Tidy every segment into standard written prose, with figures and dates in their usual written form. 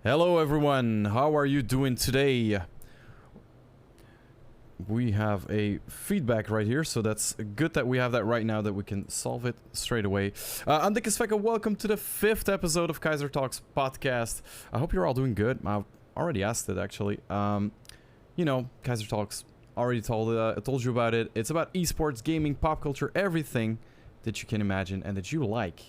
Hello everyone, how are you doing today? We have a feedback right here, so that's good that we have that right now, that we can solve it straight away. I'm DikkeSvekke, welcome to the 5th episode of Kayzr Talks podcast. I hope you're all doing good. I've already asked it actually. You know, Kayzr Talks, already told you about it. It's about esports, gaming, pop culture, everything that you can imagine and that you like.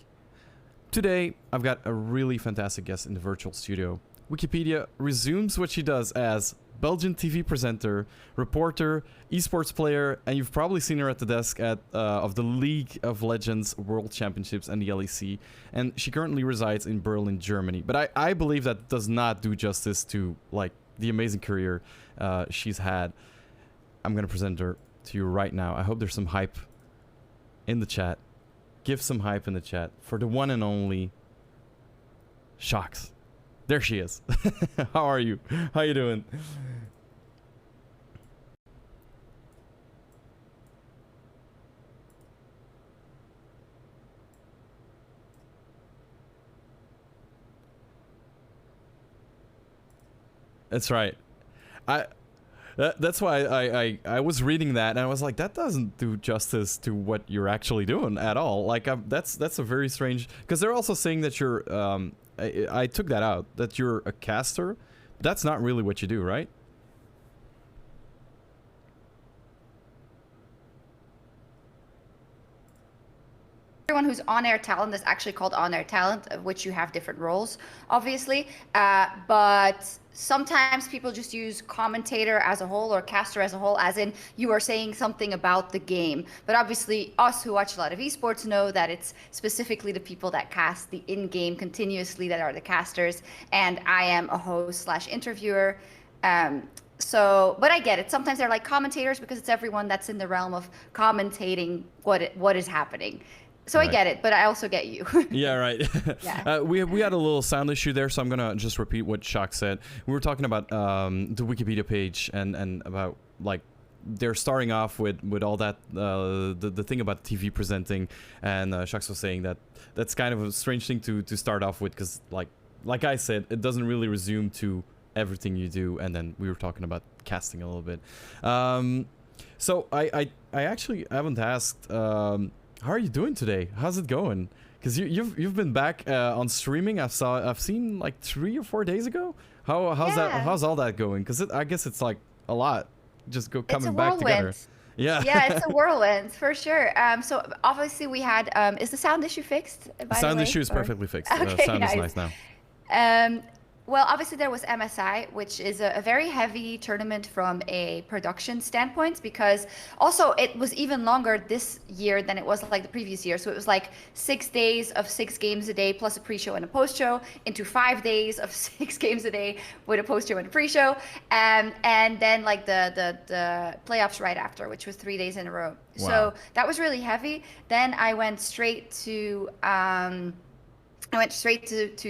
Today, I've got a really fantastic guest in the virtual studio. Wikipedia resumes what she does as Belgian TV presenter, reporter, esports player, and you've probably seen her at the desk of the League of Legends World Championships and the LEC, and she currently resides in Berlin, Germany. But I believe that does not do justice to like the amazing career she's had. I'm gonna present her to you right now. I hope there's some hype in the chat. Give some hype in the chat for the one and only Sjokz. There she is. How are you? How you doing? That's right. That's why I was reading that and I was like, that doesn't do justice to what you're actually doing at all. Like that's a very strange, because they're also saying that you're I took that out, that you're a caster. That's not really what you do, right? Everyone who's on-air talent is actually called on-air talent, of which you have different roles, obviously. But sometimes people just use commentator as a whole or caster as a whole, as in you are saying something about the game. But obviously, us who watch a lot of esports know that it's specifically the people that cast the in-game continuously that are the casters. And I am a host / interviewer. But I get it. Sometimes they're like commentators because it's everyone that's in the realm of commentating what is happening. So right. I get it, but I also get you. Yeah, right. Yeah. We had a little sound issue there, so I'm gonna just repeat what Sjokz said. We were talking about the Wikipedia page and about like they're starting off with all that the thing about TV presenting, and Sjokz was saying that that's kind of a strange thing to start off with, because like I said, it doesn't really resume to everything you do, and then we were talking about casting a little bit. So I actually haven't asked. How are you doing today? How's it going? Because you've been back on streaming. I've seen like 3 or 4 days ago. How's all that going? Because I guess it's like a lot just coming back together. Yeah. Yeah, it's a whirlwind for sure. So obviously we had is the sound issue fixed? The sound issue is perfectly fixed. Okay, sound nice. is nice now. Well, obviously there was MSI, which is a very heavy tournament from a production standpoint, because also it was even longer this year than it was like the previous year. So it was like 6 days of 6 games a day plus a pre-show and a post-show into 5 days of 6 games a day with a post-show and a pre-show. And then like the playoffs right after, which was 3 days in a row. Wow. So that was really heavy. Then I went straight to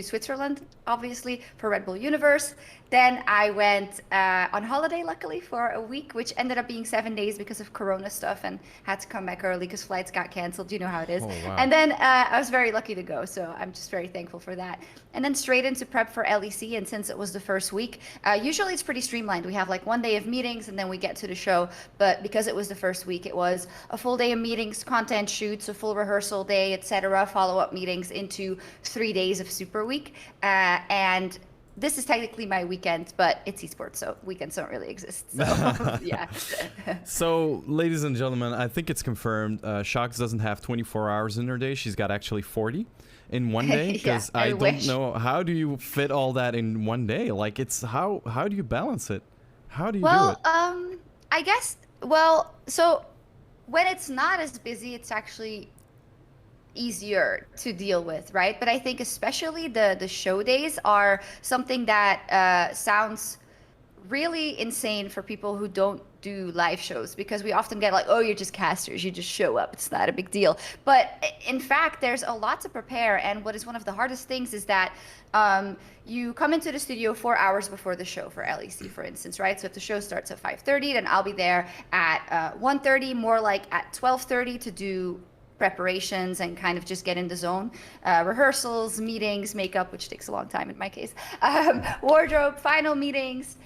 Switzerland, obviously, for Red Bull Universe. Then I went on holiday, luckily, for a week, which ended up being 7 days because of Corona stuff, and had to come back early because flights got canceled. You know how it is. Oh, wow. And then I was very lucky to go, so I'm just very thankful for that. And then straight into prep for LEC, and since it was the first week, usually it's pretty streamlined. We have like 1 day of meetings, and then we get to the show. But because it was the first week, it was a full day of meetings, content shoots, a full rehearsal day, etc., follow-up meetings into 3 days of Super Week. And this is technically my weekend, but it's esports, so weekends don't really exist. So, yeah. So, ladies and gentlemen, I think it's confirmed. Sjokz doesn't have 24 hours in her day. She's got actually 40 in one day. Because yeah, I don't know, how do you fit all that in one day? Like, it's how do you balance it? How do you do it? I guess, well, so when it's not as busy, it's actually easier to deal with, right? But I think especially the show days are something that sounds really insane for people who don't do live shows, because we often get like, oh, you're just casters, you just show up, it's not a big deal. But in fact, there's a lot to prepare, and what is one of the hardest things is that you come into the studio 4 hours before the show for LEC, for instance, right? So if the show starts at 5:30, then I'll be there at 1:30, more like at 12:30 to do preparations and kind of just get in the zone. Rehearsals, meetings, makeup, which takes a long time in my case, wardrobe, final meetings,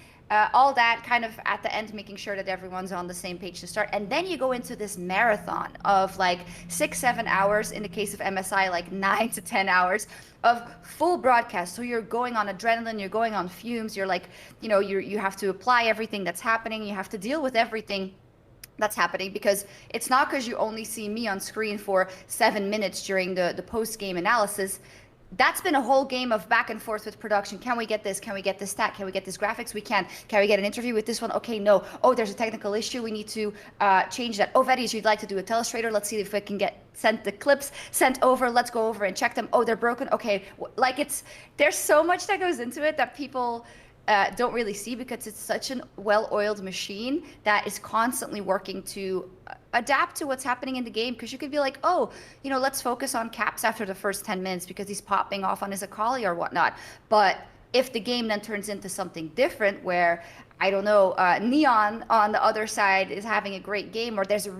all that kind of at the end, making sure that everyone's on the same page to start. And then you go into this marathon of like 6-7 hours, in the case of MSI, like 9 to 10 hours of full broadcast. So you're going on adrenaline, you're going on fumes, you're like, you have to apply everything that's happening, you have to deal with everything that's happening, because it's not because you only see me on screen for 7 minutes during the post-game analysis. That's been a whole game of back and forth with production. Can we get this? Can we get this stat? Can we get this graphics? We can. Can we get an interview with this one? Okay, no. Oh, there's a technical issue. We need to change that. Oh, Veddies, you'd like to do a telestrator. Let's see if we can get sent the clips sent over. Let's go over and check them. Oh, they're broken. Okay. Like there's so much that goes into it that people don't really see, because it's such an well-oiled machine that is constantly working to adapt to what's happening in the game. Because you could be like, oh, let's focus on Caps after the first 10 minutes because he's popping off on his Akali or whatnot. But if the game then turns into something different where, I don't know, Neon on the other side is having a great game, or there's a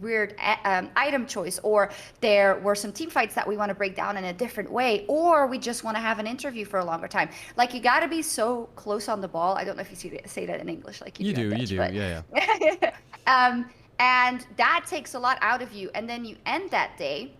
weird item choice, or there were some team fights that we want to break down in a different way, or we just want to have an interview for a longer time. Like, you got to be so close on the ball. I don't know if you say that in English. Like you do, but... yeah. And that takes a lot out of you. And then you end that day.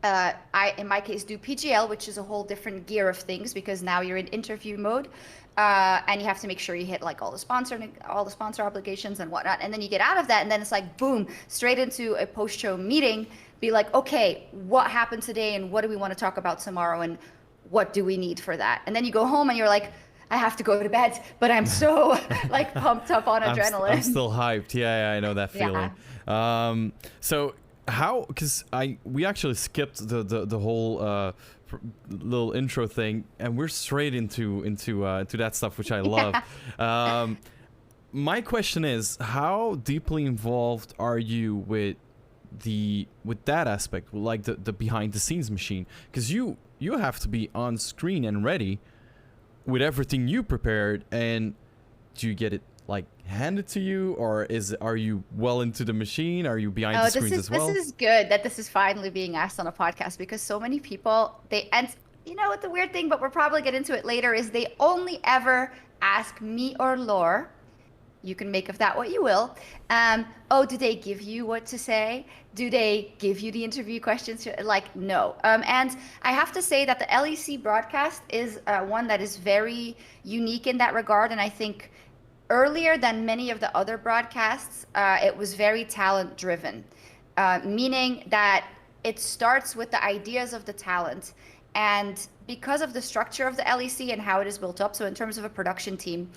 I, in my case, do PGL, which is a whole different gear of things, because now you're in interview mode, and you have to make sure you hit like all the sponsor obligations and whatnot. And then you get out of that, and then it's like boom, straight into a post-show meeting. Be like, okay, what happened today, and what do we want to talk about tomorrow, and what do we need for that? And then you go home, and you're like, I have to go to bed, but I'm so like pumped up on adrenaline. I'm still hyped. Yeah, I know that feeling. Yeah. So. How? Because we actually skipped the whole little intro thing, and we're straight into that stuff, which I love. My question is, how deeply involved are you with that aspect, like the behind the scenes machine? Because you have to be on screen and ready with everything you prepared, and do you get it like handed to you, or are you well into the machine? Are you behind the screens as well? This is good that this is finally being asked on a podcast, because so many people, and you know what the weird thing, but we'll probably get into it later, is they only ever ask me or Lore, you can make of that what you will, oh, do they give you what to say? Do they give you the interview questions? Like, no. And I have to say that the LEC broadcast is one that is very unique in that regard, and I think earlier than many of the other broadcasts, it was very talent driven, meaning that it starts with the ideas of the talent. And because of the structure of the LEC and how it is built up, so in terms of a production team,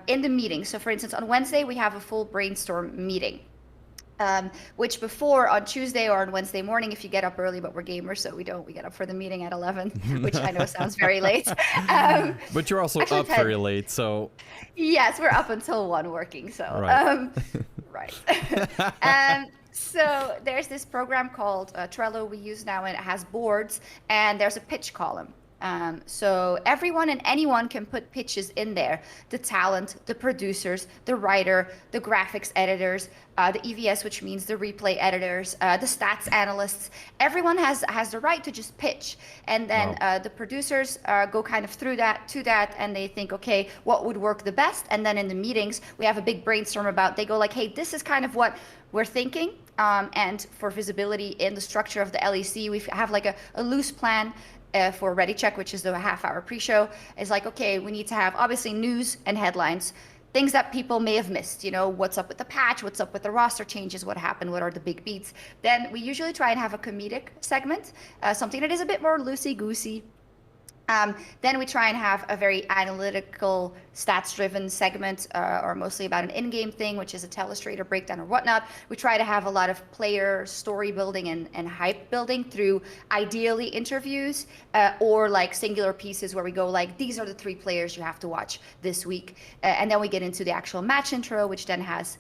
in the meeting, so for instance, on Wednesday, we have a full brainstorm meeting. Which before, on Tuesday or on Wednesday morning, if you get up early, but we're gamers, so we get up for the meeting at 11, which I know sounds very late. But you're also up very late, so... Yes, we're up until 1 working, so... Right. Right. So there's this program called Trello we use now, and it has boards, and there's a pitch column. So everyone and anyone can put pitches in there. The talent, the producers, the writer, the graphics editors, the EVS, which means the replay editors, the stats analysts. Everyone has the right to just pitch. And then the producers go kind of through that to that, and they think, okay, what would work the best? And then in the meetings, we have a big brainstorm about, they go like, hey, this is kind of what we're thinking. And for visibility in the structure of the LEC, we have like a loose plan. For Ready Check, which is the half-hour pre-show, is like, okay, we need to have obviously news and headlines, things that people may have missed. You know, what's up with the patch, what's up with the roster changes, what happened, what are the big beats. Then we usually try and have a comedic segment, something that is a bit more loosey-goosey. Then we try and have a very analytical, stats-driven segment, or mostly about an in-game thing, which is a telestrator breakdown or whatnot. We try to have a lot of player story building and hype building through ideally interviews, or like singular pieces where we go like, these are the 3 players you have to watch this week. And then we get into the actual match intro, which then has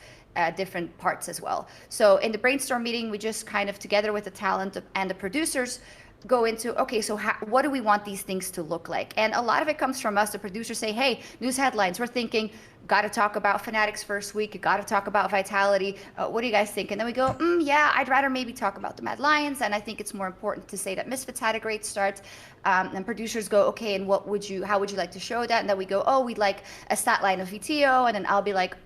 different parts as well. So in the brainstorm meeting, we just kind of, together with the talent and the producers, go into, okay, so what do we want these things to look like? And a lot of it comes from us, the producers say, hey, news headlines, we're thinking, got to talk about Fnatic's first week, got to talk about Vitality, what do you guys think? And then we go, yeah, I'd rather maybe talk about the Mad Lions, and I think it's more important to say that Misfits had a great start. And producers go, okay, and how would you like to show that? And then we go, oh, we'd like a stat line of VTO, and then I'll be like,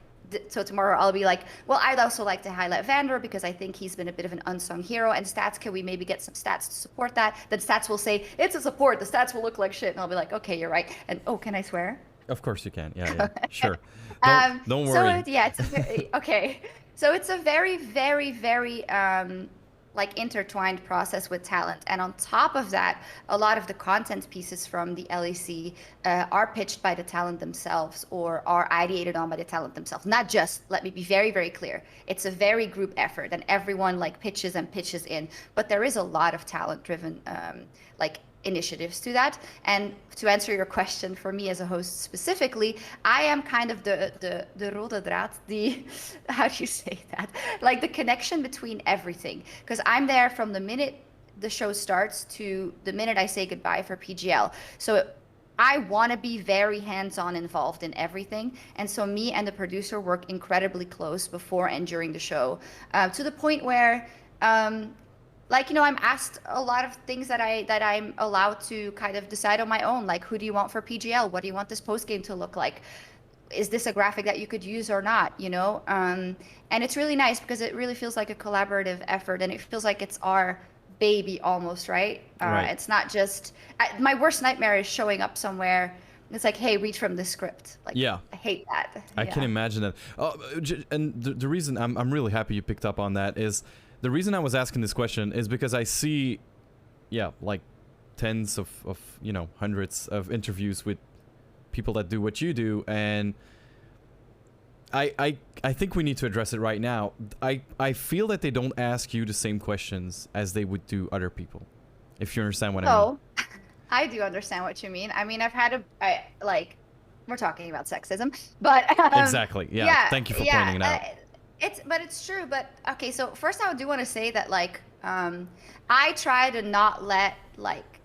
so tomorrow I'll be like, well, I'd also like to highlight Vander because I think he's been a bit of an unsung hero. And stats, can we maybe get some stats to support that? Then stats will say, it's a support. The stats will look like shit. And I'll be like, okay, you're right. And oh, can I swear? Of course you can. Yeah, sure. Don't worry. So yeah, it's a very, okay. So it's a very, very, very like intertwined process with talent. And on top of that, a lot of the content pieces from the LEC are pitched by the talent themselves or are ideated on by the talent themselves. Not just, let me be very, very clear. It's a very group effort and everyone like pitches in, but there is a lot of talent driven like initiatives to that. And to answer your question, for me as a host specifically, I am kind of the rode draad, how do you say that? Like the connection between everything. Because I'm there from the minute the show starts to the minute I say goodbye for PGL. So I want to be very hands-on involved in everything. And so me and the producer work incredibly close before and during the show, to the point where like, you know, I'm asked a lot of things that I'm allowed to kind of decide on my own. Like, who do you want for PGL? What do you want this post game to look like? Is this a graphic that you could use or not? You know, and it's really nice because it really feels like a collaborative effort, and it feels like it's our baby almost, right? Right. It's not just my worst nightmare is showing up somewhere. It's like, hey, read from the script. Like, yeah, I hate that. I can imagine that. And the reason I'm really happy you picked up on that is. The reason I was asking this question is because I see, yeah, like tens of you know, hundreds of interviews with people that do what you do, and I think we need to address it right now. I feel that they don't ask you the same questions as they would do other people, if you understand what I mean. Oh, I do understand what you mean. I mean, I've had like, we're talking about sexism, but exactly, yeah. Thank you for pointing it out. It's true. But okay, so first I do want to say that like I try to not let like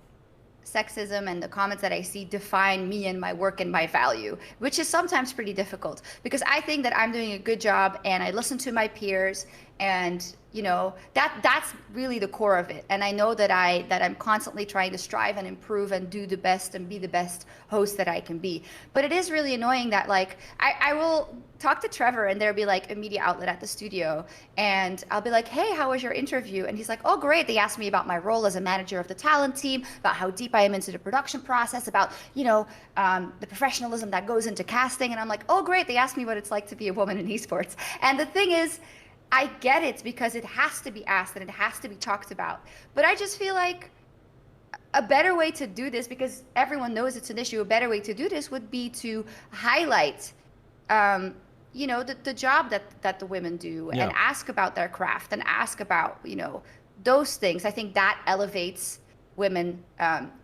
sexism and the comments that I see define me and my work and my value, which is sometimes pretty difficult because I think that I'm doing a good job and I listen to my peers, and you know, that's really the core of it. And I know that I'm constantly trying to strive and improve and do the best and be the best host that I can be. But it is really annoying that like I will talk to Trevor and there'll be like a media outlet at the studio and I'll be like, hey, how was your interview? And he's like, oh, great. They asked me about my role as a manager of the talent team, about how deep I am into the production process, about, you know, the professionalism that goes into casting. And I'm like, oh, great. They asked me what it's like to be a woman in esports. And the thing is, I get it because it has to be asked and it has to be talked about. But I just feel like a better way to do this, because everyone knows it's an issue, a better way to do this would be to highlight, you know, the job that the women do, and ask about their craft and ask about, you know, those things. I think that elevates women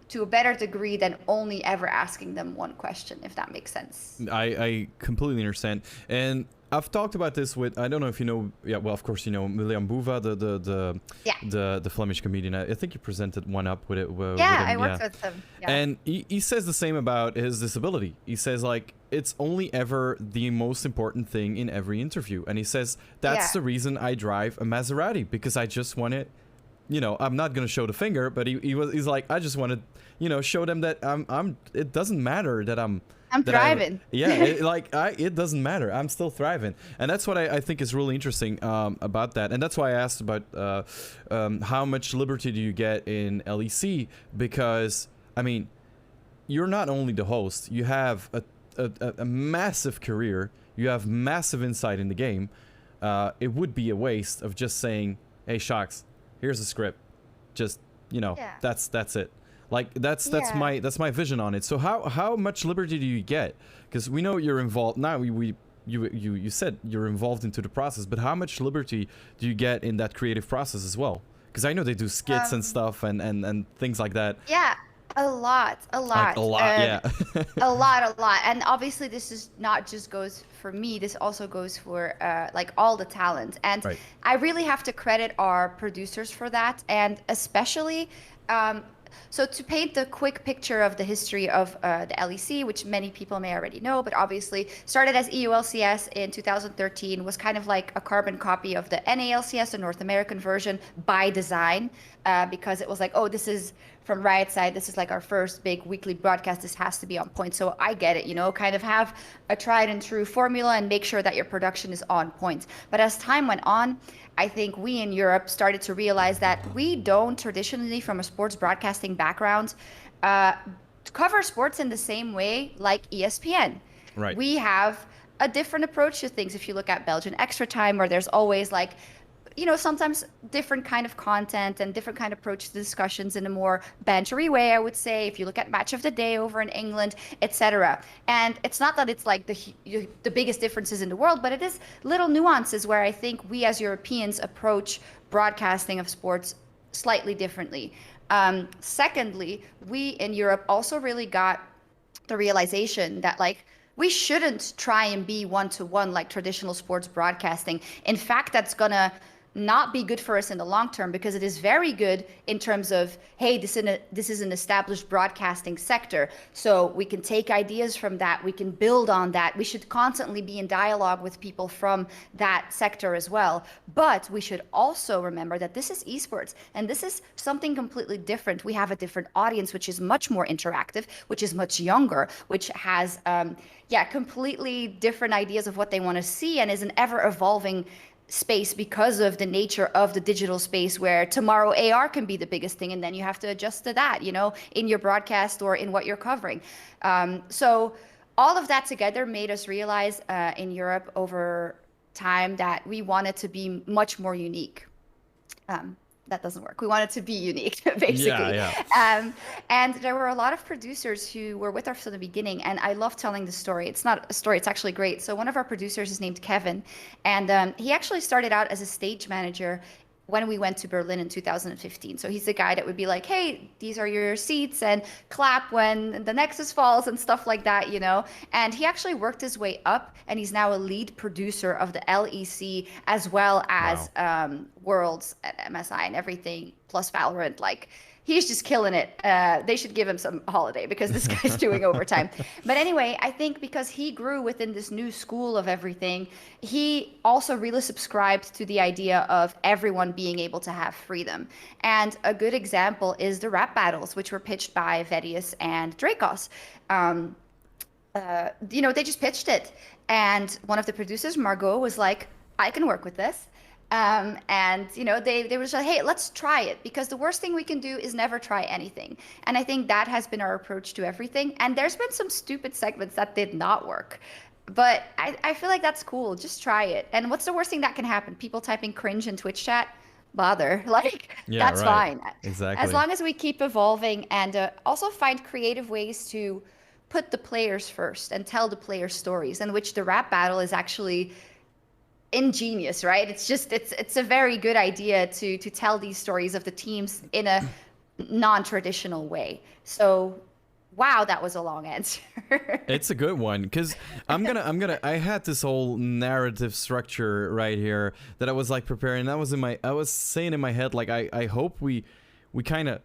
to a better degree than only ever asking them one question, if that makes sense. I completely understand. And I've talked about this with, I don't know if you know, yeah, well, of course, you know, William Boeva, the Flemish comedian. I think you presented one up with it. Yeah, I worked with him. Yeah. And he says the same about his disability. He says, like, it's only ever the most important thing in every interview. And he says, that's the reason I drive a Maserati, because I just want it, you know, I'm not going to show the finger, but he's like, I just want to, you know, show them that it doesn't matter that I'm thriving. It doesn't matter. I'm still thriving. And that's what I think is really interesting about that. And that's why I asked about how much liberty do you get in LEC? Because, I mean, you're not only the host. You have a massive career. You have massive insight in the game. It would be a waste of just saying, hey, Sjokz, here's a script. Just, you know, that's it. Like that's my vision on it. So how much liberty do you get? Because we know you're involved now. You said you're involved into the process, but how much liberty do you get in that creative process as well? Because I know they do skits and stuff and things like that. Yeah, A Like lot. a lot, yeah. A lot. And obviously, this is not just goes for me. This also goes for like all the talent. And Right. I really have to credit our producers for that. And especially, um, so to paint the quick picture of the history of the LEC, which many people may already know, but obviously started as EULCS in 2013, was kind of like a carbon copy of the NALCS, the North American version, by design, because it was like, oh, this is from Riot side, this is like our first big weekly broadcast. This has to be on point. So I get it, kind of have a tried and true formula and make sure that your production is on point. But as time went on, I think we in Europe started to realize that we don't traditionally, from a sports broadcasting background, cover sports in the same way like ESPN. Right. We have a different approach to things. If you look at Belgian Extra Time, where there's always like, sometimes different kind of content and different kind of approach to discussions in a more bantery way, I would say. If you look at Match of the Day over in England, etc. And it's not that it's like the biggest differences in the world, but it is little nuances where I think we as Europeans approach broadcasting of sports slightly differently. Secondly, we in Europe also really got the realization that like we shouldn't try and be one-to-one like traditional sports broadcasting. In fact, that's gonna not be good for us in the long term, because it is very good in terms of, hey, this is an established broadcasting sector, so we can take ideas from that, we can build on that. We should constantly be in dialogue with people from that sector as well. But we should also remember that this is esports, and this is something completely different. We have a different audience, which is much more interactive, which is much younger, which has completely different ideas of what they want to see, and is an ever evolving space because of the nature of the digital space, where tomorrow AR can be the biggest thing, and then you have to adjust to that, in your broadcast or in what you're covering. So all of that together made us realize in Europe over time that we wanted to be much more unique. That doesn't work. We wanted to be unique, basically. Yeah. And there were a lot of producers who were with us from the beginning, and I love telling the story. It's not a story, it's actually great. So one of our producers is named Kevin, and he actually started out as a stage manager when we went to Berlin in 2015. So he's the guy that would be like, hey, these are your seats, and clap when the Nexus falls and stuff like that, And he actually worked his way up, and he's now a lead producer of the LEC, as well as Worlds at MSI and everything, plus Valorant. Like, he's just killing it. They should give him some holiday, because this guy's doing overtime. But anyway, I think because he grew within this new school of everything, he also really subscribed to the idea of everyone being able to have freedom. And a good example is the rap battles, which were pitched by Vedius and Dracos. They just pitched it. And one of the producers, Margot, was like, I can work with this. They were just like, hey, let's try it, because the worst thing we can do is never try anything. And I think that has been our approach to everything. And there's been some stupid segments that did not work, but I feel like that's cool. Just try it. And what's the worst thing that can happen? People typing cringe in Twitch chat? Bother. That's fine. Exactly. As long as we keep evolving and also find creative ways to put the players first and tell the players stories, in which the rap battle is actually ingenious, right? It's a very good idea to tell these stories of the teams in a non-traditional way. So wow, that was a long answer. It's a good one, because I had this whole narrative structure right here that I was like preparing. I was saying in my head, like, I hope we kind of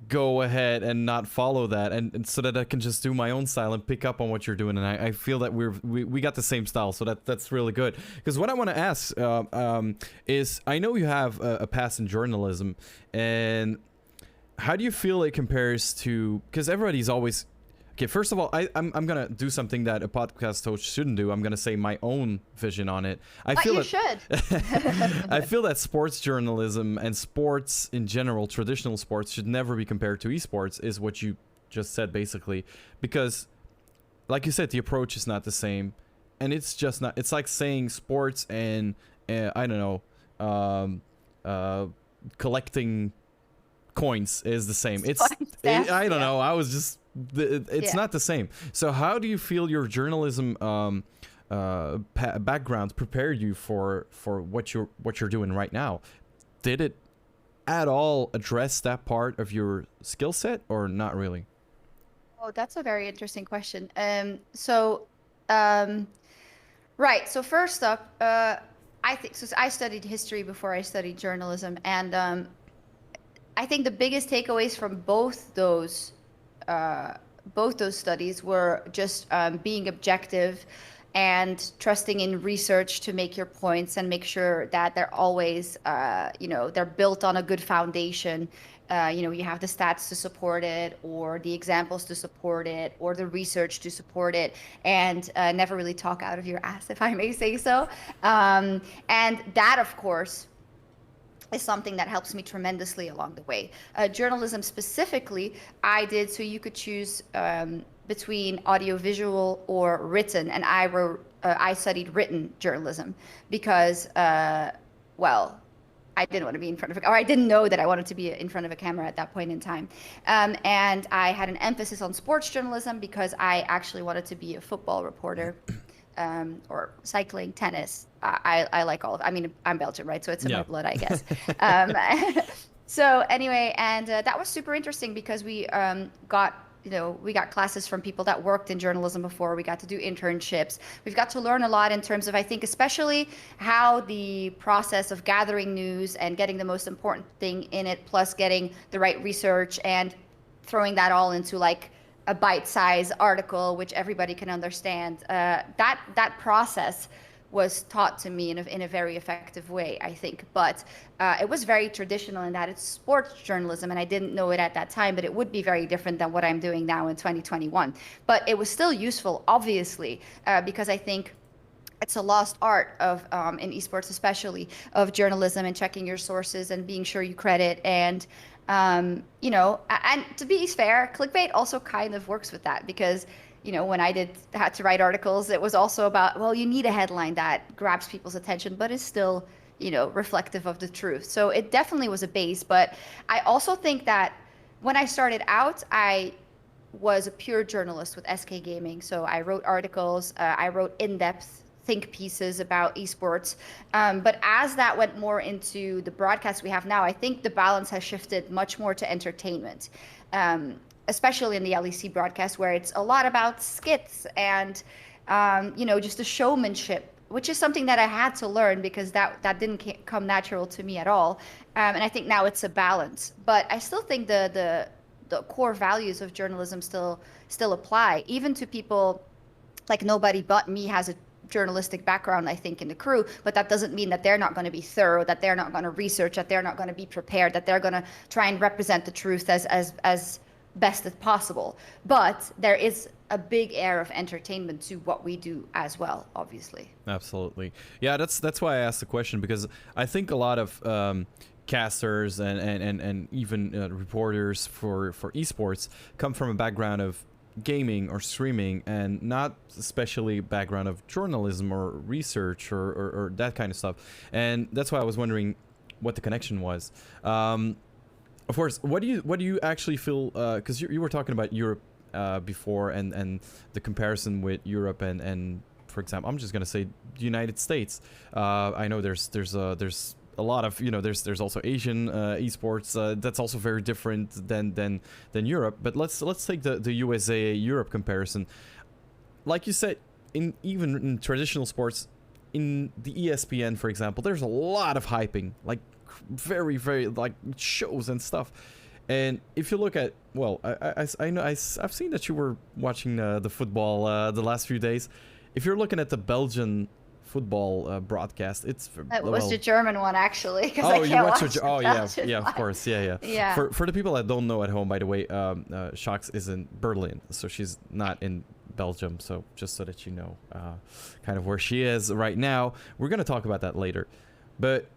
go ahead and not follow that, and so that I can just do my own style and pick up on what you're doing. And I feel that we got the same style, so that's really good. Because what I want to ask is, I know you have a past in journalism, and how do you feel it compares to, because everybody's always, okay, first of all, I'm gonna do something that a podcast host shouldn't do. I'm gonna say my own vision on it. I feel that sports journalism and sports in general, traditional sports, should never be compared to esports, is what you just said, basically. Because, like you said, the approach is not the same, and it's just not. It's like saying sports and I don't know, collecting coins is the same. I don't know. I was just. It's not the same. So how do you feel your journalism background prepared you for what you're doing right now? Did it at all address that part of your skill set, or not really? Oh, that's a very interesting question. Um, right. So first up, I think so. I studied history before I studied journalism, and I think the biggest takeaways from both those studies were just being objective and trusting in research to make your points and make sure that they're always, they're built on a good foundation. You have the stats to support it, or the examples to support it, or the research to support it, and never really talk out of your ass, if I may say so. And that, of course, is something that helps me tremendously along the way. Journalism specifically, I did so you could choose between audiovisual or written, and I studied written journalism because, well, I didn't want to be in front of or I didn't know that I wanted to be in front of a camera at that point in time. And I had an emphasis on sports journalism because I actually wanted to be a football reporter. Or cycling, tennis. I like all of. I mean, I'm Belgian, right? So it's in my blood, I guess. So anyway, and that was super interesting because we got classes from people that worked in journalism before. We got to do internships. We've got to learn a lot in terms of, I think, especially how the process of gathering news and getting the most important thing in it, plus getting the right research and throwing that all into like a bite-sized article which everybody can understand. That process was taught to me in a very effective way, I think. But it was very traditional in that it's sports journalism, and I didn't know it at that time, but it would be very different than what I'm doing now in 2021. But it was still useful, obviously, because I think it's a lost art of in esports especially, of journalism and checking your sources and being sure you credit. And and to be fair, clickbait also kind of works with that because, when I had to write articles, it was also about, well, you need a headline that grabs people's attention, but is still, reflective of the truth. So it definitely was a base. But I also think that when I started out, I was a pure journalist with SK Gaming. So I wrote articles, I wrote in-depth think pieces about esports. But as that went more into the broadcast we have now, I think the balance has shifted much more to entertainment, especially in the LEC broadcast, where it's a lot about skits and, just the showmanship, which is something that I had to learn because that didn't come natural to me at all. And I think now it's a balance. But I still think the core values of journalism still apply, even to people like nobody but me has a journalistic background, I think, in the crew, but that doesn't mean that they're not going to be thorough, that they're not going to research, that they're not going to be prepared, that they're going to try and represent the truth as best as possible. But there is a big air of entertainment to what we do as well, obviously. Absolutely. Yeah, that's why I asked the question, because I think a lot of casters and even reporters for esports come from a background of gaming or streaming, and not especially background of journalism or research or that kind of stuff. And that's why I was wondering what the connection was. Of course, what do you actually feel, because you were talking about Europe before, and the comparison with Europe and for example, I'm just gonna say the United States. I know there's a lot of, there's also Asian esports that's also very different than Europe. But let's take the USA Europe comparison. Like you said, even in traditional sports, in the ESPN, for example, there's a lot of hyping, like very, very, like, shows and stuff. And if you look at, well, I know I've seen that you were watching the football the last few days. If you're looking at the Belgian football broadcast, it was the German one, actually. Oh, you watch oh yeah, of course, yeah. For the people that don't know at home, by the way, Sjokz is in Berlin, so she's not in Belgium. So just so that you know, kind of where she is right now. We're gonna talk about that later, but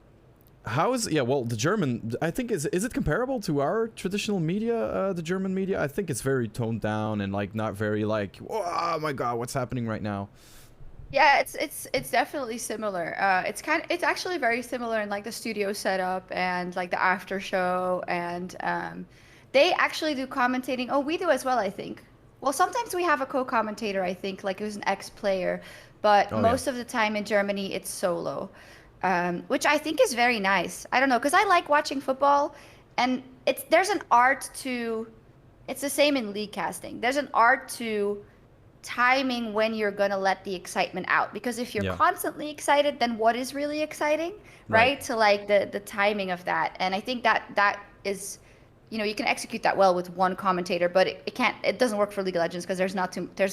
how is the German? I think is it comparable to our traditional media, the German media? I think it's very toned down and like not very like, oh my god, what's happening right now. Yeah, it's definitely similar. It's actually very similar in like the studio setup and like the after show, and they actually do commentating. Oh, we do as well, I think. Well, sometimes we have a co-commentator, I think, like who's an ex-player, but most of the time in Germany it's solo. which I think is very nice. I don't know, because I like watching football, and there's an art to. It's the same in league casting. There's an art to timing when you're gonna let the excitement out, because if you're constantly excited, then what is really exciting, right? So like the timing of that, and I think that is, you can execute that well with one commentator, but it doesn't work for League of Legends because there's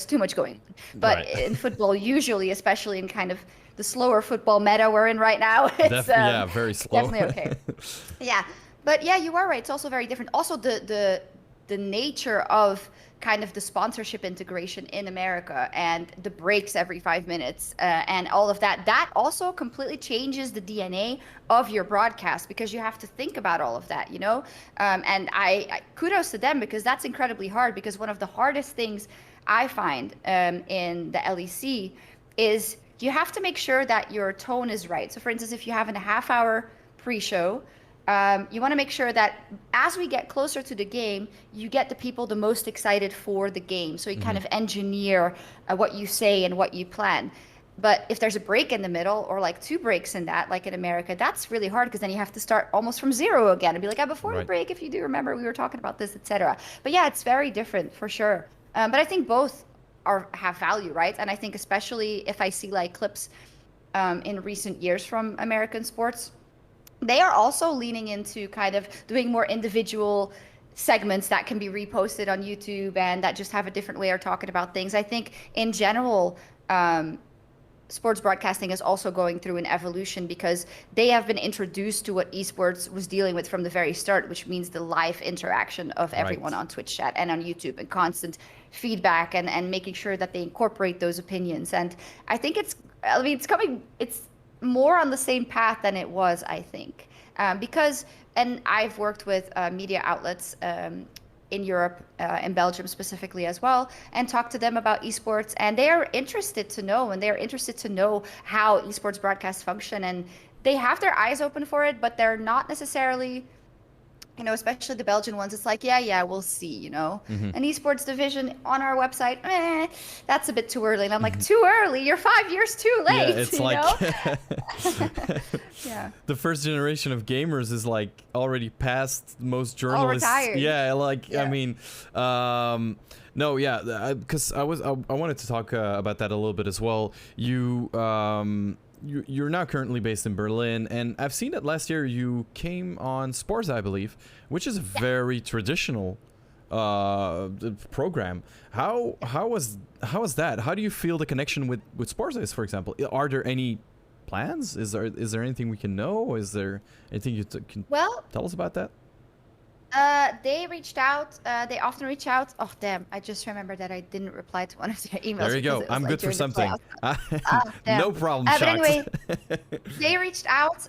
too much going on. But in football, usually, especially in kind of the slower football meta we're in right now, it's very slow. definitely okay. Yeah, but yeah, you are right. It's also very different. Also, the nature of kind of the sponsorship integration in America and the breaks every 5 minutes and all of that also completely changes the DNA of your broadcast, because you have to think about all of that, and I kudos to them, because that's incredibly hard, because one of the hardest things I find in the LEC is you have to make sure that your tone is right. So for instance, if you have a half-hour pre-show, you want to make sure that as we get closer to the game, you get the people the most excited for the game. So you kind of engineer what you say and what you plan. But if there's a break in the middle, or like 2 breaks in that, like in America, that's really hard, because then you have to start almost from zero again and be like, before the break, if you do remember, we were talking about this, etc. But yeah, it's very different for sure. But I think both have value, right? And I think especially if I see like clips in recent years from American sports, they are also leaning into kind of doing more individual segments that can be reposted on YouTube and that just have a different way of talking about things. I think in general, sports broadcasting is also going through an evolution, because they have been introduced to what esports was dealing with from the very start, which means the live interaction of everyone on Twitch chat and on YouTube, and constant feedback and making sure that they incorporate those opinions. And I think it's more on the same path than it was, I think, because, and I've worked with media outlets in Europe, in Belgium specifically as well, and talked to them about esports, and they are interested to know, how esports broadcasts function, and they have their eyes open for it, but they're not necessarily, especially the Belgian ones, it's like, we'll see, An esports division on our website, that's a bit too early. And I'm like, too early? You're 5 years too late, yeah, it's yeah. The first generation of gamers is like already past most journalists. All retired. I mean, no, because I wanted to talk about that a little bit as well. You're now currently based in Berlin, and I've seen that last year you came on Sports, I believe, which is a very traditional program. How was that? How do you feel the connection with Sports, for example? Are there any plans? Is there anything we can know? Is there anything you can tell us about that? They reached out. They often reach out. Oh, damn. I just remembered that I didn't reply to one of their emails. There you go. I'm good for something. No problem, But Sjokz. anyway, they reached out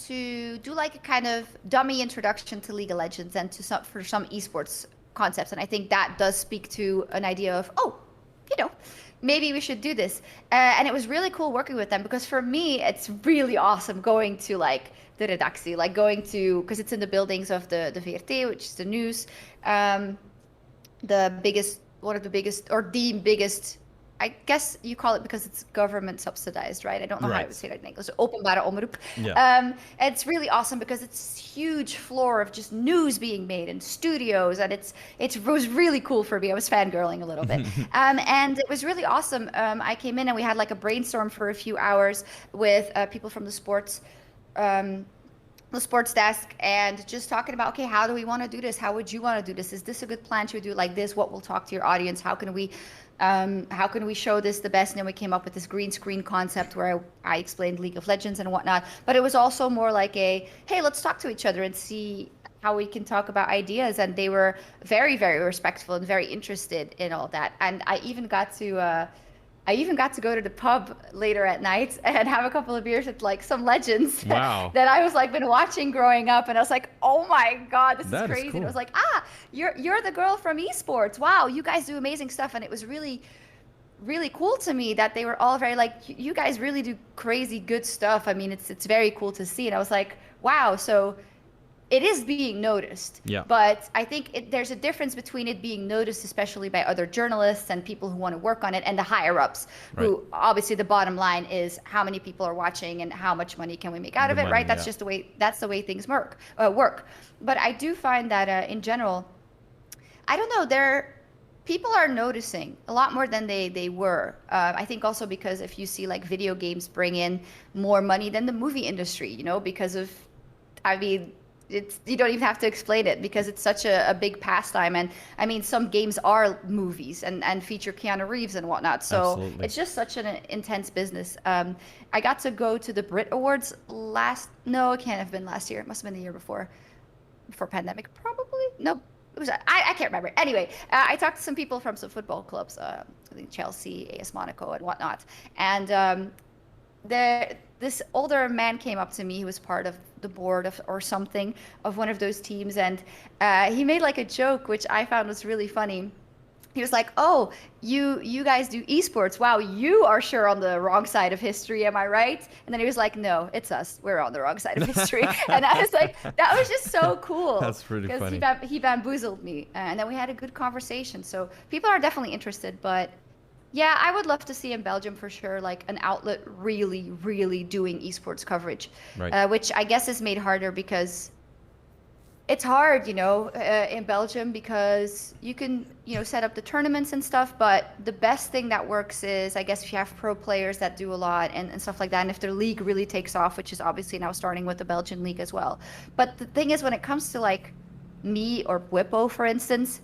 to do like a kind of dummy introduction to League of Legends and for some esports concepts. And I think that does speak to an idea of, maybe we should do this. And it was really cool working with them, because for me, it's really awesome going to like the redactie, like going to, because it's in the buildings of the VRT, which is the news, one of the biggest, I guess you call it, because it's government subsidized, right? I don't know how I would say that in English. Openbare omroep. Yeah. It's really awesome because it's this huge floor of just news being made in studios, and it was really cool for me. I was fangirling a little bit, and it was really awesome. I came in and we had like a brainstorm for a few hours with people from the sports desk, and just talking about, okay, how do we want to do this? How would you want to do this? Is this a good plan? Should we do it like this? What will talk to your audience? How can we show this the best? And then we came up with this green screen concept where I explained League of Legends and whatnot. But it was also more like hey, let's talk to each other and see how we can talk about ideas. And they were very, very respectful and very interested in all that. And I even got to go to the pub later at night and have a couple of beers with like some legends that I was like been watching growing up, and I was like, oh my god, this is crazy. Cool. And it was like, you're the girl from esports. Wow, you guys do amazing stuff. And it was really, really cool to me that they were all very like, you guys really do crazy good stuff. I mean, it's very cool to see. And I was like, wow. So it is being noticed. Yeah. But I think there's a difference between it being noticed, especially by other journalists and people who want to work on it, and the higher ups, who obviously the bottom line is how many people are watching and how much money can we make out of it, money, right? That's just the way things work. But I do find that in general, I don't know, people are noticing a lot more than they were. I think also because if you see like video games bring in more money than the movie industry, you know, because of, I mean, you don't even have to explain it because it's such a big pastime. And I mean, some games are movies and feature Keanu Reeves and whatnot. So Absolutely. it's just such an intense business. I got to go to the Brit Awards no, it can't have been last year. It must have been the year before pandemic, probably. No, it was, I can't remember. Anyway, I talked to some people from some football clubs, I think Chelsea, AS Monaco and whatnot. And this older man came up to me. He was part of the board or something of one of those teams, and he made like a joke which I found was really funny. He was like, "Oh, you guys do esports. Wow, you are sure on the wrong side of history, am I right?" And then he was like, "No, it's us. We're on the wrong side of history." And I was like, that was just so cool. That's pretty funny. Because he bamboozled me, and then we had a good conversation. So people are definitely interested, but yeah, I would love to see in Belgium for sure, like an outlet really, really doing esports coverage, which I guess is made harder because it's hard, you know, in Belgium because you can, you know, set up the tournaments and stuff. But the best thing that works is, I guess, if you have pro players that do a lot and stuff like that. And if the league really takes off, which is obviously now starting with the Belgian league as well. But the thing is, when it comes to like me or Whippo, for instance,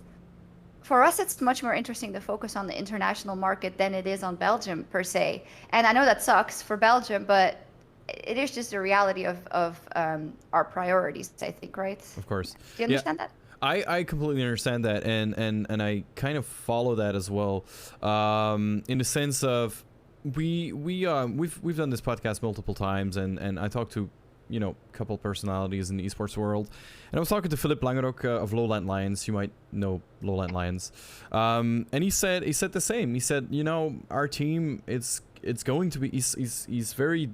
for us, it's much more interesting to focus on the international market than it is on Belgium per se. And I know that sucks for Belgium, but it is just a reality of our priorities, I think, right? Of course. Do you understand that? I completely understand that, and I kind of follow that as well, in the sense of we've done this podcast multiple times, and I talked to, you know, a couple personalities in the esports world, and I was talking to Philip Langerok of Lowland Lions. You might know Lowland Lions, and he said the same. He said, you know, our team, it's going to be, he's very,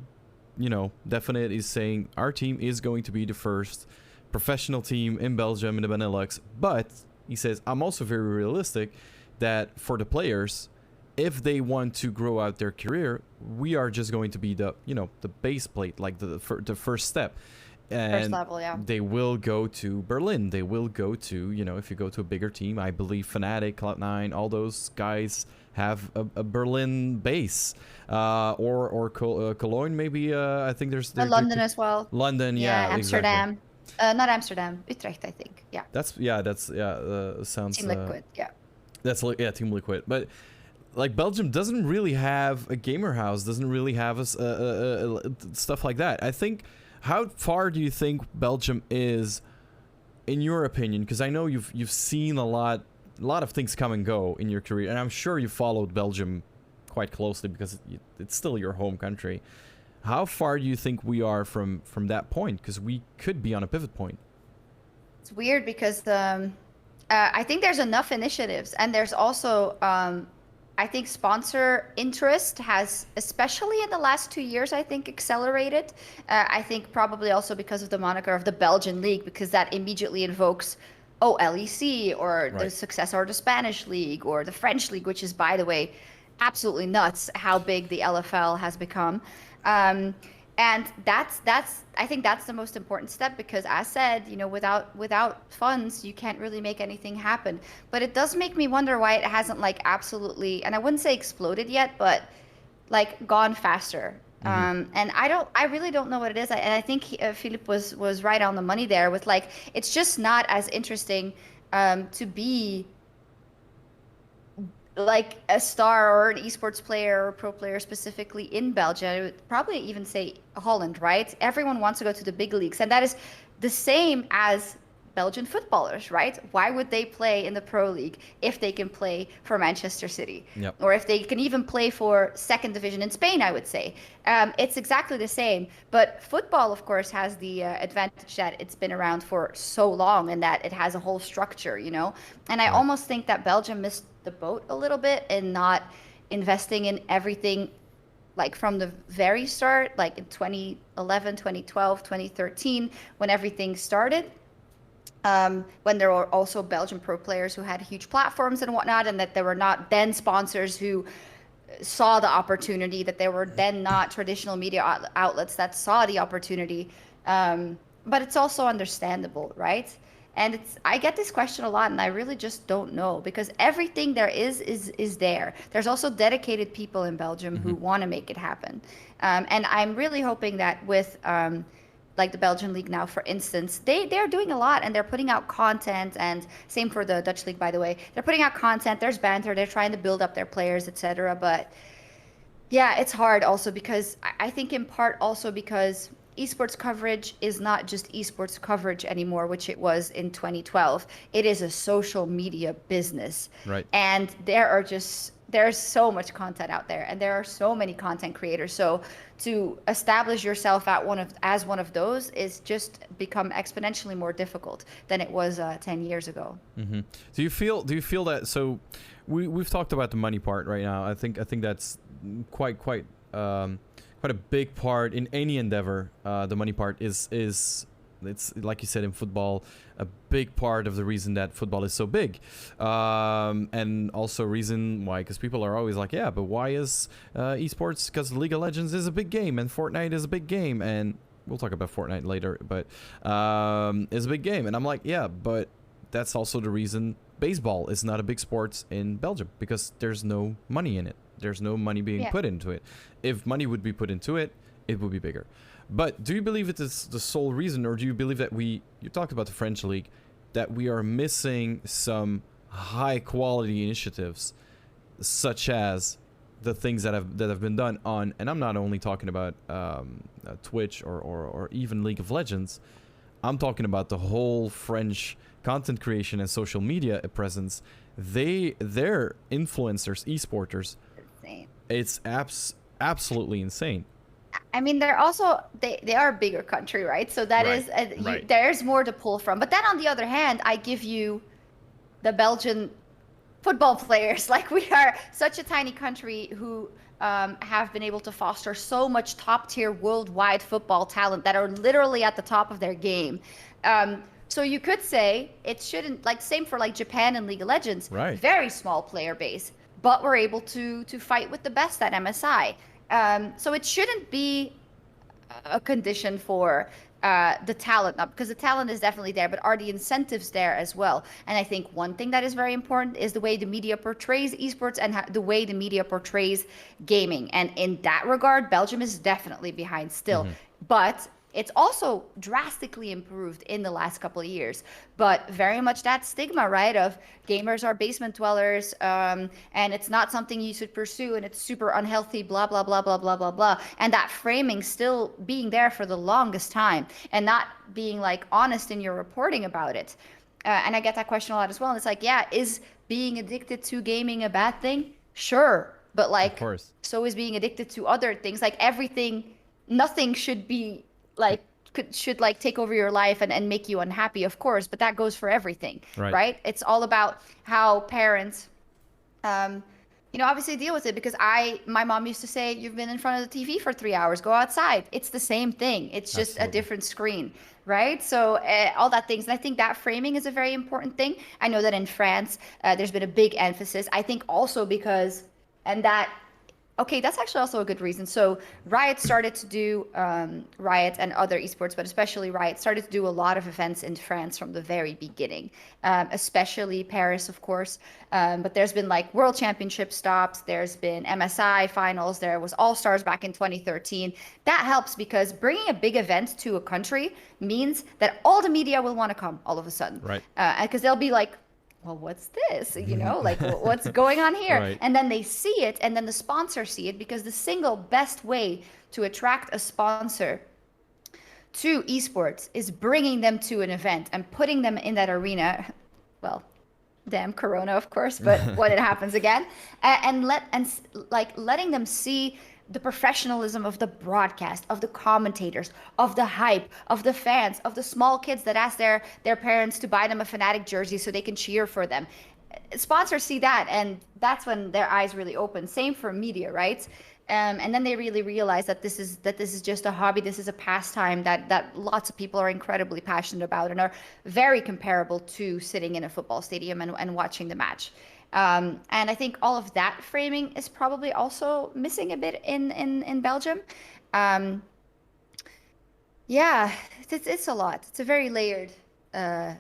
you know, definite. He's saying our team is going to be the first professional team in Belgium, in the Benelux. But he says, I'm also very realistic that for the players, if they want to grow out their career, we are just going to be the, you know, the base plate, like the first step. And first level, yeah. They will go to Berlin. They will go to, you know, if you go to a bigger team, I believe Fnatic, Cloud9, all those guys have a Berlin base, or Cologne maybe. I think there's London as well. London, yeah, Amsterdam. Exactly. Not Amsterdam, Utrecht, I think. Yeah. That's sounds. Team Liquid, yeah. That's Team Liquid, but like Belgium doesn't really have a gamer house, doesn't really have stuff like that. I think. How far do you think Belgium is, in your opinion? Because I know you've seen a lot of things come and go in your career, and I'm sure you followed Belgium quite closely because it's still your home country. How far do you think we are from that point? Because we could be on a pivot point. It's weird because I think there's enough initiatives, and there's also I think sponsor interest has, especially in the last 2 years, I think accelerated. I think probably also because of the moniker of the Belgian League, because that immediately invokes, oh, LEC, or the successor of the Spanish League, or the French League, which is, by the way, absolutely nuts how big the LFL has become. And I think that's the most important step, because as said, you know, without funds, you can't really make anything happen. But it does make me wonder why it hasn't like absolutely, and I wouldn't say exploded yet, but like gone faster. And I really don't know what it is. And I think Philip was right on the money there with like, it's just not as interesting to be like a star or an esports player or pro player specifically in Belgium. I would probably even say Holland, right? Everyone wants to go to the big leagues, and that is the same as Belgian footballers, right? Why would they play in the pro league if they can play for Manchester City? Yep. Or if they can even play for second division in Spain, I would say. It's exactly the same. But football, of course, has the advantage that it's been around for so long and that it has a whole structure, you know? And I almost think that Belgium missed the boat a little bit in not investing in everything like from the very start, like in 2011, 2012, 2013, when everything started. when there were also Belgian pro players who had huge platforms and whatnot, and that there were not then sponsors who saw the opportunity, that there were then not traditional media outlets that saw the opportunity. But it's also understandable, right? And I get this question a lot, and I really just don't know, because everything there is there. There's also dedicated people in Belgium who want to make it happen. And I'm really hoping that with like the Belgian league now, for instance, they're doing a lot, and they're putting out content, and same for the Dutch league, by the way. They're putting out content, there's banter, they're trying to build up their players, etc. But yeah, it's hard also because I think in part also because esports coverage is not just esports coverage anymore, which it was in 2012. It is a social media business. Right. And there's so much content out there, and there are so many content creators. So to establish yourself as one of those is just become exponentially more difficult than it was 10 years ago. Do you feel that? So we've talked about the money part right now. I think that's quite a big part in any endeavor. The money part is it's like you said in football, a big part of the reason that football is so big, and also reason why, because people are always like, yeah, but why is esports? Because League of Legends is a big game and Fortnite is a big game, and we'll talk about Fortnite later, but it's a big game, and I'm like, yeah, but that's also the reason baseball is not a big sport in Belgium, because there's no money in it. There's no money being put into it. If money would be put into it, it would be bigger. But do you believe it is the sole reason, or do you believe that you talked about the French league, that we are missing some high quality initiatives, such as the things that have been done on, and I'm not only talking about Twitch or even League of Legends, I'm talking about the whole French content creation and social media presence. Their influencers, esporters, Insane. it's absolutely insane. I mean, they're also they are a bigger country, right? So that is there's more to pull from. But then on the other hand, I give you the Belgian football players. Like, we are such a tiny country who have been able to foster so much top tier worldwide football talent that are literally at the top of their game. So you could say it shouldn't, like, same for like Japan and League of Legends, very small player base, but we're able to fight with the best at MSI. So it shouldn't be a condition for the talent, because the talent is definitely there, but are the incentives there as well? And I think one thing that is very important is the way the media portrays esports and the way the media portrays gaming. And in that regard, Belgium is definitely behind still. But it's also drastically improved in the last couple of years, but very much that stigma, right, of gamers are basement dwellers, and it's not something you should pursue, and it's super unhealthy, blah, blah, blah, blah, blah, blah, blah. And that framing still being there for the longest time, and not being like honest in your reporting about it. And I get that question a lot as well. And it's like, yeah, is being addicted to gaming a bad thing? Sure. But like, so is being addicted to other things. Like nothing should be like should like take over your life and make you unhappy, of course, but that goes for everything, right? It's all about how parents obviously deal with it, because my mom used to say, you've been in front of the TV for 3 hours, go outside. It's the same thing, it's just a different screen, right? So all that things, and I think that framing is a very important thing. I know that in France there's been a big emphasis, I think also because, that's actually also a good reason. So Riot started to do, Riot and other esports, but especially Riot, started to do a lot of events in France from the very beginning, especially Paris, of course. But there's been like World Championship stops, there's been MSI finals, there was All-Stars back in 2013. That helps, because bringing a big event to a country means that all the media will want to come all of a sudden. Right. Because they'll be like, well, what's this? Like, what's going on here? And then they see it, and then the sponsors see it, because the single best way to attract a sponsor to esports is bringing them to an event and putting them in that arena. Well, damn Corona, of course, but when it happens again, and letting them see the professionalism of the broadcast, of the commentators, of the hype, of the fans, of the small kids that ask their parents to buy them a Fnatic jersey so they can cheer for them. sponsors see that, and that's when their eyes really open. Same for media, right? And then they really realize that this is just a hobby. This is a pastime that lots of people are incredibly passionate about and are very comparable to sitting in a football stadium and watching the match. And I think all of that framing is probably also missing a bit in Belgium. Yeah, it's a lot. It's a very layered, a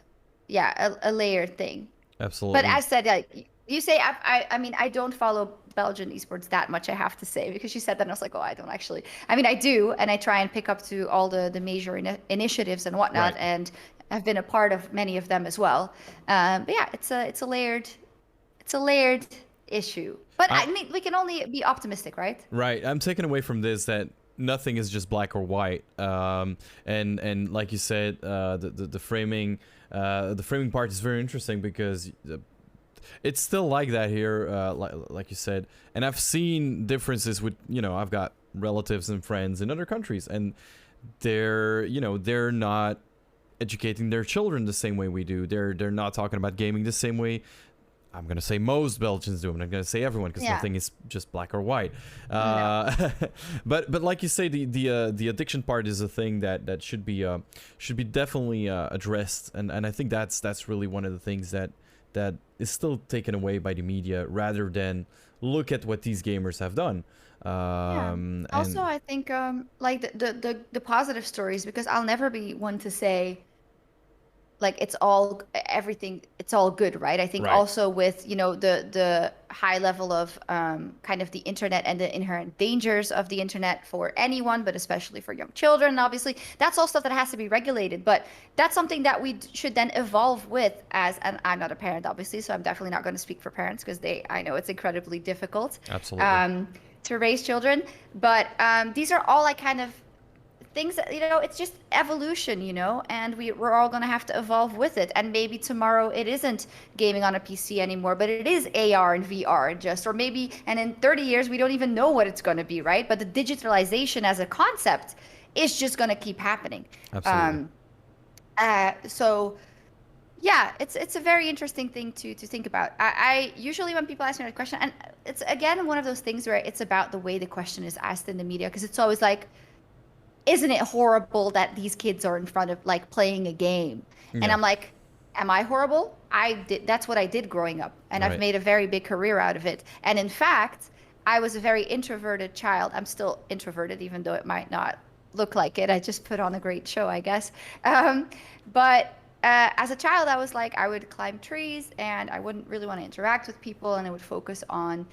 layered thing. Absolutely. But as said, like you say, I mean, I don't follow Belgian esports that much, I have to say, because you said that, and I was like, oh, I don't actually. I mean, I do, and I try and pick up to all the major initiatives and whatnot, Right. and I've been a part of many of them as well. But yeah, it's a layered issue. But I mean, we can only be optimistic, right? Right. I'm taking away from this that nothing is just black or white. And like you said, the framing part is very interesting because it's still like that here, like you said. And I've seen differences with, I've got relatives and friends in other countries, and they're not educating their children the same way we do. They're not talking about gaming the same way. I'm gonna say most Belgians do. I'm not gonna say everyone because nothing is just black or white. No. But like you say, the addiction part is a thing that should be definitely addressed, and I think that's really one of the things that is still taken away by the media rather than look at what these gamers have done. Also, I think like the positive stories, because I'll never be one to say like it's all good, right? I think Right. also with the high level of kind of the internet and the inherent dangers of the internet for anyone, but especially for young children, obviously that's all stuff that has to be regulated. But that's something that we should then evolve with and I'm not a parent, obviously, so I'm definitely not going to speak for parents because I know it's incredibly difficult Absolutely. to raise children. But these are all like kind of things that it's just evolution, and we're all going to have to evolve with it. And maybe tomorrow it isn't gaming on a PC anymore, but it is AR and VR, or maybe, and in 30 years we don't even know what it's going to be, right? But the digitalization as a concept is just going to keep happening. Absolutely. So yeah, it's a very interesting thing to think about. I usually, when people ask me that question, and it's again one of those things where it's about the way the question is asked in the media, because it's always like, isn't it horrible that these kids are in front of like playing a game? And Yeah. I'm like, am I horrible? That's what I did growing up, and I've Right. made a very big career out of it. And in fact, I was a very introverted child. I'm still introverted, even though it might not look like it. I just put on a great show, I guess. But as a child, I was like, I would climb trees and I wouldn't really want to interact with people, and I would focus on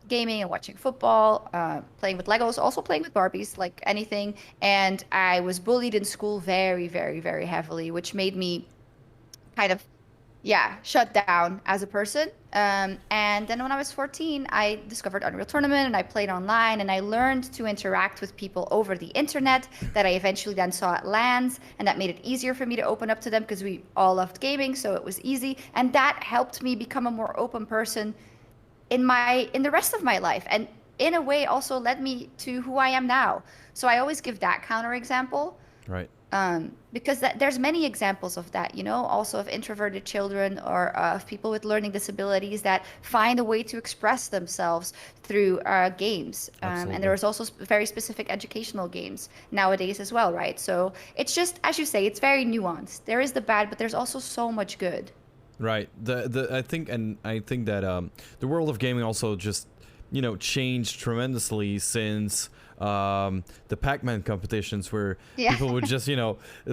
gaming and watching football, playing with Legos, also playing with Barbies, like anything. And I was bullied in school very, very, very heavily, which made me kind of, shut down as a person. And then when I was 14, I discovered Unreal Tournament and I played online, and I learned to interact with people over the internet that I eventually then saw at LANs, and that made it easier for me to open up to them because we all loved gaming, so it was easy. And that helped me become a more open person in the rest of my life, and in a way also led me to who I am now. So I always give that counterexample, Right. because there's many examples of that, also of introverted children or of people with learning disabilities that find a way to express themselves through games. And there is also very specific educational games nowadays as well, right? So it's just, as you say, it's very nuanced. There is the bad, but there's also so much good. Right. I think that the world of gaming also just changed tremendously since the Pac-Man competitions, where people would just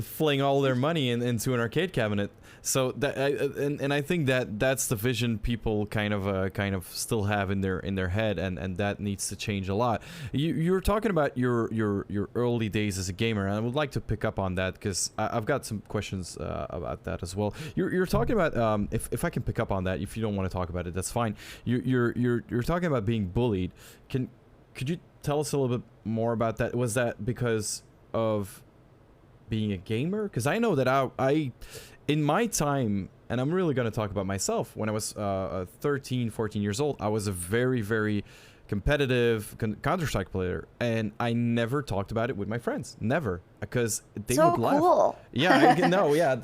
fling all their money into an arcade cabinet. So that and I think that's the vision people kind of still have in their head, and that needs to change a lot. You're talking about your early days as a gamer, and I would like to pick up on that because I've got some questions about that as well. You're talking about if I can pick up on that. If you don't want to talk about it, that's fine. You're talking about being bullied. Could you tell us a little bit more about that? Was that because of being a gamer? Because I know that I in my time and I'm really going to talk about myself. When I was 13, 14 years old, I was a very, very competitive Counter-Strike player, and I never talked about it with my friends. Never, because they would laugh. Cool. Yeah, no, yeah,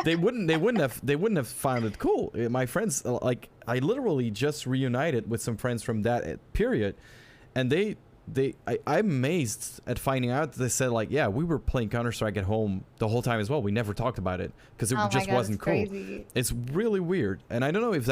they wouldn't have found it cool. My friends, like, I literally just reunited with some friends from that period, and I'm amazed at finding out that they said, like, yeah, we were playing Counter-Strike at home the whole time as well. We never talked about it because it just wasn't cool. Crazy. It's really weird. And I don't know if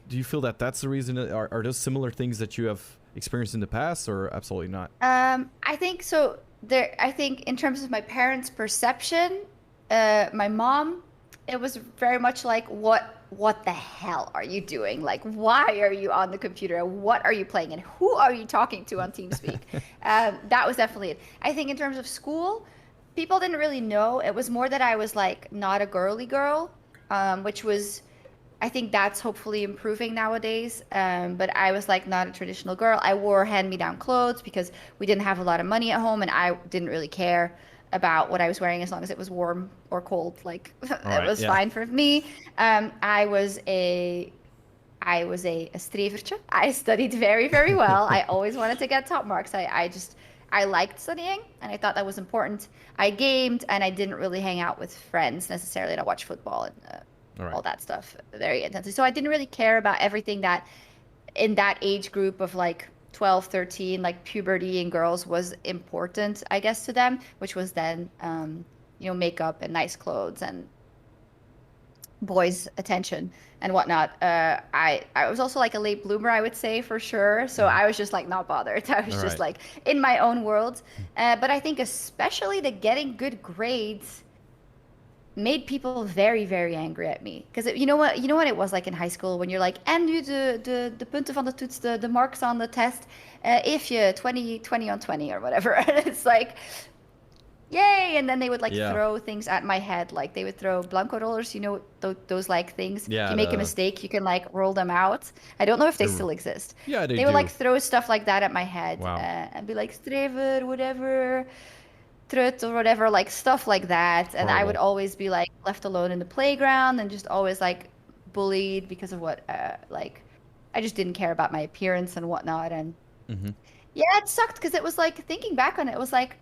do you feel that that's the reason? Are those similar things that you have experienced in the past, or absolutely not? I think so. I think in terms of my parents' perception, my mom, it was very much like, what the hell are you doing? Like, why are you on the computer? What are you playing? And who are you talking to on TeamSpeak? That was definitely it. I think in terms of school, people didn't really know. It was more that I was like not a girly girl, which was, I think that's hopefully improving nowadays. But I was like not a traditional girl. I wore hand-me-down clothes because we didn't have a lot of money at home, and I didn't really care about what I was wearing as long as it was warm or cold. Like it was fine for me. I was a strevertje. I studied very, very well. I always wanted to get top marks. I liked studying, and I thought that was important. I gamed, and I didn't really hang out with friends necessarily. I watched football and all that stuff very intensely. So I didn't really care about everything that in that age group of like 12, 13, like puberty and girls was important, I guess, to them, which was then, makeup and nice clothes and boys' attention and whatnot. I was also like a late bloomer, I would say, for sure. So I was just like not bothered. I was just like in my own world. But I think especially the getting good grades made people very, very angry at me. Because you know what it was like in high school when you're like, en nu de punten van de toets, the marks on the test, Eefje 20 on 20 or whatever. And it's like, yay! And then they would like throw things at my head. Like they would throw blanco rollers, those like things. Yeah, if you make a mistake, you can like roll them out. I don't know if they still exist. Yeah, they would like throw stuff like that at my head. Wow. And be like, strever, whatever. Trut or whatever, like stuff like that. And I would always be like left alone in the playground and just always like bullied because of what like I just didn't care about my appearance and whatnot. And yeah, it sucked because it was like, thinking back on it, it was like,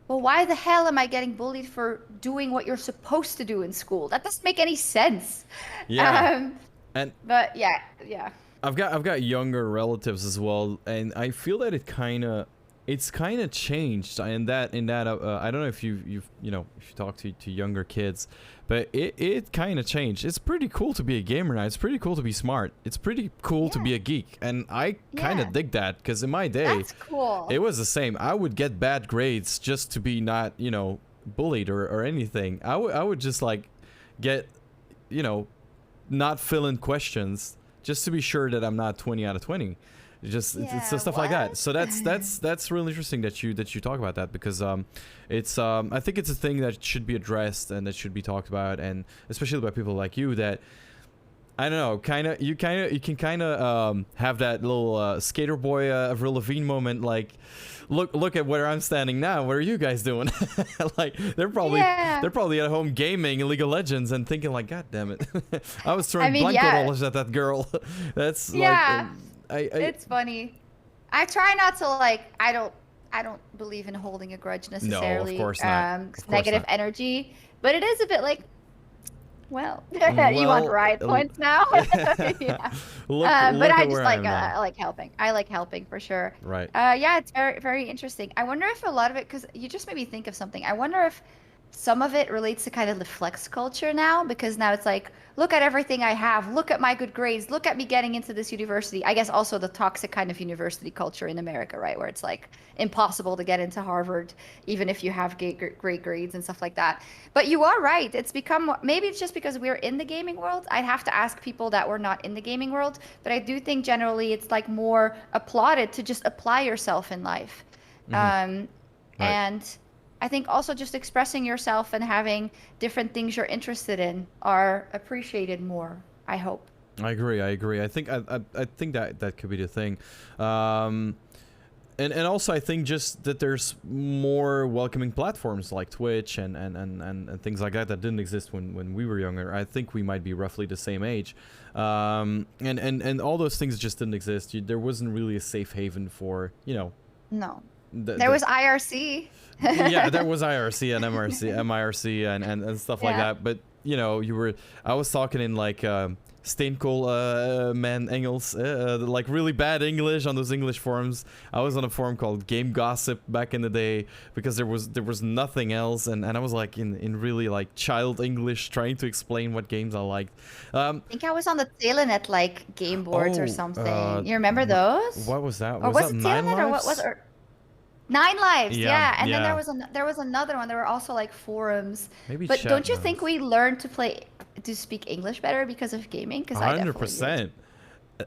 well, why the hell am I getting bullied for doing what you're supposed to do in school? That doesn't make any sense. But yeah. I've got younger relatives as well, and I feel that it's kind of changed in that I don't know if you talk to younger kids, but it kind of changed. It's pretty cool to be a gamer now. It's pretty cool to be smart. It's pretty cool to be a geek, and I kind of dig that, because in my day, that's cool. It was the same. I would get bad grades just to be not bullied or anything. I would just like get not fill in questions just to be sure that I'm not 20 out of 20. It's stuff like that. So that's really interesting that you talk about that, because it's I think it's a thing that should be addressed and that should be talked about, and especially by people like you that, I don't know, you can have that little skater boy Avril Lavigne moment, like look at where I'm standing now. What are you guys doing? Like they're probably at home gaming in League of Legends and thinking like, God damn it, I was throwing blanco rollers at that girl. That's like. It's funny. I try not to like. I don't believe in holding a grudge necessarily. No, of course not. Negative energy, but it is a bit like. Well, you want riot points now? Yeah. But I just like I like helping. I like helping for sure. Right. Yeah, it's very, very interesting. I wonder if a lot of it, because you just made me think of something. I wonder if some of it relates to kind of the flex culture now, because now it's like, look at everything I have, look at my good grades, look at me getting into this university. I guess also the toxic kind of university culture in America, right, where it's like impossible to get into Harvard even if you have great grades and stuff like that. But you are right, it's become, maybe it's just because we're in the gaming world. I'd have to ask people that were not in the gaming world, but I do think generally it's like more applauded to just apply yourself in life. Right. And I think also just expressing yourself and having different things you're interested in are appreciated more, I hope. I agree. I think that could be the thing. And also I think just that there's more welcoming platforms like Twitch and things like that didn't exist when we were younger. I think we might be roughly the same age. And all those things just didn't exist. There wasn't really a safe haven for, you know. No. There was IRC. Yeah, there was IRC and MIRC and stuff like that. But, you know, I was talking in like Steenkool man Engels, like really bad English on those English forums. I was on a forum called Game Gossip back in the day because there was nothing else, and I was like in really like child English trying to explain what games I liked. I think I was on the Telenet like game boards or something. You remember those? What was that? Or was it Telenet or what was it? 9 Lives, yeah. And then there was another one. There were also like forums. Maybe but don't you think we learned to speak English better because of gaming? 100%.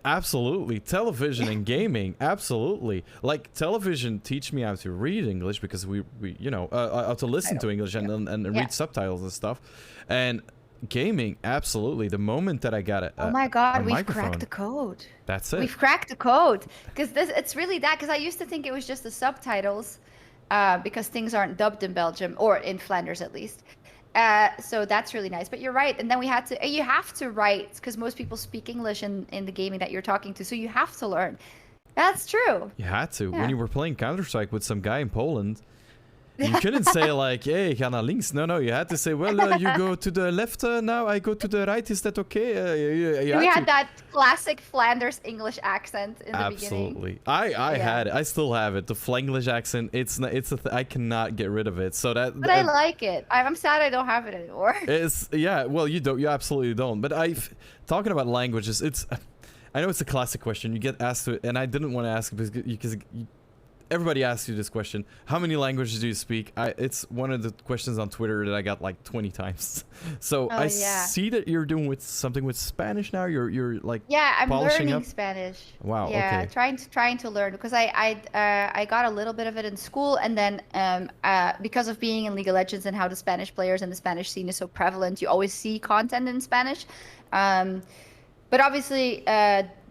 Absolutely. Television and gaming, absolutely. Like television teach me how to read English because we you know, how to listen to English and read subtitles and stuff. And gaming, absolutely. The moment that I got it, oh my god, we've cracked the code. That's it. We've cracked the code because it's really that. Because I used to think it was just the subtitles, because things aren't dubbed in Belgium or in Flanders at least. So that's really nice. But you're right. And then you have to write because most people speak English in the gaming that you're talking to. So you have to learn. That's true. You had to. When you were playing Counter-Strike with some guy in Poland, you couldn't say like, hey, ga naar links. No, you had to say, well, you go to the left now, I go to the right. Is that okay? We had that classic Flanders English accent in the beginning. Absolutely. I had it. I still have it. The Flanglish accent, I cannot get rid of it. So that. But I like it. I'm sad I don't have it anymore. Well, you don't. You absolutely don't. But talking about languages, I know it's a classic question. You get asked to, and I didn't want to ask because everybody asks you this question. How many languages do you speak? It's one of the questions on Twitter that I got like 20 times. So I see that you're doing something with Spanish now. You're like I'm learning up. Spanish. Wow. Yeah, okay. trying to learn because I got a little bit of it in school, and then because of being in League of Legends and how the Spanish players and the Spanish scene is so prevalent, you always see content in Spanish. But obviously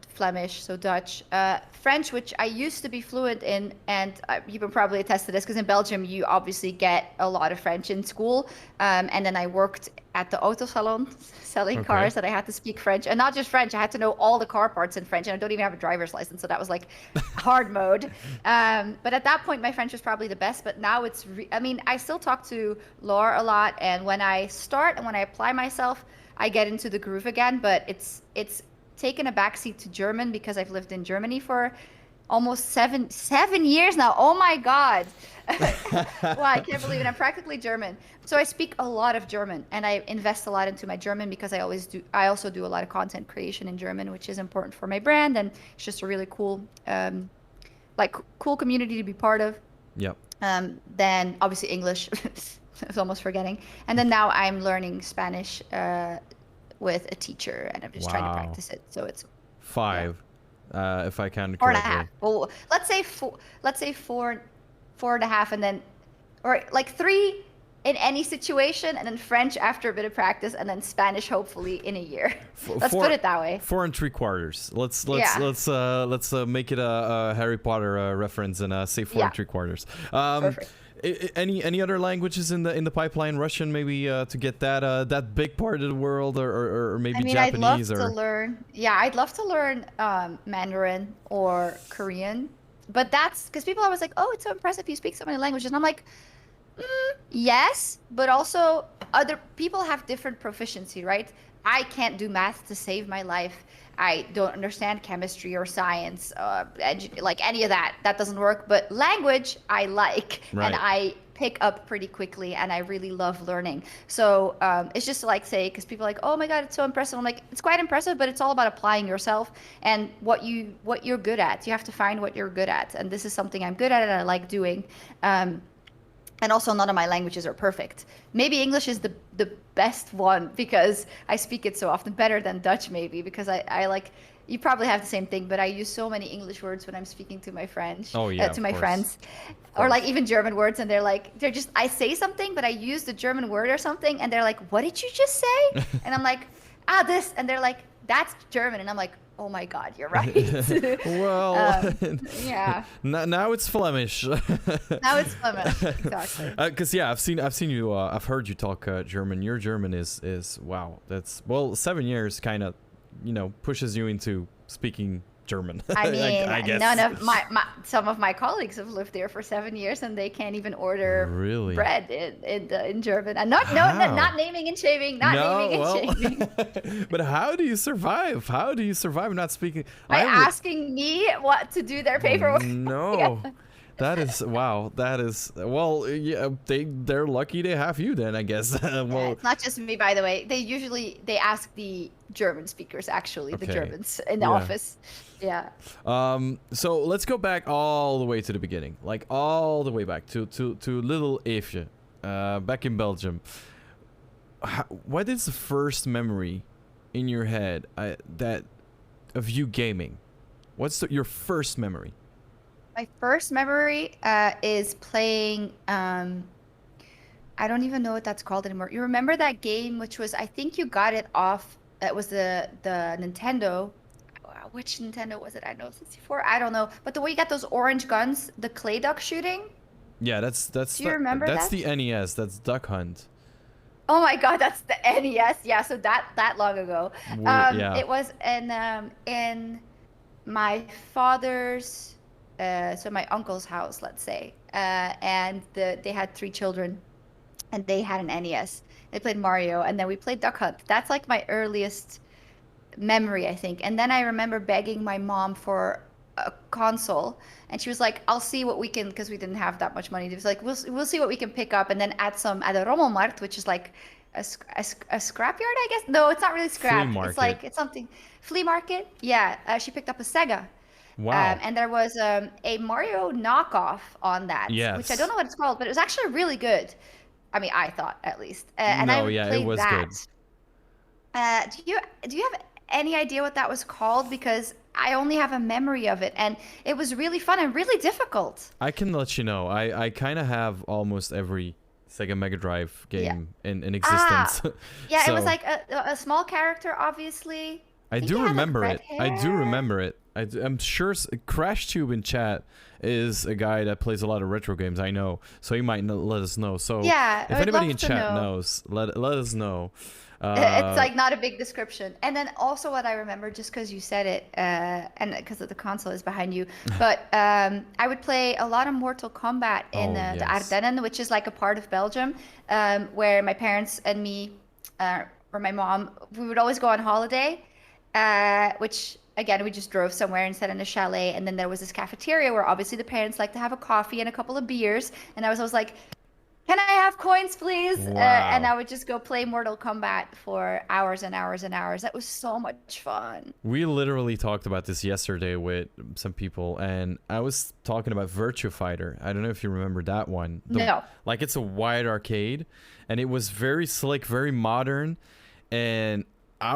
Flemish, so Dutch, French, which I used to be fluent in, and you can probably attest to this because in Belgium you obviously get a lot of French in school, and then I worked at the auto salon selling cars, and I had to speak French, and not just French, I had to know all the car parts in French, and I don't even have a driver's license, so that was like hard mode. But at that point my French was probably the best, but now it's I mean, I still talk to Laure a lot, and when I start and when I apply myself, I get into the groove again, but it's taken a backseat to German because I've lived in Germany for almost seven years now. Oh my god. Wow, I can't believe it. I'm practically German. So I speak a lot of German, and I invest a lot into my German because I also do a lot of content creation in German, which is important for my brand, and it's just a really cool cool community to be part of. Yep. Then obviously English. I was almost forgetting. And then now I'm learning Spanish with a teacher, and I'm just trying to practice it. So it's 5, if I can. 4.5. Well, let's say 4.5, and then, or like 3 in any situation, and then French after a bit of practice, and then Spanish hopefully in a year. Let's put it that way. 4 3/4. Let's make it a Harry Potter reference and say 4 3/4. Perfect. Any other languages in the pipeline? Russian, maybe, to get that big part of the world, or maybe Japanese. I'd love to learn Mandarin or Korean, but that's because people are always like, oh, it's so impressive you speak so many languages, and I'm like, yes, but also other people have different proficiency, right? I can't do math to save my life. I don't understand chemistry or science, like any of that. That doesn't work. But language, I like, and I pick up pretty quickly, and I really love learning. So it's just like because people are like, oh my god, it's so impressive. I'm like, it's quite impressive, but it's all about applying yourself and what you're good at. You have to find what you're good at, and this is something I'm good at and I like doing. And also, none of my languages are perfect. Maybe English is the best one because I speak it so often, better than Dutch maybe, because I like, you probably have the same thing, but I use so many English words when I'm speaking to my friends. Oh yeah, to my friends. Or like even German words, and I say something, but I use the German word or something, and they're like, what did you just say? And I'm like, this, and they're like, that's German, and I'm like, oh my God, you're right. Well, yeah. now it's Flemish. Now it's Flemish, exactly. Because yeah, I've seen you. I've heard you talk German. Your German is wow. That's well, 7 years kind of, pushes you into speaking German. I mean, I guess. none of some of my colleagues have lived there for 7 years, and they can't even order bread in German. And not naming and shaming, shaming. But how do you survive? How do you survive not speaking? By asking me what to do their paperwork. No. Yeah. That is wow. That is yeah. They're lucky to have you then, I guess. Well, it's not just me, by the way. They ask the German speakers, actually, the Germans in the office. Yeah. So let's go back all the way to the beginning, like all the way back to little Eefje, back in Belgium. What is the first memory in your head that of you gaming? What's your first memory? My first memory is playing, I don't even know what that's called anymore. You remember that game, which was, I think you got it off, it was the Nintendo. Which Nintendo was it? I know 64. I don't know. But the way you got those orange guns, the clay duck shooting. Yeah, that's. Do you remember that's that? the NES. That's Duck Hunt. Oh my God, that's the NES. Yeah, so that long ago. Yeah. It was in my father's. So my uncle's house, let's say, and they had 3 children, and they had an NES. They played Mario, and then we played Duck Hunt. That's like my earliest memory, I think. And then I remember begging my mom for a console, and she was like, "I'll see what we can," because we didn't have that much money. It was like, "We'll see what we can pick up," and then at a Rommelmarkt, which is like a scrapyard, I guess. No, it's not really scrap. It's something flea market. Yeah, she picked up a Sega. Wow. And there was a Mario knockoff on that, which I don't know what it's called, but it was actually really good. I mean, I thought, at least. And it was good. Do you have any idea what that was called? Because I only have a memory of it, and it was really fun and really difficult. I can let you know. I kind of have almost every Sega Mega Drive game in existence. Yeah, so, it was like a small character, obviously. I do remember it. I'm sure Crash Tube in chat is a guy that plays a lot of retro games. I know, so he might let us know. So yeah, if anybody in chat knows, let us know. It's like not a big description. And then also what I remember, just because you said it, and because the console is behind you, but I would play a lot of Mortal Kombat in the Ardennen, which is like a part of Belgium, where my parents and me, or my mom, we would always go on holiday, which again, we just drove somewhere and sat in a chalet, and then there was this cafeteria where obviously the parents like to have a coffee and a couple of beers, and I was always like, "Can I have coins, please?" Wow. And I would just go play Mortal Kombat for hours and hours and hours. That was so much fun. We literally talked about this yesterday with some people, and I was talking about Virtua Fighter. I don't know if you remember that one. No. Like, it's a wide arcade, and it was very slick, very modern, and I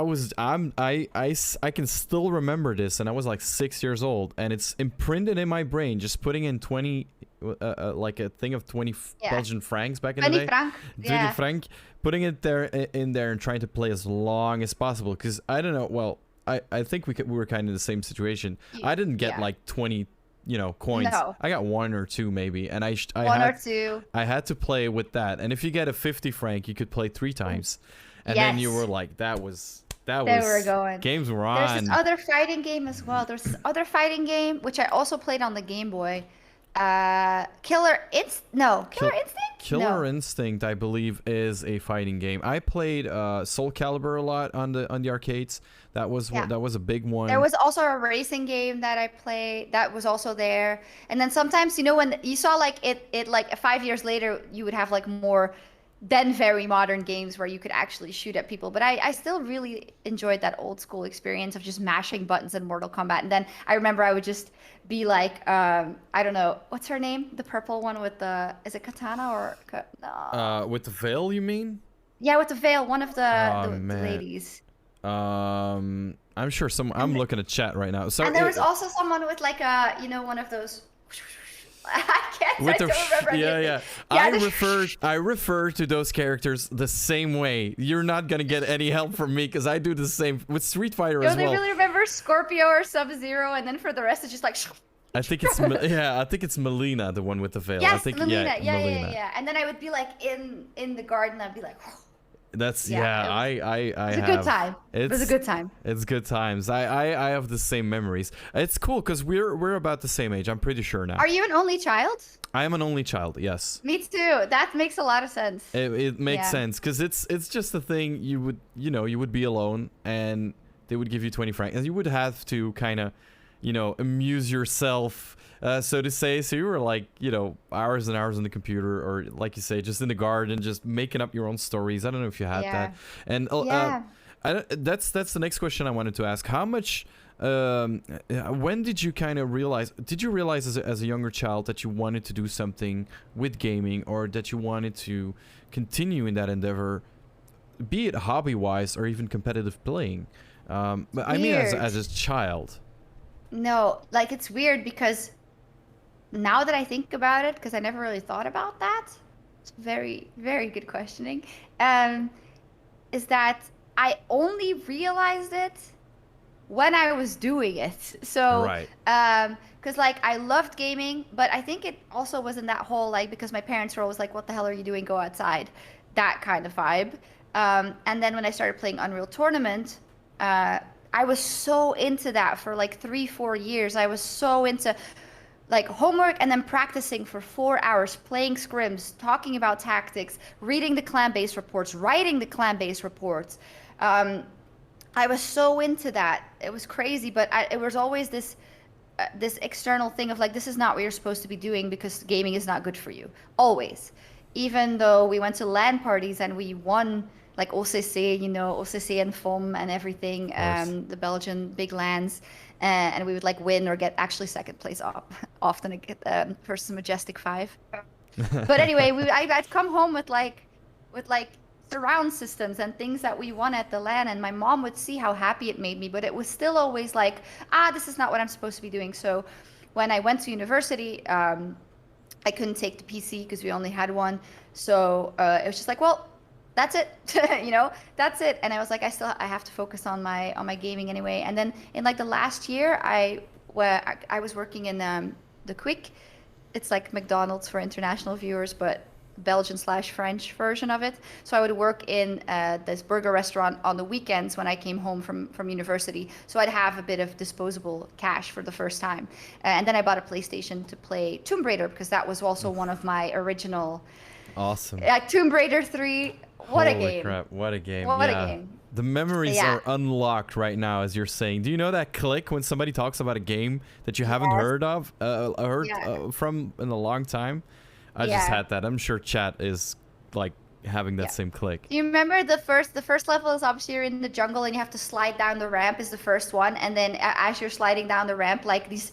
can still remember this, and I was like 6 years old, and it's imprinted in my brain. Just putting in 20, like a thing of 20 Belgian francs back in the day. 20 franc, putting it in there and trying to play as long as possible. Because I don't know. Well, I think we were kind of in the same situation. I didn't get like 20, coins. No. I got 1 or 2 maybe, and I had to play with that. And if you get a 50 franc, you could play 3 times. And then you were like, that was were going. Games were on. There's this other fighting game as well. There's this other fighting game, which I also played on the Game Boy. Killer Instinct? Killer Instinct, I believe, is a fighting game. I played Soul Calibur a lot on the arcades. That was a big one. There was also a racing game that I played that was also there. And then sometimes, when you saw like it like 5 years later, you would have like more then very modern games where you could actually shoot at people. But I still really enjoyed that old school experience of just mashing buttons in Mortal Kombat. And then I remember I would just be like, I don't know, what's her name? The purple one with is it Katana or no? With the veil, you mean? Yeah, with the veil, one of the ladies. I'm sure I'm looking at chat right now. So and there was also someone with like one of those. I don't remember. Yeah. I refer to those characters the same way. You're not gonna get any help from me because I do the same with Street Fighter as well. They really remember first Scorpio or Sub-Zero, and then for the rest, it's just like. I think it's I think it's Melina, the one with the veil. Yes, I think Melina. Melina. Yeah. And then I would be like in the garden. I'd be like. That's It was a good time. It was a good time. It's good times. I have the same memories. It's cool because we're about the same age. I'm pretty sure now. Are you an only child? I am an only child. Yes. Me too. That makes a lot of sense. It makes sense because it's just a thing. You would be alone and they would give you 20 francs and you would have to kind of amuse yourself. So to say, so you were like, hours and hours on the computer, or like you say, just in the garden, just making up your own stories. I don't know if you had that. And that's the next question I wanted to ask. How much, when did you kind of realize, did you realize as a younger child that you wanted to do something with gaming, or that you wanted to continue in that endeavor, be it hobby-wise or even competitive playing? But I mean, as a child. No, like it's weird because now that I think about it, because I never really thought about that, it's very, very good questioning, is that I only realized it when I was doing it. So, because like I loved gaming, but I think it also was in that whole like, because my parents were always like, what the hell are you doing? Go outside. That kind of vibe. And then when I started playing Unreal Tournament, I was so into that for like 3-4 years. I was so into like homework and then practicing for 4 hours, playing scrims, talking about tactics, reading the clan-based reports, writing the clan-based reports. I was so into that. It was crazy, but it was always this external thing of like, this is not what you're supposed to be doing because gaming is not good for you. Always. Even though we went to LAN parties and we won like OCC, OCC and FOM and everything, the Belgian big LANs, and we would like win or get actually second place often versus Majestic 5. But anyway, I'd come home with like surround systems and things that we won at the LAN, and my mom would see how happy it made me, but it was still always like, this is not what I'm supposed to be doing. So when I went to university, I couldn't take the PC because we only had one. So it was just like, well, that's it, that's it. And I was like, I have to focus on my gaming anyway. And then in like the last year, I was working in the Quick. It's like McDonald's for international viewers, but Belgian/French version of it. So I would work in this burger restaurant on the weekends when I came home from university. So I'd have a bit of disposable cash for the first time. And then I bought a PlayStation to play Tomb Raider because that was also one of my original. Awesome. Tomb Raider 3. What a game. Holy crap, what a game. What a game. The memories are unlocked right now, as you're saying. Do you know that click when somebody talks about a game that you haven't heard from in a long time? I just had that. I'm sure chat is like having that same click. Do you remember the first level is obviously you're in the jungle and you have to slide down the ramp is the first one, and then as you're sliding down the ramp, like these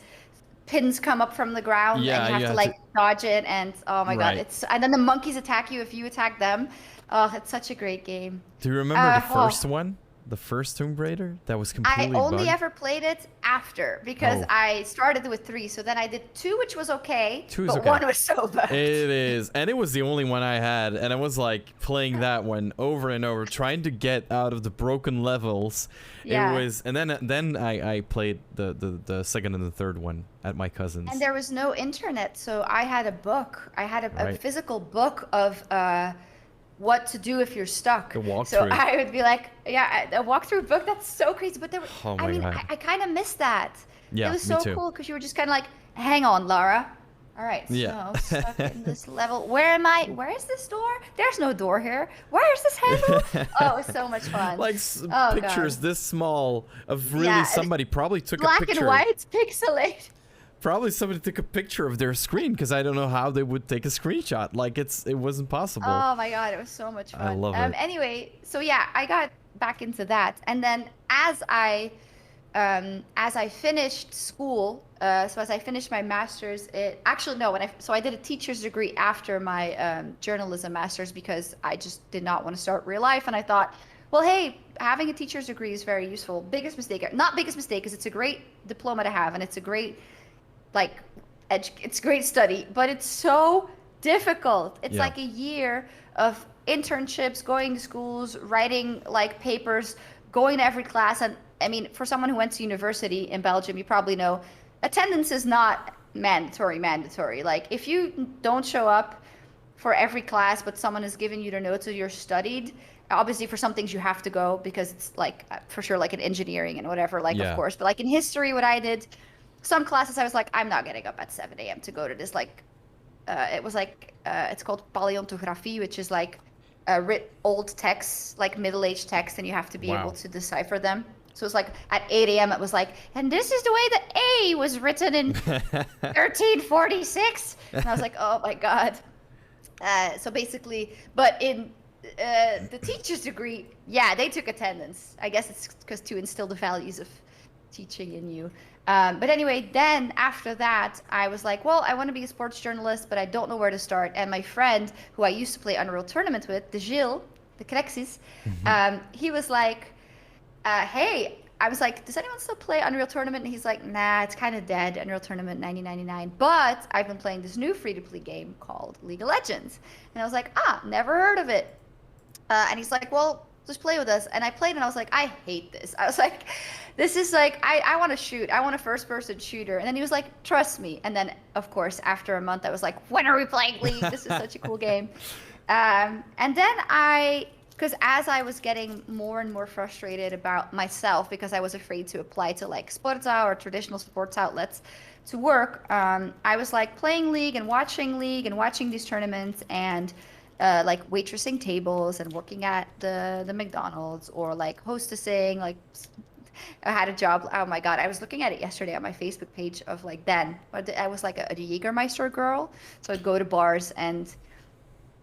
pins come up from the ground and you have to like dodge it, and oh my god, and then the monkeys attack you if you attack them. Oh, it's such a great game. Do you remember the first one? The first Tomb Raider? That was completely I only bugged? ever played it after because I started with 3. So then I did 2, which was okay. 2 is but 1 was so bugged. It is. And it was the only one I had. And I was like playing that one over and over, trying to get out of the broken levels. Yeah. It was, and then I played the second and the third one at my cousin's. And there was no internet. So I had a book. I had a physical book of what to do if you're stuck. So I would be like, a walkthrough book. That's so crazy. But there, I kind of missed that. Yeah, it was so cool because you were just kind of like, hang on, Lara. All right, so stuck in this level. Where am I? Where is this door? There's no door here. Where is this handle? Oh, it was so much fun. Like pictures this small of really somebody probably took a picture. Black and white, pixelated. Probably somebody took a picture of their screen because I don't know how they would take a screenshot. Like it wasn't possible. Oh my god, it was so much fun. I love it. Anyway, so yeah, I got back into that, and then as I finished school, so as I finished my master's, I did a teacher's degree after my journalism master's because I just did not want to start real life, and I thought, well, hey, having a teacher's degree is very useful. Biggest mistake, not biggest mistake, because it's a great diploma to have, and it's a great it's great study, but it's so difficult. It's like a year of internships, going to schools, writing like papers, going to every class, and I mean, for someone who went to university in Belgium, you probably know attendance is not mandatory. Like if you don't show up for every class, but someone has given you the notes or you're studied, obviously for some things you have to go because it's like for sure like in engineering and whatever, like of course, but like in history, what I did, some classes I was like, I'm not getting up at 7 a.m. to go to this, like it was like it's called paleontography, which is like old texts, like middle-aged texts, and you have to be able to decipher them. So it's like at 8 a.m. it was like, and this is the way the A was written in 1346. And I was like, oh my God. So basically, but in the teacher's degree, yeah, they took attendance. I guess it's because to instill the values of teaching in you. But anyway, then after that, I was like, well, I want to be a sports journalist, but I don't know where to start. And my friend, who I used to play Unreal Tournament with, the Gilles, the Crexis, he was like, hey, I was like, does anyone still play Unreal Tournament? And he's like, nah, it's kind of dead, Unreal Tournament 1999. But I've been playing this new free-to-play game called League of Legends. And I was like, never heard of it. And he's like, well, just play with us. And I played and I was like, I hate this. I was like, this is like, I want to shoot. I want a first-person shooter. And then he was like, trust me. And then, of course, after a month, I was like, when are we playing League? This is such a cool game. And then because as I was getting more and more frustrated about myself because I was afraid to apply to like Sporza or traditional sports outlets to work, I was like playing League and watching these tournaments and like waitressing tables and working at the McDonald's or like hostessing. Like I had a job. Oh my God, I was looking at it yesterday on my Facebook page of like then. I was like a Jägermeister girl, so I'd go to bars and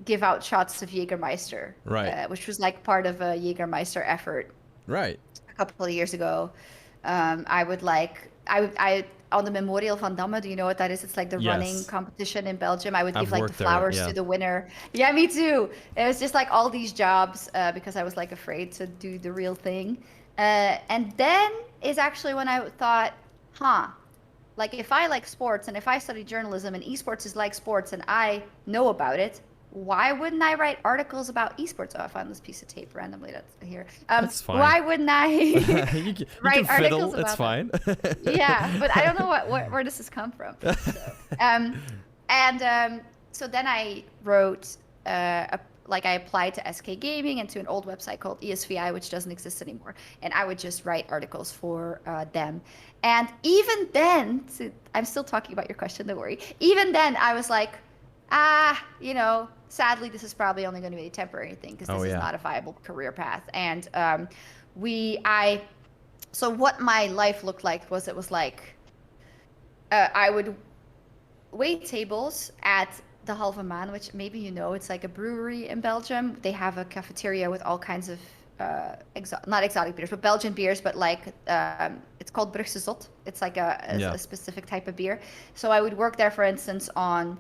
give out shots of Jägermeister, right? Which was like part of a Jägermeister effort, right? A couple of years ago. I on the Memorial van Damme. Do you know what that is? It's like the running competition in Belgium. I would give like the flowers to the winner. Yeah, me too. It was just like all these jobs because I was like afraid to do the real thing. And then is actually when I thought, like if I like sports and if I study journalism and esports is like sports and I know about it, why wouldn't I write articles about esports? Oh, I found this piece of tape randomly. That's here. That's fine. Why wouldn't I you write articles about it's fine. Yeah, but I don't know where this has come from. So then I wrote, I applied to SK Gaming and to an old website called ESVI, which doesn't exist anymore. And I would just write articles for them. And even then, I'm still talking about your question, don't worry. Even then, I was like, sadly, this is probably only going to be a temporary thing because this is not a viable career path. And so what my life looked like was I would wait tables at the Halve Maan, which maybe you know, it's like a brewery in Belgium. They have a cafeteria with all kinds of not exotic beers, but Belgian beers, but like it's called Brugse Zot. It's like a specific type of beer. So I would work there, for instance, on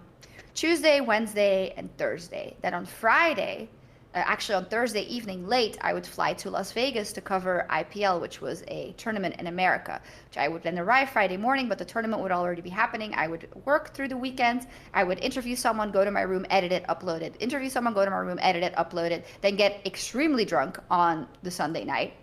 Tuesday, Wednesday, and Thursday. Then on Friday, actually on Thursday evening late, I would fly to Las Vegas to cover IPL, which was a tournament in America, which I would then arrive Friday morning, but the tournament would already be happening. I would work through the weekend. I would interview someone, go to my room, edit it, upload it. Interview someone, go to my room, edit it, upload it, then get extremely drunk on the Sunday night.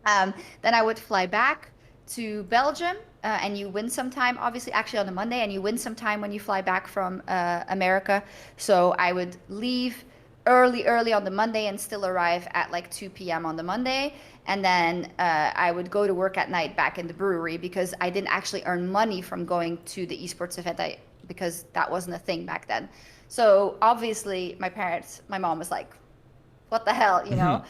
Then I would fly back to Belgium, and you win some time, obviously, actually on the Monday, and you win some time when you fly back from America. So I would leave early on the Monday and still arrive at like 2 p.m. on the Monday. And then I would go to work at night back in the brewery because I didn't actually earn money from going to the esports event because that wasn't a thing back then. So obviously my mom was like, what the hell, you know?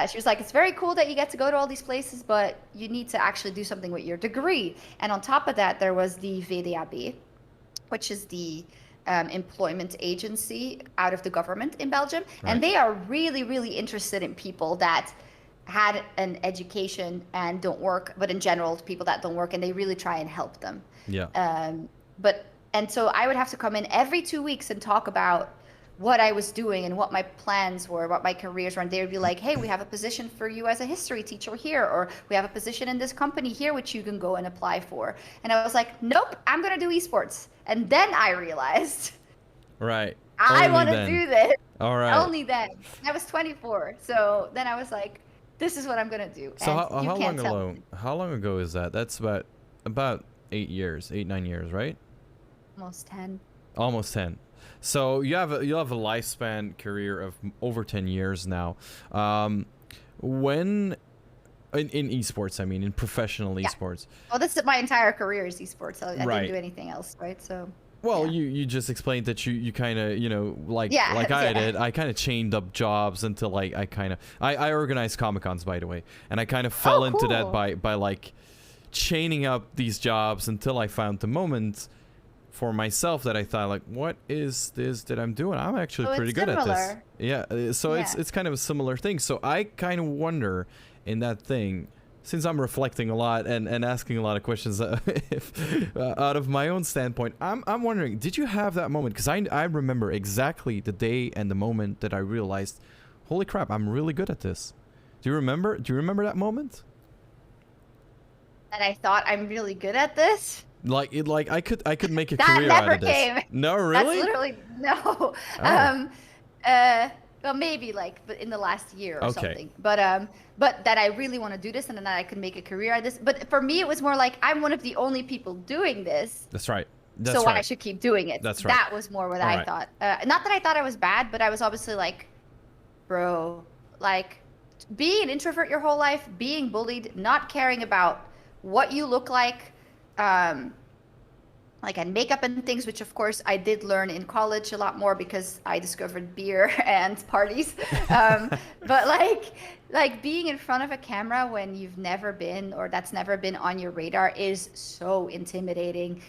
She was like, it's very cool that you get to go to all these places, but you need to actually do something with your degree. And on top of that, there was the VDAB, which is the employment agency out of the government in Belgium. Right. And they are really, really interested in people that had an education and don't work, but in general, people that don't work, and they really try and help them. Yeah. And so I would have to come in every 2 weeks and talk about what I was doing and what my plans were, what my careers were. And they would be like, hey, we have a position for you as a history teacher here, or we have a position in this company here, which you can go and apply for. And I was like, nope, I'm going to do esports. And then I realized, right, I want to do this. All right. Only then. I was 24. So then I was like, this is what I'm gonna do. So And you can't tell me. how long ago is that? That's about 9 years, right? Almost 10. Almost 10. So you'll have a lifespan career of over 10 years now. When in esports, I mean, in professional esports. Well, this is my entire career is esports. So I Right. didn't do anything else, right? So. Well, Yeah. you just explained that you kind of, like Yeah, I yeah. did. I kind of chained up jobs until I organized Comic-Cons, by the way, and I kind of fell into that cool. by like chaining up these jobs until I found the moment for myself that I thought, like, what is this that I'm doing? I'm actually So pretty it's good at this. similar. Yeah, so Yeah. it's kind of a similar thing. So I kind of wonder in that thing, since I'm reflecting a lot and asking a lot of questions out of my own standpoint, I'm wondering, did you have that moment? Because I remember exactly the day and the moment that I realized, holy crap, I'm really good at this. Do you remember that moment? And I thought I'm really good at this. Like I could make a That career out never of this. came. No, really? That's literally no. Oh. Well, maybe like but in the last year or Okay. something. But that I really want to do this and then that I could make a career out of this. But for me, it was more like I'm one of the only people doing this. That's right. That's So right. I should keep doing it. That's right. That was more what I Alright. thought. Not that I thought I was bad, but I was obviously like, bro, like being an introvert your whole life, being bullied, not caring about what you look like and makeup and things, which of course I did learn in college a lot more because I discovered beer and parties. But like being in front of a camera when you've never been or that's never been on your radar is so intimidating.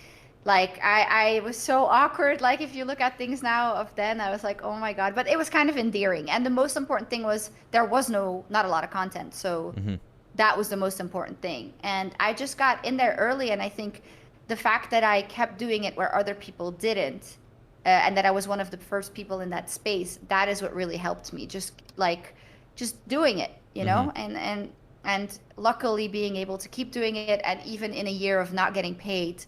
Like I was so awkward. Like if you look at things now of then, I was like, oh my God, but it was kind of endearing. And the most important thing was there was not a lot of content. So that was the most important thing. And I just got in there early. And I think the fact that I kept doing it where other people didn't, and that I was one of the first people in that space, that is what really helped me. Just doing it, you know, and luckily being able to keep doing it. And even in a year of not getting paid,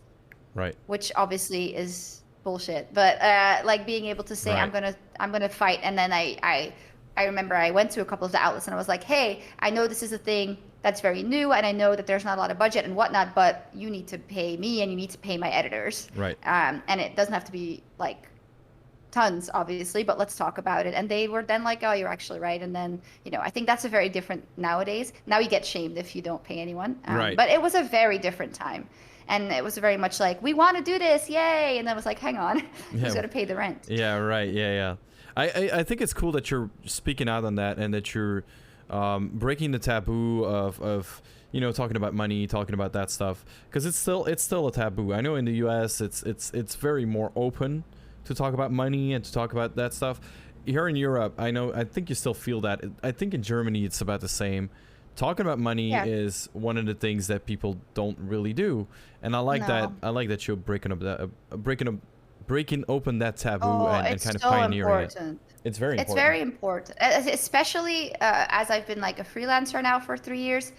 Right. which obviously is bullshit, but like being able to say Right. I'm gonna fight. And then I remember I went to a couple of the outlets and I was like, hey, I know this is a thing that's very new and I know that there's not a lot of budget and whatnot, but you need to pay me and you need to pay my editors. Right. And it doesn't have to be like tons, obviously, but let's talk about it. And they were then like, oh, you're actually right. And then, I think that's a very different nowadays. Now you get shamed if you don't pay anyone. Right. But it was a very different time. And it was very much like, we want to do this, yay! And then it was like, hang on, who's gonna pay the rent? Yeah, right. Yeah. I think it's cool that you're speaking out on that and that you're breaking the taboo of talking about money, talking about that stuff, because it's still a taboo. I know in the US it's very more open to talk about money and to talk about that stuff. Here in Europe, I think you still feel that. I think in Germany it's about the same. Talking about money is one of the things that people don't really do, and I like that. I like that you're breaking open that taboo and kind of pioneering it. It's very important. It's very important, especially as I've been like a freelancer now for 3 years.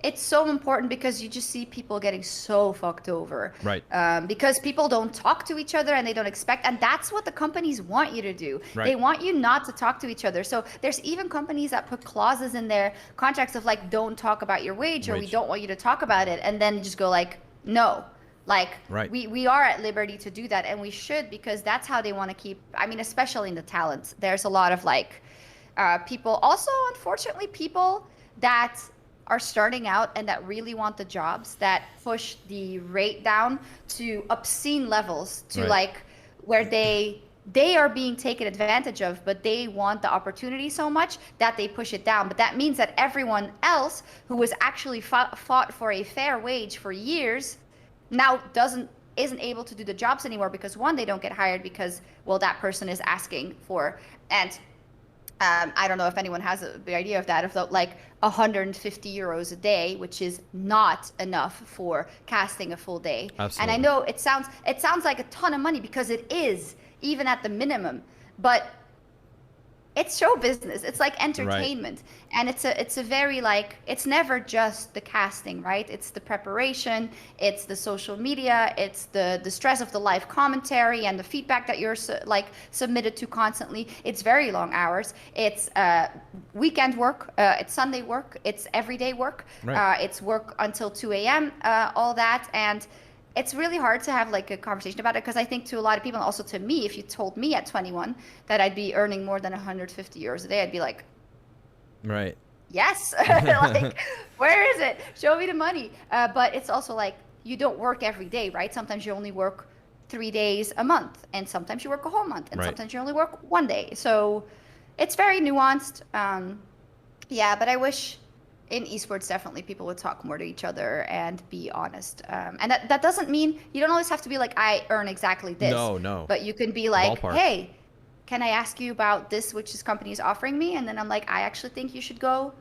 It's so important because you just see people getting so fucked over. Right. Because people don't talk to each other and they don't expect, and that's what the companies want you to do. Right. They want you not to talk to each other. So there's even companies that put clauses in their contracts of like, don't talk about your wage, or we don't want you to talk about it. And then you just go like, no. Like we are at liberty to do that, and we should, because that's how they want to keep, especially in the talents. There's a lot of like people, also unfortunately people that are starting out and that really want the jobs, that push the rate down to obscene levels, to like where they are being taken advantage of, but they want the opportunity so much that they push it down. But that means that everyone else who was actually fought for a fair wage for years now isn't able to do the jobs anymore, because one, they don't get hired because, well, that person is asking for, and I don't know if anyone has the idea of that, of like 150 euros a day, which is not enough for casting a full day. Absolutely. And I know it sounds like a ton of money, because it is, even at the minimum, but it's show business. It's like entertainment. Right. And it's a very like, it's never just the casting, right? It's the preparation, it's the social media, it's the stress of the live commentary and the feedback that you're submitted to constantly. It's very long hours. It's weekend work, it's Sunday work, it's everyday work. Right. It's work until 2 a.m., all that. And it's really hard to have like a conversation about it, because I think to a lot of people, and also to me, if you told me at 21 that I'd be earning more than 150 euros a day, I'd be like, right, yes. Like, where is it? Show me the money. But it's also like, you don't work every day, right? Sometimes you only work 3 days a month, and sometimes you work a whole month, and sometimes you only work 1 day. So it's very nuanced. Yeah, but I wish in esports, definitely people would talk more to each other and be honest. And that doesn't mean you don't always have to be like, I earn exactly this. No. But you can be like, Ballpark. Hey, can I ask you about this, which this company is offering me? And then I'm like, I actually think you should go.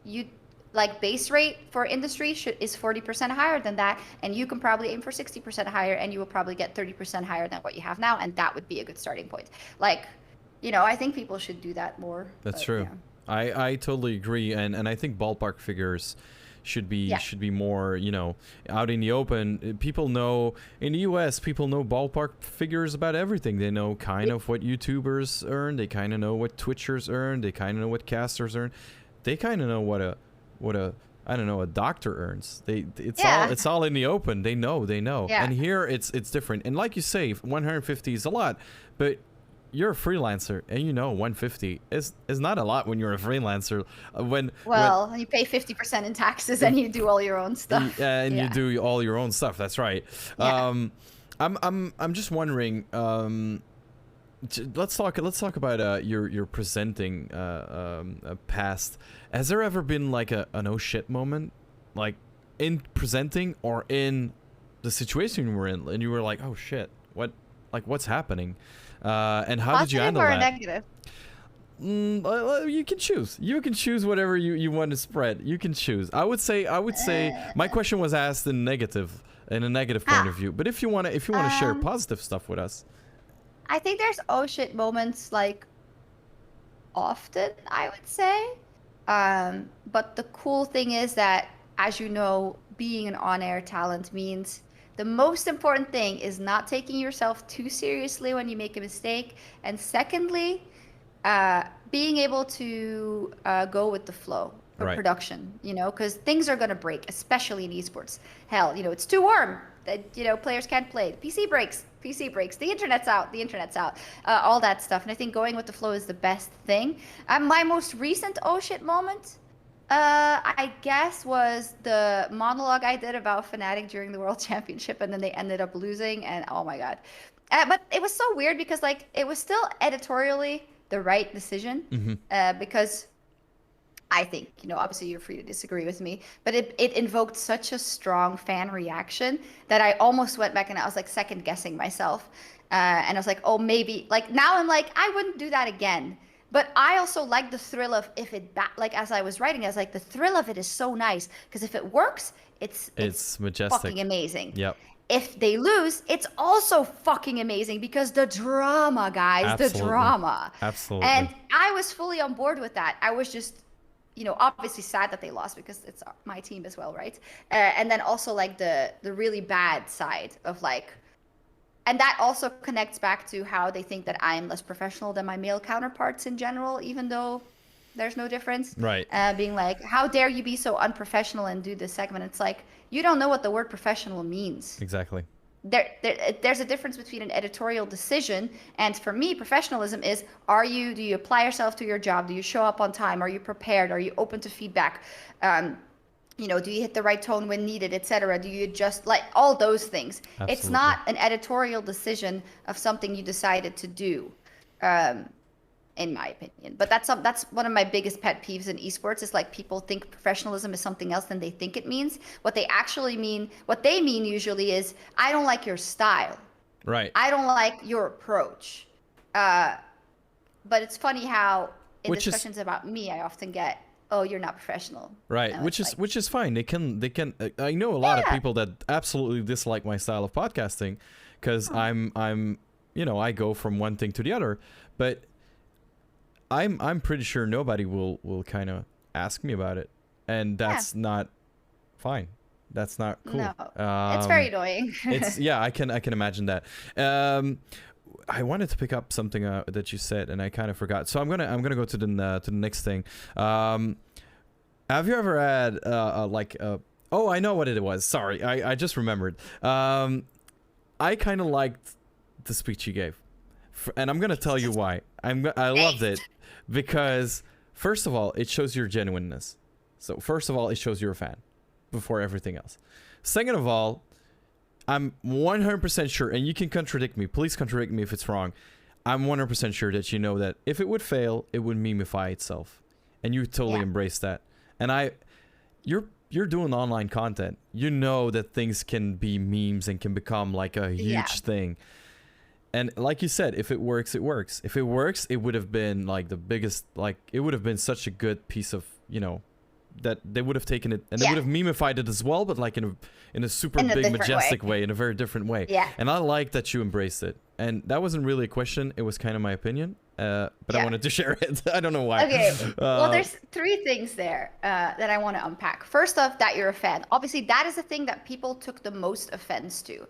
You like base rate for industry is 40% higher than that. And you can probably aim for 60% higher, and you will probably get 30% higher than what you have now. And that would be a good starting point. Like, I think people should do that more. That's true. Yeah. I totally agree, and I think ballpark figures should be more, out in the open. People know in the US, people know ballpark figures about everything. They know kind of what YouTubers earn. They kind of know what Twitchers earn. They kind of know what casters earn. They kind of know what a I don't know, a doctor earns. It's all in the open. They know. Yeah. And here it's different. And like you say, 150 is a lot, but you're a freelancer, and 150 is not a lot when you're a freelancer. When you pay 50% in taxes, and you do all your own stuff. And you do all your own stuff. That's right. Yeah. I'm just wondering. Let's talk about your presenting past. Has there ever been like an oh shit moment, like in presenting or in the situation you were in, and you were like, oh shit, what's happening? And how did you handle that? Negative? You can choose. You can choose whatever you want to spread. You can choose. I would say my question was asked in a negative point of view. But if you want to share positive stuff with us, I think there's oh shit moments like often, I would say. But the cool thing is that, as you know, being an on-air talent means the most important thing is not taking yourself too seriously when you make a mistake. And secondly, being able to go with the flow for production, because things are going to break, especially in esports. Hell, it's too warm. Players can't play. PC breaks. The internet's out. All that stuff. And I think going with the flow is the best thing. My most recent oh shit moment, I guess, was the monologue I did about Fnatic during the World Championship, and then they ended up losing, and oh my god. But it was so weird because it was still editorially the right decision, because I think, obviously you're free to disagree with me, but it invoked such a strong fan reaction that I almost went back and I was like second guessing myself. And I was like, oh, maybe, now I'm like, I wouldn't do that again. But I also like the thrill of as I was writing, I was like, the thrill of it is so nice, because if it works, it's majestic, fucking amazing. Yep. If they lose, it's also fucking amazing, because the drama, guys, Absolutely. The drama. Absolutely. And I was fully on board with that. I was just, obviously sad that they lost, because it's my team as well, right? And then also the really bad side of and that also connects back to how they think that I'm less professional than my male counterparts in general, even though there's no difference. Right. Being like, how dare you be so unprofessional and do this segment? It's like, you don't know what the word professional means. Exactly. There's a difference between an editorial decision, and for me, professionalism is, do you apply yourself to your job? Do you show up on time? Are you prepared? Are you open to feedback? Do you hit the right tone when needed, etc.? Do you adjust, all those things? Absolutely. It's not an editorial decision of something you decided to do, in my opinion. But that's one of my biggest pet peeves in esports, is people think professionalism is something else than they think it means. What they mean usually is, I don't like your style. Right. I don't like your approach. But it's funny how in discussions about me, I often get, oh, you're not professional. Right, which is fine. They can. I know a lot of people that absolutely dislike my style of podcasting, because I go from one thing to the other. But I'm pretty sure nobody will kind of ask me about it, and that's not fine. That's not cool. No, it's very annoying. I can imagine that. I wanted to pick up something that you said, and I kind of forgot. So I'm gonna go to the next thing. Have you ever had oh, I know what it was. Sorry, I just remembered. I kind of liked the speech you gave, and I'm gonna tell you why. I loved it because first of all, it shows your genuineness. So first of all, it shows you're a fan before everything else. Second of all, I'm 100% sure, and you can contradict me. Please contradict me if it's wrong. I'm 100% sure that you know that if it would fail, it would memify itself, and you totally embrace that. And you're doing online content. You know that things can be memes and can become like a huge thing. And like you said, if it works, it works. If it works, it would have been like the biggest, like it would have been such a good piece of, that they would have taken it and they would have memified it as well, but like in a super big, majestic way, in a very different way. Yeah. And I like that you embraced it. And that wasn't really a question. It was kind of my opinion. But I wanted to share it. I don't know why. Okay. Well, there's three things there that I want to unpack. First off, that you're a fan. Obviously, that is the thing that people took the most offense to,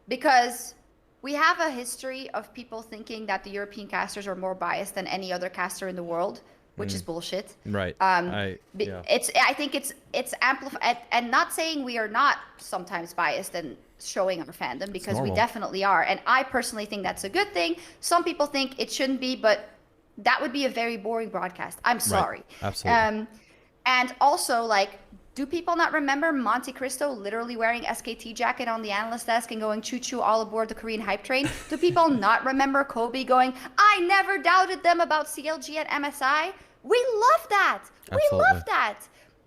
because we have a history of people thinking that the European casters are more biased than any other caster in the world, which is bullshit. Right. I think it's amplified, and not saying we are not sometimes biased and showing our fandom, because we definitely are. And I personally think that's a good thing. Some people think it shouldn't be, but that would be a very boring broadcast. I'm sorry. Right. Absolutely. And also, like, do people not remember Monte Cristo literally wearing SKT jacket on the analyst desk and going choo-choo all aboard the Korean hype train? Do people not remember Kobe going, I never doubted them about CLG at MSI? We love that. Absolutely. We love that.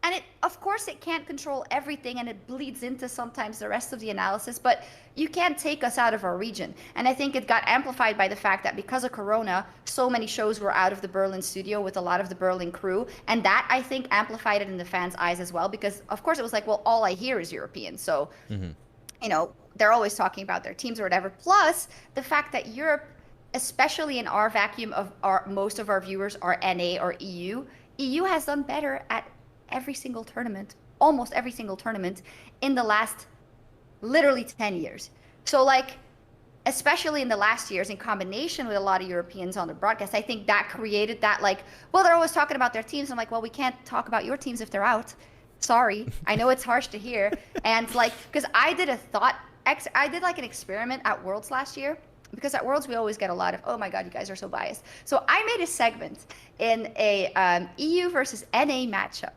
And of course, it can't control everything, and it bleeds into sometimes the rest of the analysis, but you can't take us out of our region. And I think it got amplified by the fact that because of Corona, so many shows were out of the Berlin studio with a lot of the Berlin crew. And that, I think, amplified it in the fans' eyes as well, because of course it was like, well, all I hear is European. So, they're always talking about their teams or whatever. Plus the fact that Europe, especially in our vacuum of most of our viewers are NA or EU has done better at every single tournament, almost every single tournament in the last literally 10 years. So like, especially in the last years, in combination with a lot of Europeans on the broadcast, I think that created that, like, well, they're always talking about their teams. I'm like, well, we can't talk about your teams if they're out. Sorry. I know it's harsh to hear. And like, because I did like an experiment at Worlds last year. Because at Worlds, we always get a lot of, oh my God, you guys are so biased. So I made a segment in a EU versus NA matchup.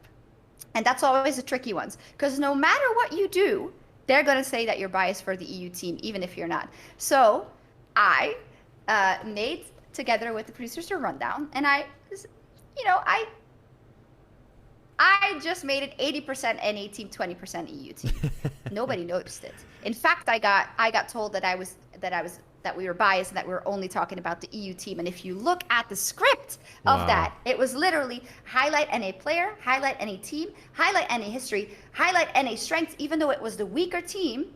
And that's always the tricky ones. Because no matter what you do, they're going to say that you're biased for the EU team, even if you're not. So I made, together with the producers, a rundown. And I just made it 80% NA team, 20% EU team. Nobody noticed it. In fact, I got told that we were biased and that we were only talking about the EU team. And if you look at the script of that, it was literally highlight NA player, highlight NA team, highlight NA history, highlight NA strengths, even though it was the weaker team.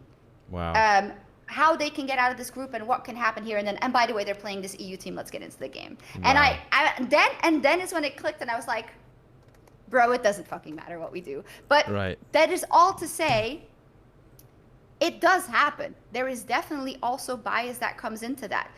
Wow. How they can get out of this group and what can happen here. And then, and by the way, they're playing this EU team. Let's get into the game. Wow. And then is when it clicked, and I was like, bro, it doesn't fucking matter what we do. But that is all to say, it does happen. There is definitely also bias that comes into that,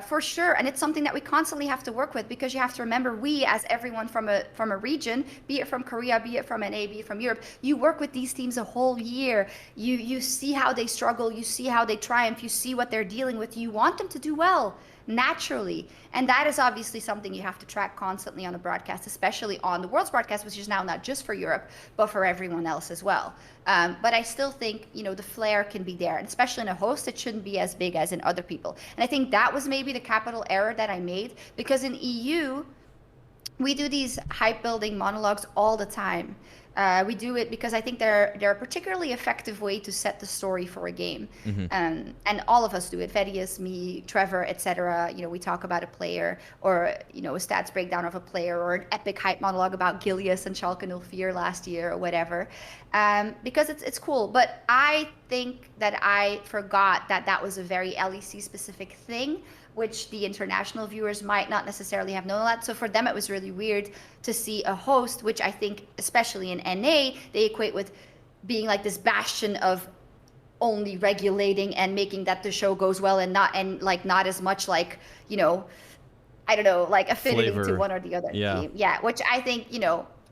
for sure. And it's something that we constantly have to work with, because you have to remember, we, as everyone from a region, be it from Korea, be it from NA, be it from Europe, you work with these teams a whole year. You see how they struggle, you see how they triumph, you see what they're dealing with. You want them to do well, naturally. And that is obviously something you have to track constantly on the broadcast, especially on the World's broadcast, which is now not just for Europe, but for everyone else as well. But I still think, the flair can be there, and especially in a host, it shouldn't be as big as in other people. And I think that was maybe the capital error that I made, because in EU, we do these hype building monologues all the time. We do it because I think they're a particularly effective way to set the story for a game. And all of us do it. Vedius, me, Trevor, etc. We talk about a player, or a stats breakdown of a player, or an epic hype monologue about Gilius and Schalke 04 last year, or whatever. Because it's cool. But I think that I forgot that was a very LEC specific thing, which the international viewers might not necessarily have known that. So for them, it was really weird to see a host, which I think, especially in NA, they equate with being like this bastion of only regulating and making that the show goes well, and not as much like, I don't know, like affinity to one or the other team. Yeah, which I think,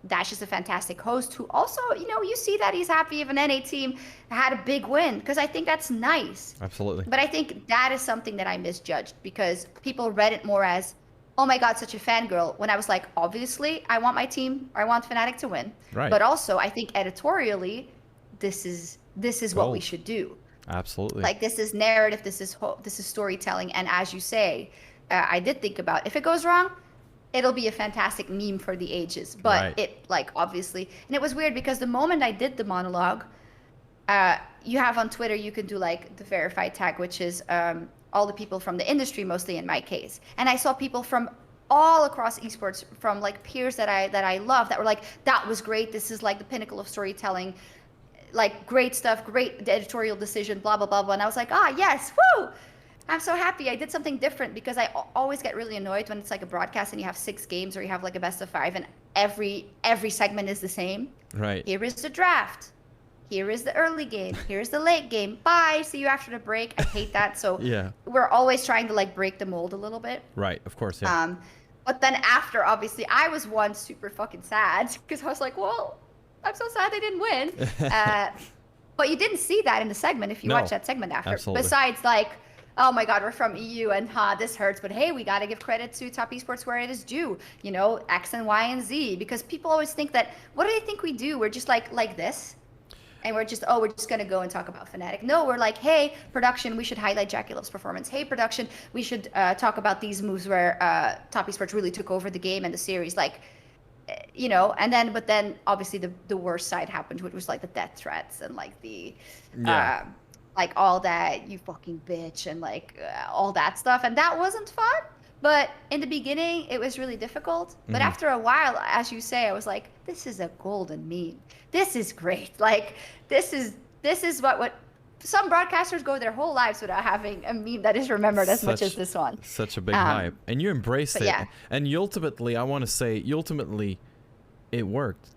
Dash is a fantastic host who also, you see that he's happy if an NA team had a big win, because I think that's nice. Absolutely. But I think that is something that I misjudged, because people read it more as, oh my God, such a fangirl, when I was like, obviously, I want my team, I want Fnatic to win. Right. But also, I think editorially, this is what we should do. Absolutely. Like, this is narrative, this is storytelling, and as you say, I did think about, if it goes wrong, it'll be a fantastic meme for the ages. But it, like, obviously, and it was weird because the moment I did the monologue, you have on Twitter, you can do like the verified tag, which is all the people from the industry, mostly in my case. And I saw people from all across esports, from like peers that I love, that were like, that was great. This is like the pinnacle of storytelling. Like, great stuff, great editorial decision, blah, blah, blah, blah. And I was like, yes, woo! I'm so happy I did something different, because I always get really annoyed when it's like a broadcast and you have 6 games, or you have like a best of 5, and every segment is the same. Right. Here is the draft. Here is the early game. Here's the late game. Bye. See you after the break. I hate that. So we're always trying to like break the mold a little bit. Right. Of course. Yeah. But then after, obviously, I was super fucking sad, because I was like, well, I'm so sad they didn't win. But you didn't see that in the segment if you watch that segment after. Absolutely. Besides, like, oh my God, we're from EU, and this hurts. But hey, we got to give credit to Top Esports where it is due. X and Y and Z. Because people always think that, what do they think we do? We're just like this. And we're just going to go and talk about Fnatic. No, we're like, hey, production, we should highlight Jackie Love's performance. Hey, production, we should talk about these moves where Top Esports really took over the game and the series. Like, but then obviously the worst side happened, which was like the death threats and like the like all that, you fucking bitch, and like all that stuff, and that wasn't fun. But in the beginning, it was really difficult. But after a while, as you say, I was like, this is a golden meme. This is great. Like, this is what some broadcasters go their whole lives without having a meme that is remembered as much as this one. Such a big hype, and you embraced it. Yeah. And ultimately, I want to say, it worked.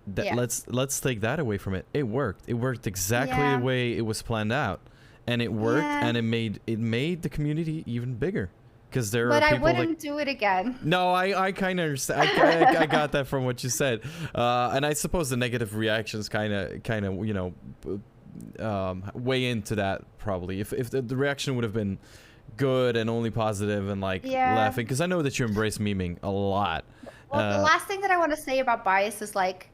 Let's take that away from it. It worked. It worked exactly the way it was planned out, and it worked, and it made the community even bigger. Because there are people, I wouldn't do it again. No, I kind of understand. I got that from what you said, and I suppose the negative reactions kind of weigh into that probably. If the reaction would have been good and only positive and like laughing, because I know that you embrace memeing a lot. Well, the last thing that I want to say about bias is like,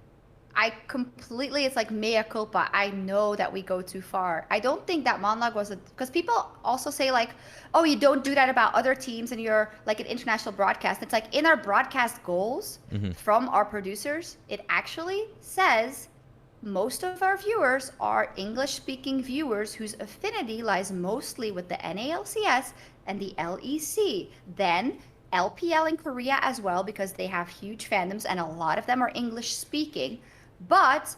it's like mea culpa. I know that we go too far. I don't think that monologue was because people also say like, oh, you don't do that about other teams and you're like an international broadcast. It's like in our broadcast goals from our producers, it actually says most of our viewers are English-speaking viewers whose affinity lies mostly with the NALCS and the LEC. Then LPL in Korea as well, because they have huge fandoms and a lot of them are English-speaking. But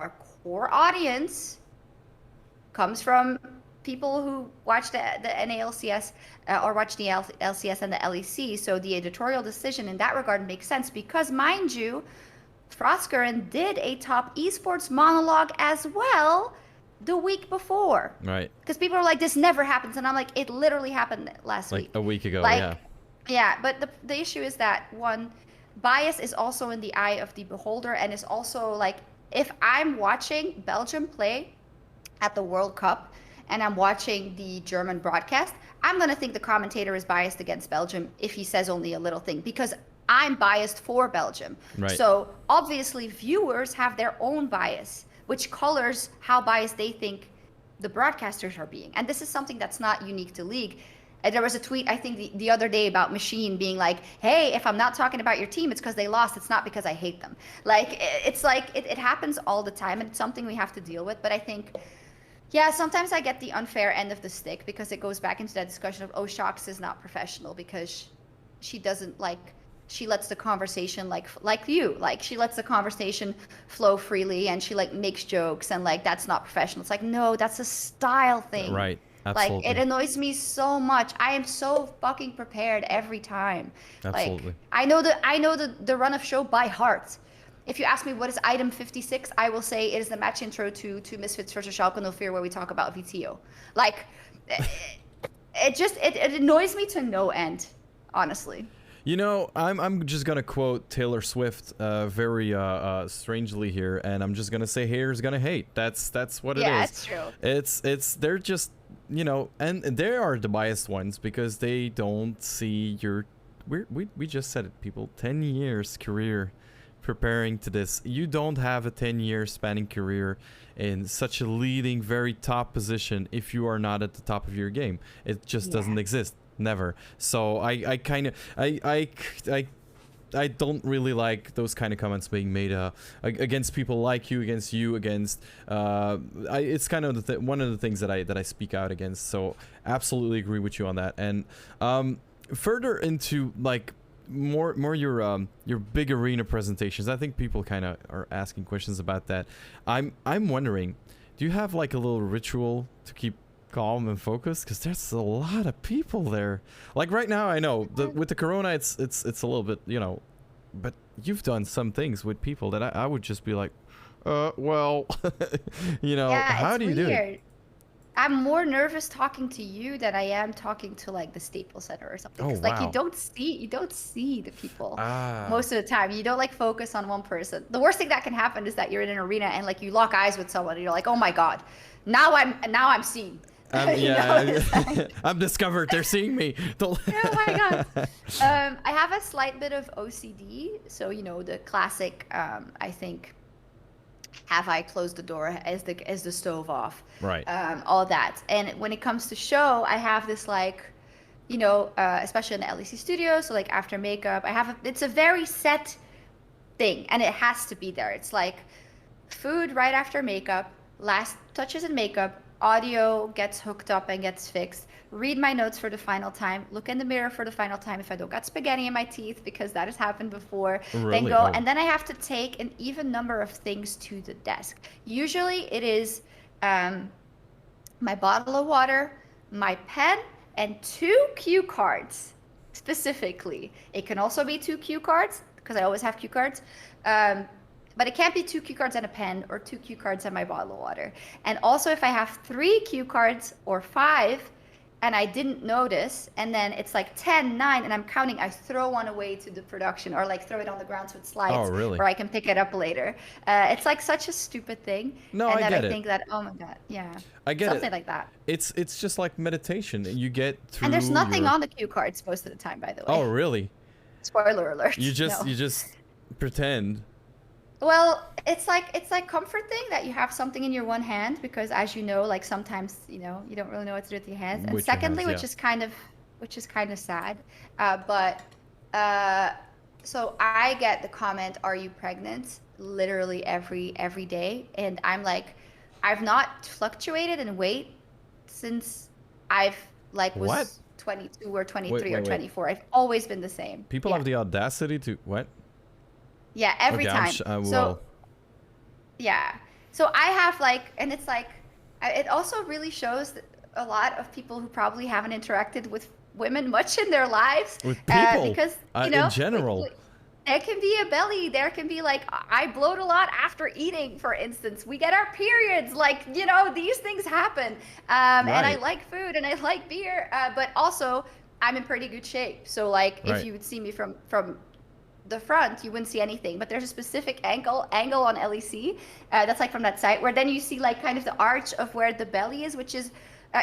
our core audience comes from people who watch the NALCS or watch the LCS and the LEC. So the editorial decision in that regard makes sense because, mind you, Froskerin did a Top Esports monologue as well the week before. Right. Because people are like, this never happens. And I'm like, it literally happened last week. Like a week ago, Yeah, but the issue is that, one, bias is also in the eye of the beholder, and is also like, if I'm watching Belgium play at the World Cup and I'm watching the German broadcast, I'm going to think the commentator is biased against Belgium if he says only a little thing, because I'm biased for Belgium. Right. So obviously viewers have their own bias, which colors how biased they think the broadcasters are being. And this is something that's not unique to League. And there was a tweet, I think, the other day about Machine being like, hey, if I'm not talking about your team, it's because they lost. It's not because I hate them. Like, it's like, it happens all the time, and it's something we have to deal with. But I think, yeah, sometimes I get the unfair end of the stick because it goes back into that discussion of, oh, Sjokz is not professional because she doesn't, like, she lets the conversation, like you, like, she lets the conversation flow freely, and she, like, makes jokes, and, like, that's not professional. It's like, no, that's a style thing. Right. Absolutely. Like, it annoys me so much. I am so fucking prepared every time. Absolutely. Like, I know the run of show by heart. If you ask me what is item 56, I will say it is the match intro to Misfits versus Schalke 04, where we talk about VTO. Like, it annoys me to no end, honestly. You know, I'm just gonna quote Taylor Swift very strangely here, and I'm just gonna say haters gonna hate. That's what it is. Yeah, it's true. It's they're just, you know, and they are the biased ones because they don't see your we just said it, people. 10 years career preparing to this. You don't have a 10-year spanning career in such a leading, very top position if you are not at the top of your game. It just doesn't exist. Never. So I kind of I don't really like those kind of comments being made against people like you, against it's kind of one of the things that I speak out against. So absolutely agree with you on that. And further into like more your big arena presentations, I think people kind of are asking questions about that. I'm wondering, do you have like a little ritual to keep calm and focused, because there's a lot of people there? Like right now, I know with the corona it's a little bit, you know, but you've done some things with people that I would just be like, well, you know, Yeah, how it's do you do it? weird. I'm more nervous talking to you than I am talking to like the Staples Center or something. Oh, 'Cause, like, wow. you don't see the people Ah. most of the time. You don't like focus on one person. The worst thing that can happen is that you're in an arena and like you lock eyes with someone and you're like, oh my god, now I'm seen. You know, it's like- I'm discovered. They're seeing me. Don't- Oh my god. I have a slight bit of OCD, so you know the classic. I think, have I closed the door? Is the stove off? Right. All that. And when it comes to show, I have this like, you know, especially in the LEC studio. So like after makeup, it's a very set thing, and it has to be there. It's like food right after makeup, last touches in makeup. Audio gets hooked up and gets fixed. Read my notes for the final time. Look in the mirror for the final time if I don't got spaghetti in my teeth, because that has happened before. Really? Then go, Oh. and then I have to take an even number of things to the desk. Usually it is my bottle of water, my pen, and 2 cue cards specifically. It can also be 2 cue cards because I always have cue cards. But it can't be 2 cue cards and a pen, or 2 cue cards and my bottle of water. And also if I have 3 cue cards or 5 and I didn't notice, and then it's like 10, 9, and I'm counting, I throw one away to the production, or like throw it on the ground so it slides. Oh, really? Or I can pick it up later. It's like such a stupid thing. No, and I then get I it. think that, oh my god, yeah. I get Something it. like that. It's just like meditation. You get through. And there's nothing your... on the cue cards most of the time, by the way. Oh, really? Spoiler alert. You just No. you just pretend. Well, it's like comfort thing that you have something in your one hand, because as you know, like sometimes, you know, you don't really know what to do with your hands. And With your secondly, hands, which is kind of sad. So I get the comment, "Are you pregnant?" literally every day, and I'm like, I've not fluctuated in weight since I've like was What? 22 or 23 or wait. 24. I've always been the same. People Yeah. have the audacity to what? Yeah, every Okay, time. So well, yeah. So I have like, and it's like, it also really shows that a lot of people who probably haven't interacted with women much in their lives. with people, Because, you in know, general. there can be a belly. There can be like, I bloat a lot after eating, for instance. We get our periods. Like, you know, these things happen. And I Right. like food and I like beer. But also, I'm in pretty good shape. So like, Right. if you would see me from the front, you wouldn't see anything, but there's a specific angle on LEC that's like from that site, where then you see like kind of the arch of where the belly is, which is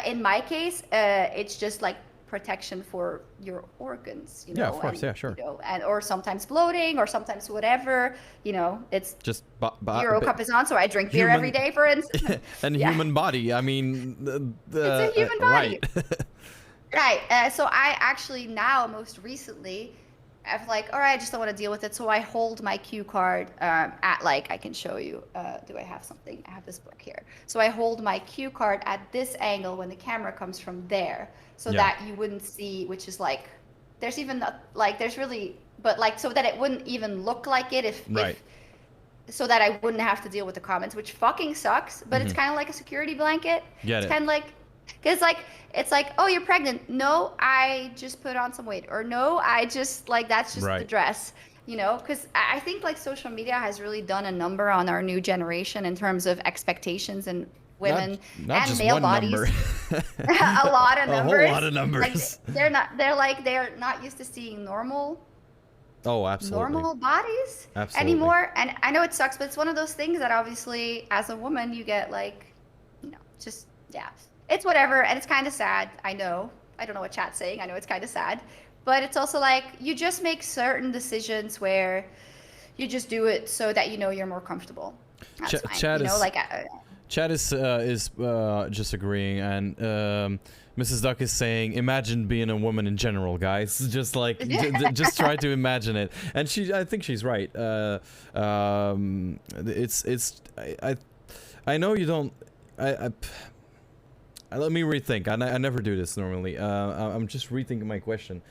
in my case it's just like protection for your organs, you know. Yeah, of course. and, Yeah, sure. you know, and or sometimes bloating, or sometimes whatever, you know. It's Just Euro Cup is on, so I drink beer every day, for instance. and Yeah. human body. I mean, It's a human body. Right. Right. So I actually now, most recently, I've like, all right, I just don't want to deal with it. So I hold my cue card at like, I can show you. Do I have something? I have this book here. So I hold my cue card at this angle when the camera comes from there, so that you wouldn't see, which is like, there's even not, like, there's really, but like, so that it wouldn't even look like it if so that I wouldn't have to deal with the comments, which fucking sucks. But it's kind of like a security blanket. It's kind of like, because like it's like, oh, you're pregnant. No, I just put on some weight. Or no, I just like, that's just the dress. You know, because I think like social media has really done a number on our new generation in terms of expectations and women not and male bodies. A lot of numbers. A whole lot of numbers. Like, they're not used to seeing normal. Oh, absolutely. Normal bodies anymore. And I know it sucks, but it's one of those things that obviously as a woman you get like, you know, just, it's whatever. And it's kind of sad. I know. I don't know what chat's saying. I know it's kind of sad. But it's also like you just make certain decisions where you just do it so that you know you're more comfortable. That's fine. Chat is just agreeing, and Mrs. Duck is saying, "Imagine being a woman in general, guys. Just like, just try to imagine it." And I think she's right. I know you don't. Let me rethink. I never do this normally. I'm just rethinking my question.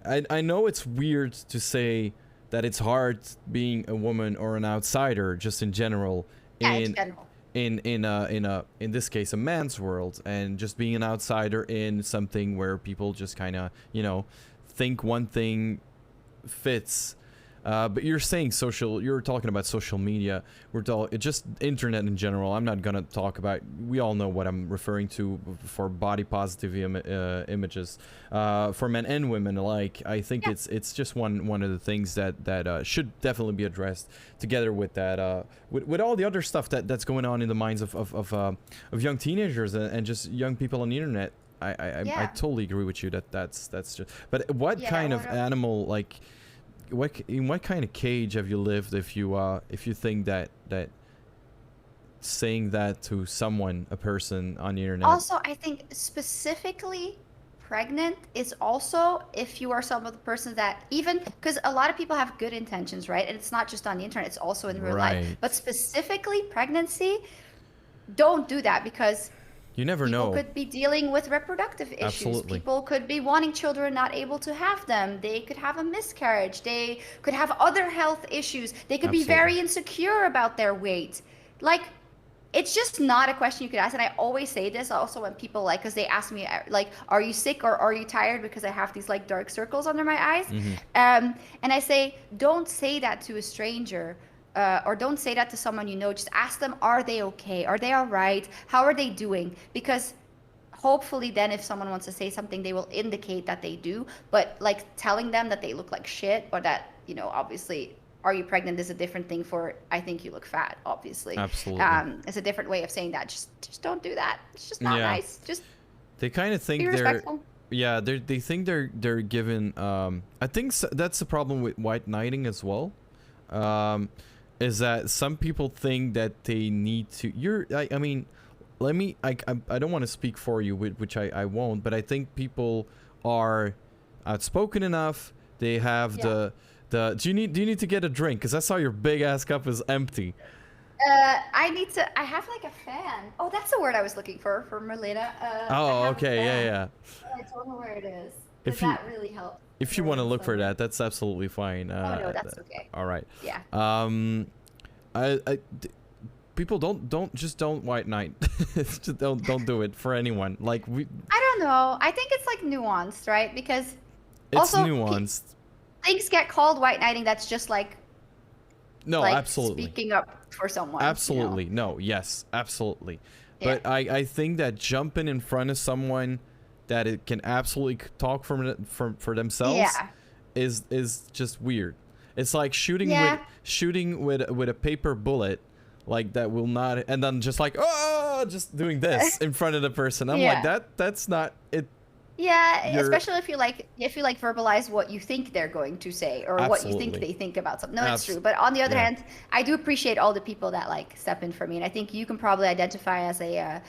I know it's weird to say that it's hard being a woman or an outsider, just in general. In this case a man's world, and just being an outsider in something where people just kind of, you know, think one thing fits, but you're saying you're talking about social media. Just internet in general. I'm not gonna talk about, we all know what I'm referring to for body positive images for men and women alike. I think it's just one of the things that should definitely be addressed together with that with all the other stuff that's going on in the minds of young teenagers and just young people on the internet. I totally agree with you that's just, but what kind of animal, like, in what kind of cage have you lived if you think that saying that to someone, a person on the internet? Also, I think specifically pregnant is also if you are some of the persons that, even because a lot of people have good intentions, right? And it's not just on the internet, it's also in real life. But specifically pregnancy, don't do that, because you never know. People could be dealing with reproductive issues. Absolutely. People could be wanting children, not able to have them. They could have a miscarriage. They could have other health issues. They could be very insecure about their weight. Like, it's just not a question you could ask. And I always say this also when people, like, because they ask me, like, are you sick or are you tired? Because I have these, like, dark circles under my eyes. And I say, don't say that to a stranger. Or don't say that to someone you know. Just ask them, are they okay? Are they all right? How are they doing? Because hopefully then if someone wants to say something, they will indicate that they do. But like telling them that they look like shit, or that, you know, obviously, are you pregnant is a different thing for, I think you look fat, obviously. Absolutely. It's a different way of saying that. Just don't do that. It's just not nice. Just they kind of think be respectful. they think they're given, I think that's the problem with white knighting as well. Is that some people think that they need to, I mean, I don't want to speak for you, which I won't, but I think people are outspoken enough. They have do you need to get a drink? Because I saw your big ass cup is empty. I have like a fan. Oh, that's the word I was looking for Marlena. Okay, I don't know where it is. That really helps. If you want to look for that, that's absolutely fine. No, that's okay. All right. Yeah. People don't white knight. Just don't do it for anyone. Like I don't know. I think it's like nuanced, right? Because it's also nuanced. Things get called white knighting. That's just like. No, like absolutely. Speaking up for someone. Absolutely. You know? No. Yes. Absolutely. Yeah. But I think that jumping in front of someone that it can absolutely talk for themselves is just weird. It's like shooting with a paper bullet, like that will not, and then just like just doing this in front of the person. I'm like that's not it. Yeah, especially if you verbalize what you think they're going to say or what you think they think about something. No, that's true. But on the other hand, I do appreciate all the people that like step in for me, and I think you can probably identify as a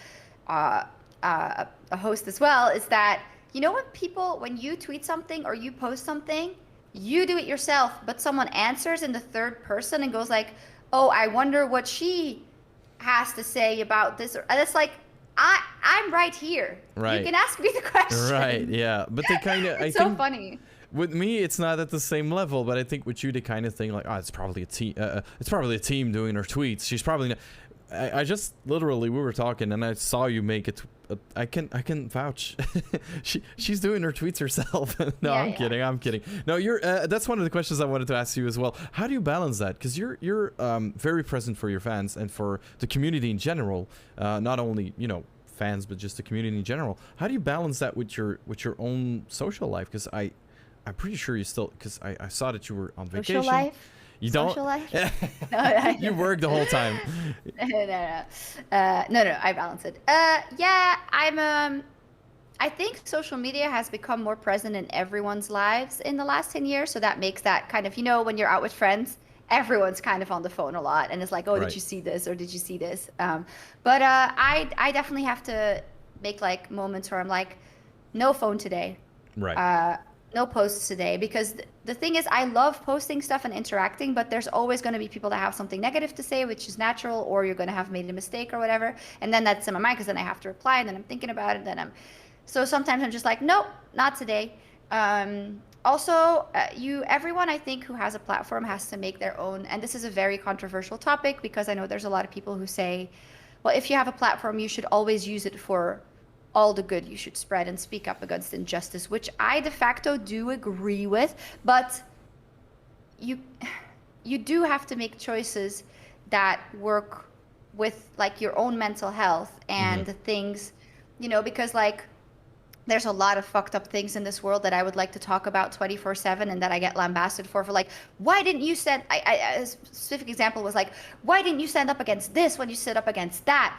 host as well, is that, you know when you tweet something or you post something, you do it yourself, but someone answers in the third person and goes like, oh, I wonder what she has to say about this. And it's like, I'm right here. Right. You can ask me the question. Right, yeah. But they kind of, It's so funny. With me, it's not at the same level, but I think with you, they kind of think like, oh, it's probably a team. It's probably a team doing her tweets. She's probably not. I just literally, we were talking and I saw you make it. I can vouch. She's doing her tweets herself. No, Yeah, I'm kidding. No, you're. That's one of the questions I wanted to ask you as well. How do you balance that? Because you're very present for your fans and for the community in general. Not only fans, but just the community in general. How do you balance that with your own social life? Because I'm pretty sure you still. Because I saw that you were on vacation. Social life. You don't? Social life? You work the whole time. No, I balance it. Yeah, I think social media has become more present in everyone's lives in the last 10 years. So that makes that kind of, when you're out with friends, everyone's kind of on the phone a lot. And it's like, oh, Right. did you see this? Or did you see this? But I definitely have to make like moments where I'm like, no phone today. Right. No posts today, because the thing is, I love posting stuff and interacting, but there's always going to be people that have something negative to say, which is natural, or you're going to have made a mistake or whatever, and then that's in my mind because then I have to reply, and then I'm thinking about it, so sometimes I'm just like, nope, not today. Also, everyone I think who has a platform has to make their own, and this is a very controversial topic because I know there's a lot of people who say, well, if you have a platform, you should always use it for all the good you should spread and speak up against injustice, which I de facto do agree with, but you do have to make choices that work with like your own mental health and the things, because like there's a lot of fucked up things in this world that I would like to talk about 24/7 and that I get lambasted for like, why didn't you stand, a specific example was like, why didn't you stand up against this when you stood up against that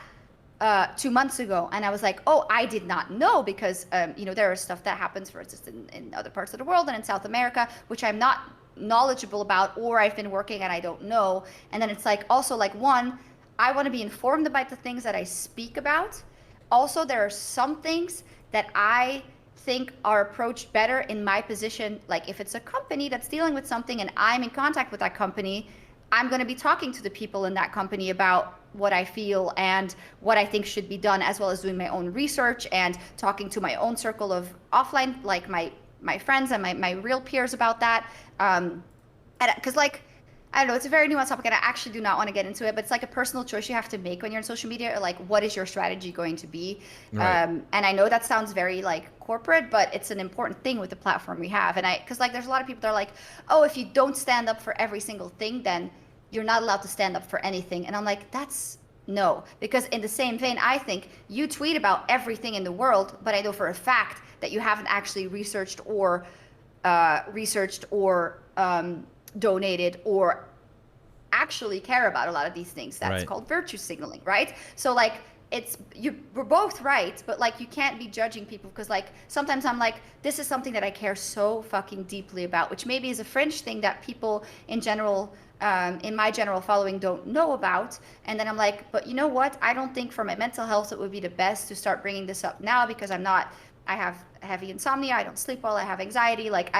2 months ago? And I was like, oh, I did not know, because there is stuff that happens, for instance, in other parts of the world and in South America, which I'm not knowledgeable about, or I've been working and I don't know. And then it's like, also like, one, I want to be informed about the things that I speak about. Also, there are some things that I think are approached better in my position. Like if it's a company that's dealing with something and I'm in contact with that company, I'm going to be talking to the people in that company about what I feel and what I think should be done, as well as doing my own research and talking to my own circle of offline, like my friends and my real peers about that. Because like, I don't know, it's a very nuanced topic and I actually do not want to get into it, but it's like a personal choice you have to make when you're in social media, or like, what is your strategy going to be? Right. And I know that sounds very like corporate, but it's an important thing with the platform we have. And because like there's a lot of people that are like, oh, if you don't stand up for every single thing, then you're not allowed to stand up for anything. And I'm like, no, because in the same vein, I think you tweet about everything in the world, but I know for a fact that you haven't actually researched or donated or actually care about a lot of these things. That's Right. called virtue signaling, right? So like, we're both right, but like you can't be judging people, because like sometimes I'm like, this is something that I care so fucking deeply about, which maybe is a fringe thing that people in general, in my general following, don't know about. And then I'm like, but you know what? I don't think for my mental health it would be the best to start bringing this up now, because I have heavy insomnia, I don't sleep well, I have anxiety. Like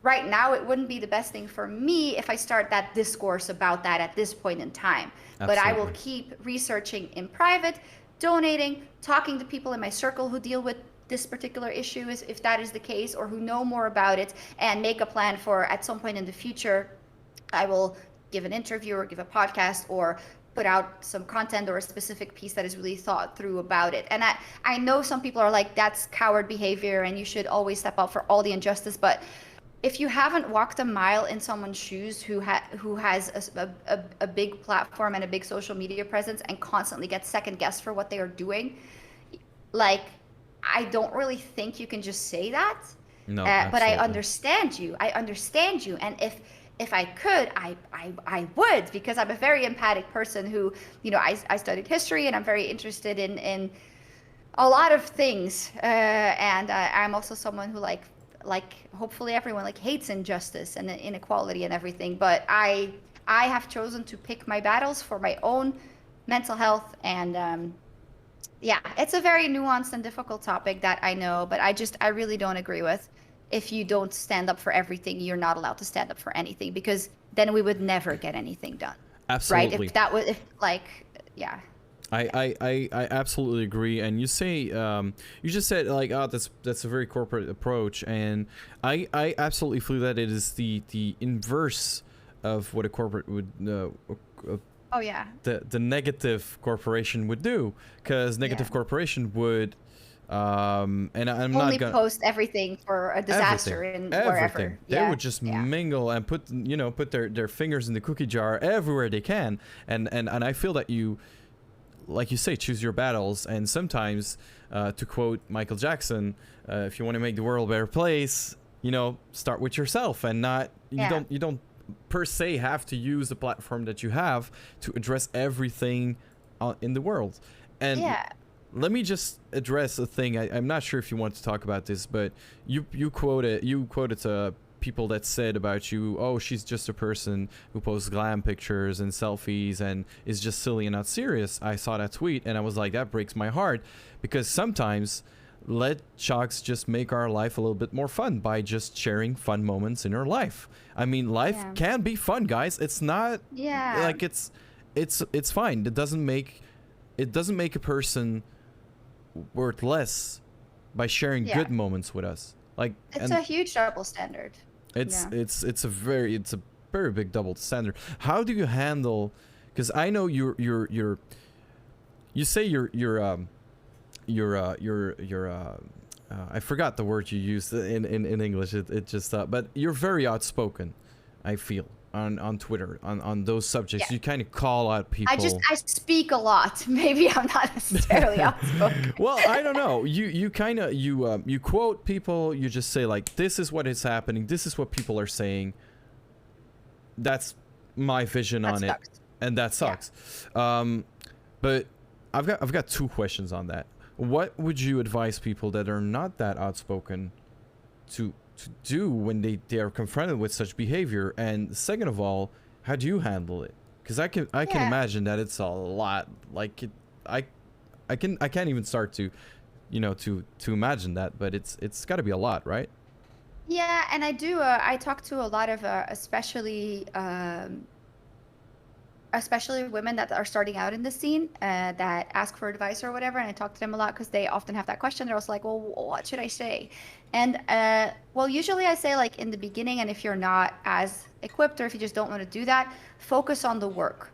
right now it wouldn't be the best thing for me if I start that discourse about that at this point in time. But I will keep researching in private, donating, talking to people in my circle who deal with this particular issue, if that is the case, or who know more about it, and make a plan for, at some point in the future, I will give an interview or give a podcast or put out some content or a specific piece that is really thought through about it. And I know some people are like, that's coward behavior and you should always step up for all the injustice, but if you haven't walked a mile in someone's shoes who has a big platform and a big social media presence and constantly gets second guessed for what they are doing, like, I don't really think you can just say that. No, but I absolutely. understand you. And if I could, I would, because I'm a very empathic person who, I studied history and I'm very interested in a lot of things. And I'm also someone who like hopefully everyone like hates injustice and inequality and everything, but I have chosen to pick my battles for my own mental health and Yeah, it's a very nuanced and difficult topic that I know, but I really don't agree with. If you don't stand up for everything, you're not allowed to stand up for anything because then we would never get anything done, right? Absolutely. If that was, if like, yeah, I absolutely agree. And you say you just said like, oh, that's a very corporate approach, and I absolutely feel that it is the inverse of what a corporate would oh yeah, the negative corporation would do, because negative yeah. corporation would and I'm Only not gonna post everything for a disaster in wherever. everything. They Yeah, would just yeah, mingle and put their fingers in the cookie jar everywhere they can, and I feel that you, like you say, choose your battles. And sometimes, to quote Michael Jackson, if you want to make the world a better place, start with yourself, and not yeah, you don't per se have to use the platform that you have to address everything in the world. And yeah. let me just address a thing. I'm not sure if you want to talk about this, but you quoted people that said about you, oh, she's just a person who posts glam pictures and selfies and is just silly and not serious. I saw that tweet and I was like, that breaks my heart, because sometimes let Sjokz just make our life a little bit more fun by just sharing fun moments in her life. I mean, life Yeah. can be fun, guys. It's not Yeah. like it's fine. It doesn't make a person worth less by sharing Yeah. good moments with us. Like, It's and a huge double standard. it's Yeah. it's a very big double standard. How do you handle? Because I know you say I forgot the word you used in English. It just but you're very outspoken, I feel, on Twitter on those subjects. Yeah. You kind of call out people. I speak a lot. Maybe I'm not necessarily outspoken. Well, I don't know. You kind of you quote people. You just say like, this is what is happening. This is what people are saying. That's my vision That on sucks. it, and that sucks. But I've got two questions on that. What would you advise people that are not that outspoken to do when they are confronted with such behavior? And second of all, how do you handle it? Because I can Yeah. imagine that it's a lot. Like I can't even start to to imagine that, but it's got to be a lot, right? Yeah, and I do. I talk to a lot of, especially women that are starting out in the scene, that ask for advice or whatever. And I talk to them a lot because they often have that question. They're also like, well, what should I say? And well, usually I say, like, in the beginning, and if you're not as equipped or if you just don't want to do that, focus on the work.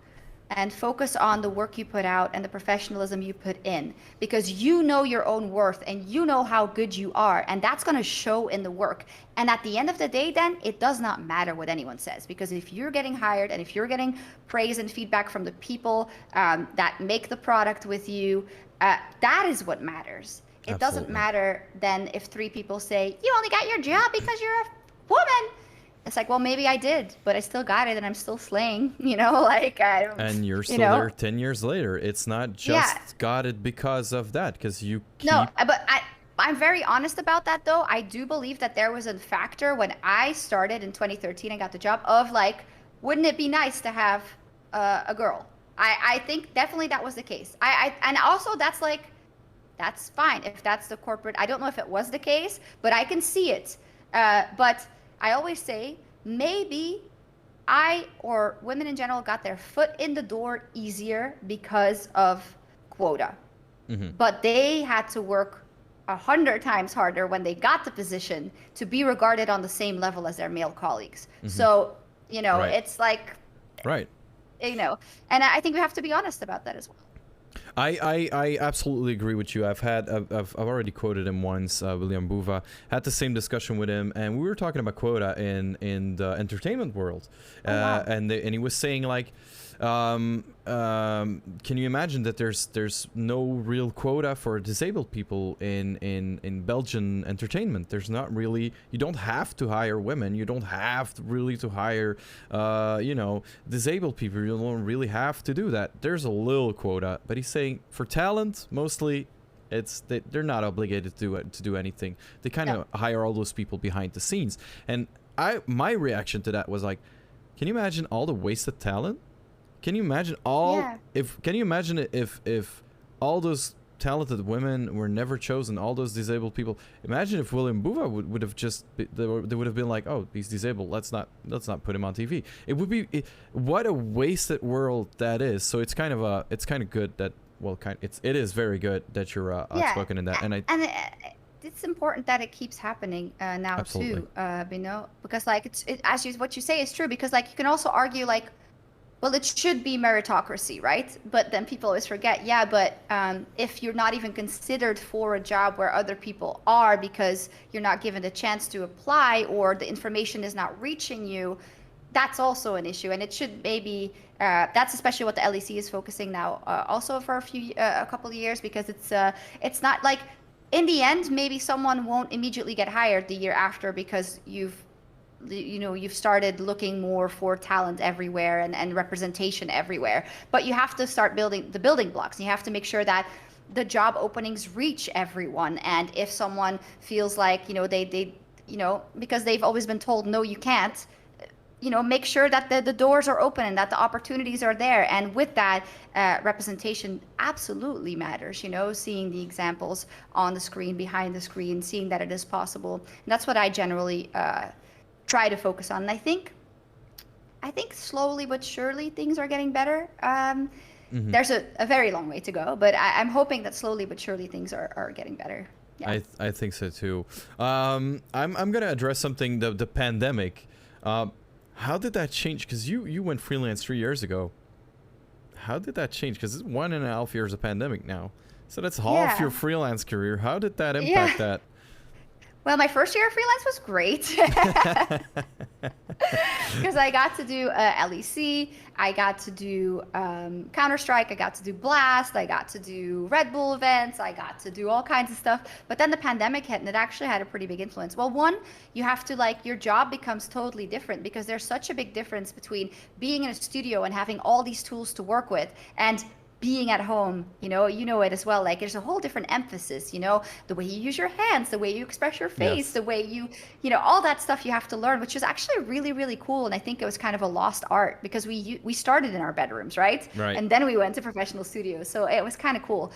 And focus on the work you put out and the professionalism you put in, because you know your own worth and you know how good you are, and that's going to show in the work. And at the end of the day, then it does not matter what anyone says, because if you're getting hired and if you're getting praise and feedback from the people that make the product with you, that is what matters. It doesn't Absolutely. matter then if 3 people say you only got your job because you're a woman. It's like, well, maybe I did, but I still got it and I'm still slaying, like, And you're still you know? there 10 years later. It's not just Yeah. got it because of that, because you keep No, but I'm very honest about that, though. I do believe that there was a factor when I started in 2013 and got the job of, like, wouldn't it be nice to have a girl? I think definitely that was the case. And also that's like, that's fine if that's the corporate. I don't know if it was the case, but I can see it. But I always say, maybe I or women in general got their foot in the door easier because of quota. But they had to work 100 times harder when they got the position to be regarded on the same level as their male colleagues. So, Right. it's like, right. and I think we have to be honest about that as well. I absolutely agree with you. I've already quoted him once. William Buva had the same discussion with him, and we were talking about quota in the entertainment world. Wow. And he was saying like, can you imagine that there's no real quota for disabled people in Belgian entertainment? There's not really. You don't have to hire women. You don't have to really to hire disabled people. You don't really have to do that. There's a little quota, but he's saying for talent mostly they're not obligated to do anything. They kind of hire all those people behind the scenes. And my reaction to that was like, can you imagine all the wasted talent? Can you imagine if all those talented women were never chosen, all those disabled people. Imagine if William Buva would have just they would have been like, oh, he's disabled, let's not put him on TV. It would be what a wasted world that is. So it's kind of good that, well, it is very good that you're outspoken in that. And it's important that it keeps happening now. Absolutely. Too, because like what you say is true, because like you can also argue like, well, it should be meritocracy, right? But then people always forget, yeah, but if you're not even considered for a job where other people are because you're not given the chance to apply or the information is not reaching you, that's also an issue. And it should maybe, that's especially what the LEC is focusing now also for a couple of years, because it's not like, in the end, maybe someone won't immediately get hired the year after because you've started looking more for talent everywhere and representation everywhere. But you have to start building the building blocks. You have to make sure that the job openings reach everyone. And if someone feels like, they because they've always been told, no, you can't, make sure that the doors are open and that the opportunities are there. And with that, representation absolutely matters, seeing the examples on the screen, behind the screen, seeing that it is possible. And that's what I generally try to focus on. And I think slowly but surely things are getting better. There's a very long way to go, but I'm hoping that slowly but surely things are getting better. Yeah. I think so too. I'm gonna address something, the pandemic. How did that change? Because you went freelance 3 years ago. How did that change? Because it's 1.5 years of pandemic now. So that's half your freelance career. How did that impact that? Well, my first year of freelance was great because I got to do LEC, I got to do Counter-Strike, I got to do Blast, I got to do Red Bull events, I got to do all kinds of stuff. But then the pandemic hit and it actually had a pretty big influence. Well, one, you have to your job becomes totally different because there's such a big difference between being in a studio and having all these tools to work with and being at home, you know it as well. Like there's a whole different emphasis, the way you use your hands, the way you express your face, the way you all that stuff you have to learn, which is actually really, really cool. And I think it was kind of a lost art because we started in our bedrooms, right? And then we went to professional studios. So it was kind of cool.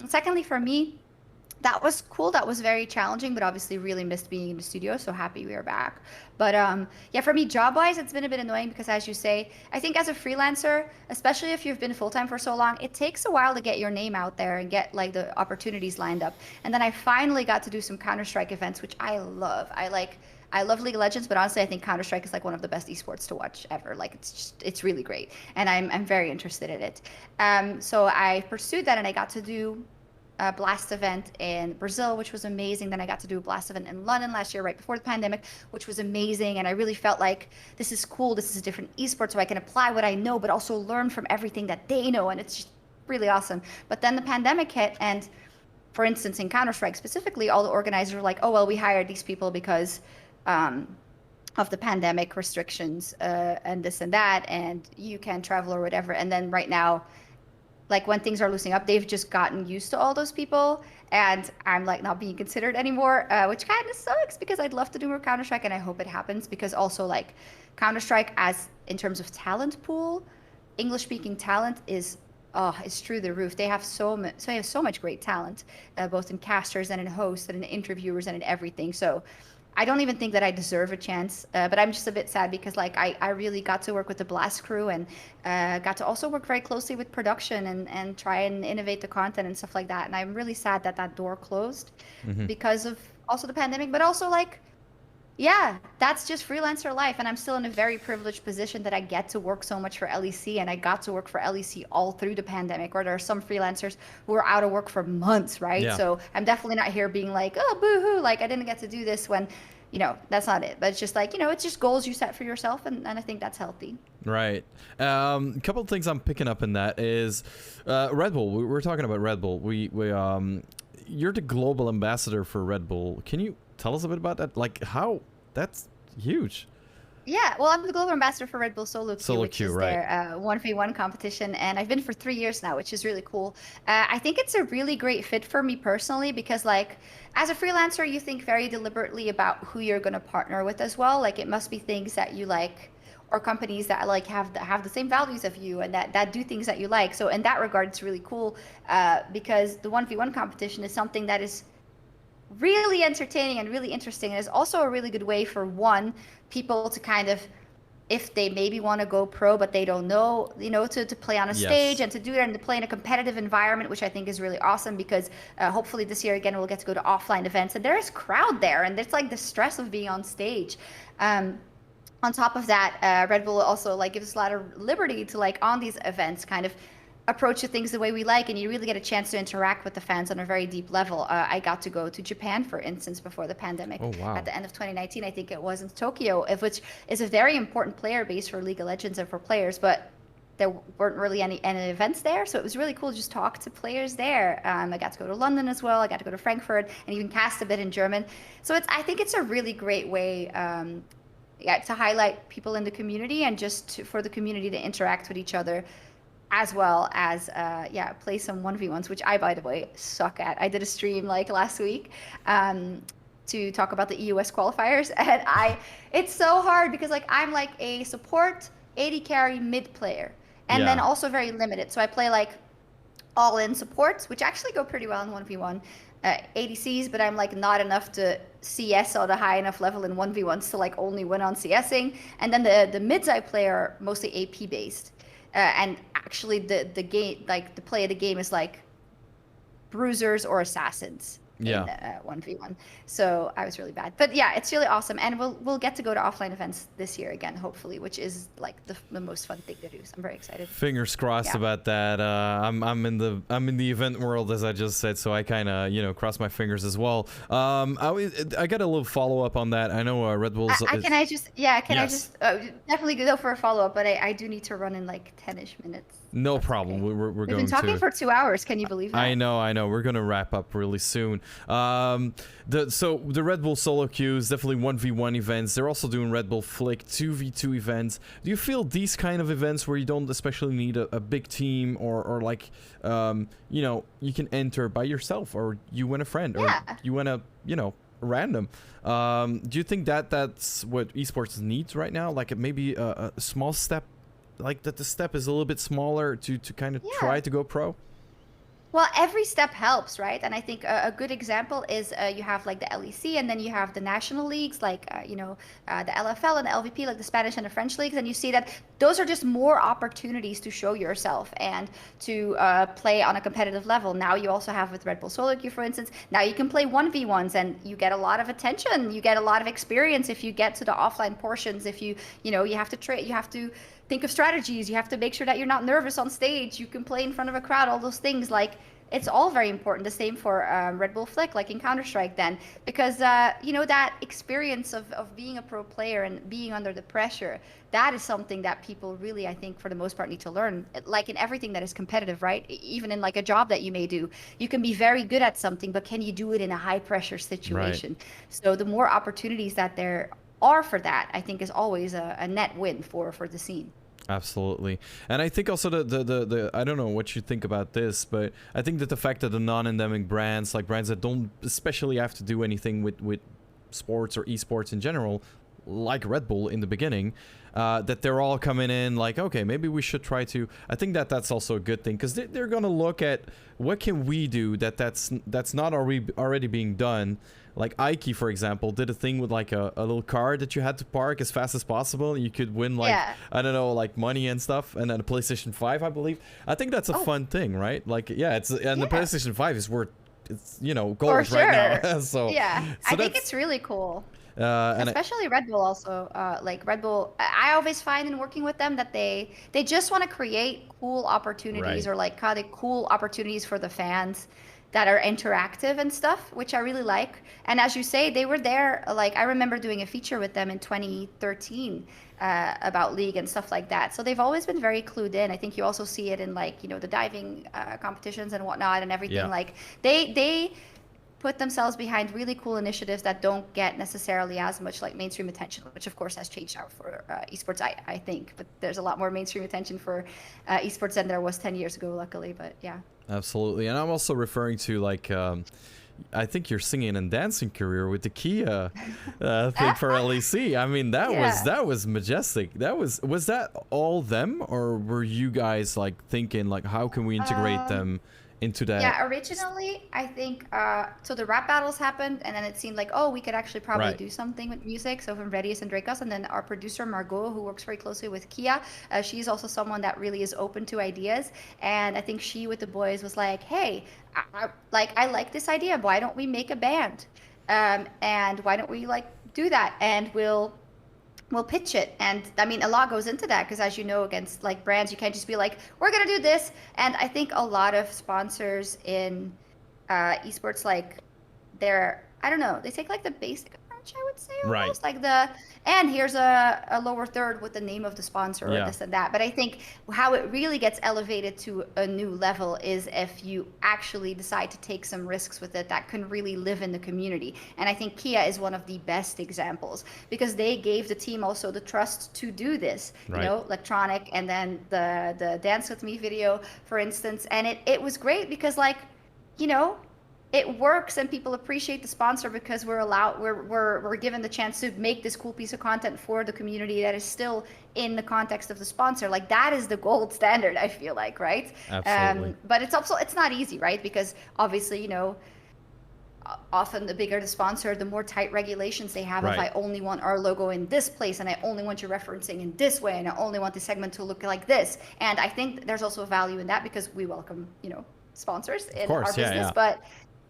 Secondly, for me, that was cool. That was very challenging, but obviously really missed being in the studio. So happy we are back. But for me, job-wise, it's been a bit annoying because, as you say, I think as a freelancer, especially if you've been full-time for so long, it takes a while to get your name out there and get the opportunities lined up. And then I finally got to do some Counter-Strike events, which I love. I love League of Legends, but honestly, I think Counter-Strike is one of the best esports to watch ever. It's really great, and I'm very interested in it. So I pursued that, and I got to do a Blast event in Brazil, which was amazing. Then I got to do a Blast event in London last year, right before the pandemic, which was amazing. And I really felt like this is cool. This is a different esport, so I can apply what I know, but also learn from everything that they know. And it's just really awesome. But then the pandemic hit, and for instance, in Counter-Strike specifically, all the organizers were like, oh, well, we hired these people because of the pandemic restrictions and this and that, and you can't travel or whatever. And then right now, when things are loosening up, they've just gotten used to all those people, and I'm not being considered anymore, which kind of sucks because I'd love to do more Counter-Strike, and I hope it happens because also Counter-Strike, as in terms of talent pool, English-speaking talent is through the roof. They have so much great talent, both in casters and in hosts and in interviewers and in everything. So I don't even think that I deserve a chance, but I'm just a bit sad because I really got to work with the Blast crew and got to also work very closely with production and try and innovate the content and stuff like that. And I'm really sad that door closed because of also the pandemic, but also that's just freelancer life. And I'm still in a very privileged position that I get to work so much for LEC, and I got to work for LEC all through the pandemic, or there are some freelancers who are out of work for months, right? Yeah. So I'm definitely not here being oh, boo-hoo, I didn't get to do this when, that's not it. But it's just it's just goals you set for yourself, and I think that's healthy. Right. A couple of things I'm picking up in that is Red Bull. We're talking about Red Bull. You're the global ambassador for Red Bull. Can you tell us a bit about that? How that's huge. Yeah, well, I'm the global ambassador for Red Bull Solo Queue, which is right. Their 1v1 competition, and I've been for 3 years now, which is really cool. I think it's a really great fit for me personally because, as a freelancer, you think very deliberately about who you're going to partner with as well. It must be things that you like, or companies that like have the same values of you and that do things that you like. So in that regard, it's really cool because the 1v1 competition is something that is really entertaining and really interesting. And it's also a really good way for people to kind of, if they maybe want to go pro but they don't know, to play on a stage and to do it and to play in a competitive environment, which I think is really awesome because hopefully this year again we'll get to go to offline events and there is crowd there and it's like the stress of being on stage. On top of that, Red Bull also like gives us a lot of liberty to like on these events kind of approach the things the way we like, and you really get a chance to interact with the fans on a very deep level. I got to go to Japan, for instance, before the pandemic. Oh, wow. At the end of 2019, I think it was, in Tokyo, which is a very important player base for League of Legends and for players, but there weren't really any events there, so it was really cool to just talk to players there. I got to go to London as well. I got to go to Frankfurt and even cast a bit in German. So I think it's a really great way to highlight people in the community and just for the community to interact with each other, as well as play some 1v1s, which I, by the way, suck at. I did a stream like last week to talk about the EUS qualifiers, and it's so hard because like I'm like a support, AD carry, mid player, and then also very limited. So I play like all-in supports, which actually go pretty well in 1v1. ADCs, but I'm like not enough to CS at a high enough level in 1v1s to like only win on CSing. And then the mids I play are mostly AP based. And actually the game, like the play of the game is like bruisers or assassins in 1v1. So I was really bad. But yeah, it's really awesome. And we'll get to go to offline events this year again, hopefully, which is like the most fun thing to do. So I'm very excited. Fingers crossed about that. I'm in the event world, as I just said, so I kind of cross my fingers as well. I got a little follow up on that. I know Red Bull's. Can I just definitely go for a follow up, but I do need to run in like 10ish minutes. No problem. Okay. We've been talking for 2 hours. Can you believe that? I know. We're gonna wrap up really soon. So the Red Bull solo queues, definitely 1v1 events. They're also doing Red Bull Flick 2v2 events. Do you feel these kind of events where you don't especially need a big team or like you can enter by yourself or you and a friend or you want to random? Do you think that's what esports needs right now? Like maybe a small step, like that the step is a little bit smaller to kind of try to go pro? Well, every step helps, right? And I think a good example is you have like the LEC, and then you have the national leagues, like the LFL and the LVP, like the Spanish and the French leagues, and you see that those are just more opportunities to show yourself and to play on a competitive level. Now you also have with Red Bull Solo Queue, for instance, now you can play 1v1s, and you get a lot of attention, you get a lot of experience if you get to the offline portions. If you have to think of strategies, you have to make sure that you're not nervous on stage, you can play in front of a crowd, all those things. Like, it's all very important. The same for Red Bull Flick, like in Counter-Strike then, because that experience of being a pro player and being under the pressure, that is something that people really, I think, for the most part, need to learn. Like in everything that is competitive, right? Even in like a job that you may do, you can be very good at something, but can you do it in a high pressure situation? Right. So the more opportunities that there are for that, I think is always a net win for the scene. Absolutely. And I think also the I don't know what you think about this, but I think that the fact that the non-endemic brands, like brands that don't especially have to do anything with sports or esports in general, like Red Bull in the beginning, that they're all coming in like, okay, maybe we should try to. I think that's also a good thing, because they're gonna look at what can we do that's not already being done. Like Ike, for example, did a thing with like a little car that you had to park as fast as possible, and you could win like I don't know, like money and stuff, and then a PlayStation 5, I believe. I think that's a fun thing, right? Like the PlayStation 5 is worth gold right now. So I think it's really cool. Especially Red Bull also. Like Red Bull, I always find in working with them that they just want to create cool opportunities, or like kind of cool opportunities for the fans that are interactive and stuff, which I really like. And as you say, they were there, like I remember doing a feature with them in 2013 about League and stuff like that. So they've always been very clued in. I think you also see it in like, the diving competitions and whatnot and everything. Yeah. Like they put themselves behind really cool initiatives that don't get necessarily as much like mainstream attention, which of course has changed now for esports, I think. But there's a lot more mainstream attention for esports than there was 10 years ago, luckily. But yeah. Absolutely. And I'm also referring to like I think your singing and dancing career with the Kia thing for LEC. I mean, that was majestic. Was that all them, or were you guys like thinking like, how can we integrate them into that? Yeah, originally I think so the rap battles happened, and then it seemed like, oh, we could actually probably do something with music. So from Redius and Dracos, and then our producer Margot, who works very closely with Kia, she's also someone that really is open to ideas. And I think she with the boys was like, hey, I like this idea. Why don't we make a band? And why don't we like do that? And we'll pitch it. And I mean, a lot goes into that, because as you know, against like brands, you can't just be like, we're gonna do this. And I think a lot of sponsors in esports, like I don't know, they take like the basic approach, I would say, almost like and here's a lower third with the name of the sponsor or this and that. But I think how it really gets elevated to a new level is if you actually decide to take some risks with it that can really live in the community. And I think Kia is one of the best examples, because they gave the team also the trust to do this, you know, electronic, and then the Dance With Me video, for instance. And it was great because, like, you know, it works and people appreciate the sponsor because we're given the chance to make this cool piece of content for the community that is still in the context of the sponsor. Like, that is the gold standard, I feel like, right? Absolutely. But it's not easy, right? Because obviously, you know, often the bigger the sponsor, the more tight regulations they have. If I only want our logo in this place, and I only want you referencing in this way, and I only want the segment to look like this. And I think there's also a value in that, because we welcome, you know, sponsors in our business. But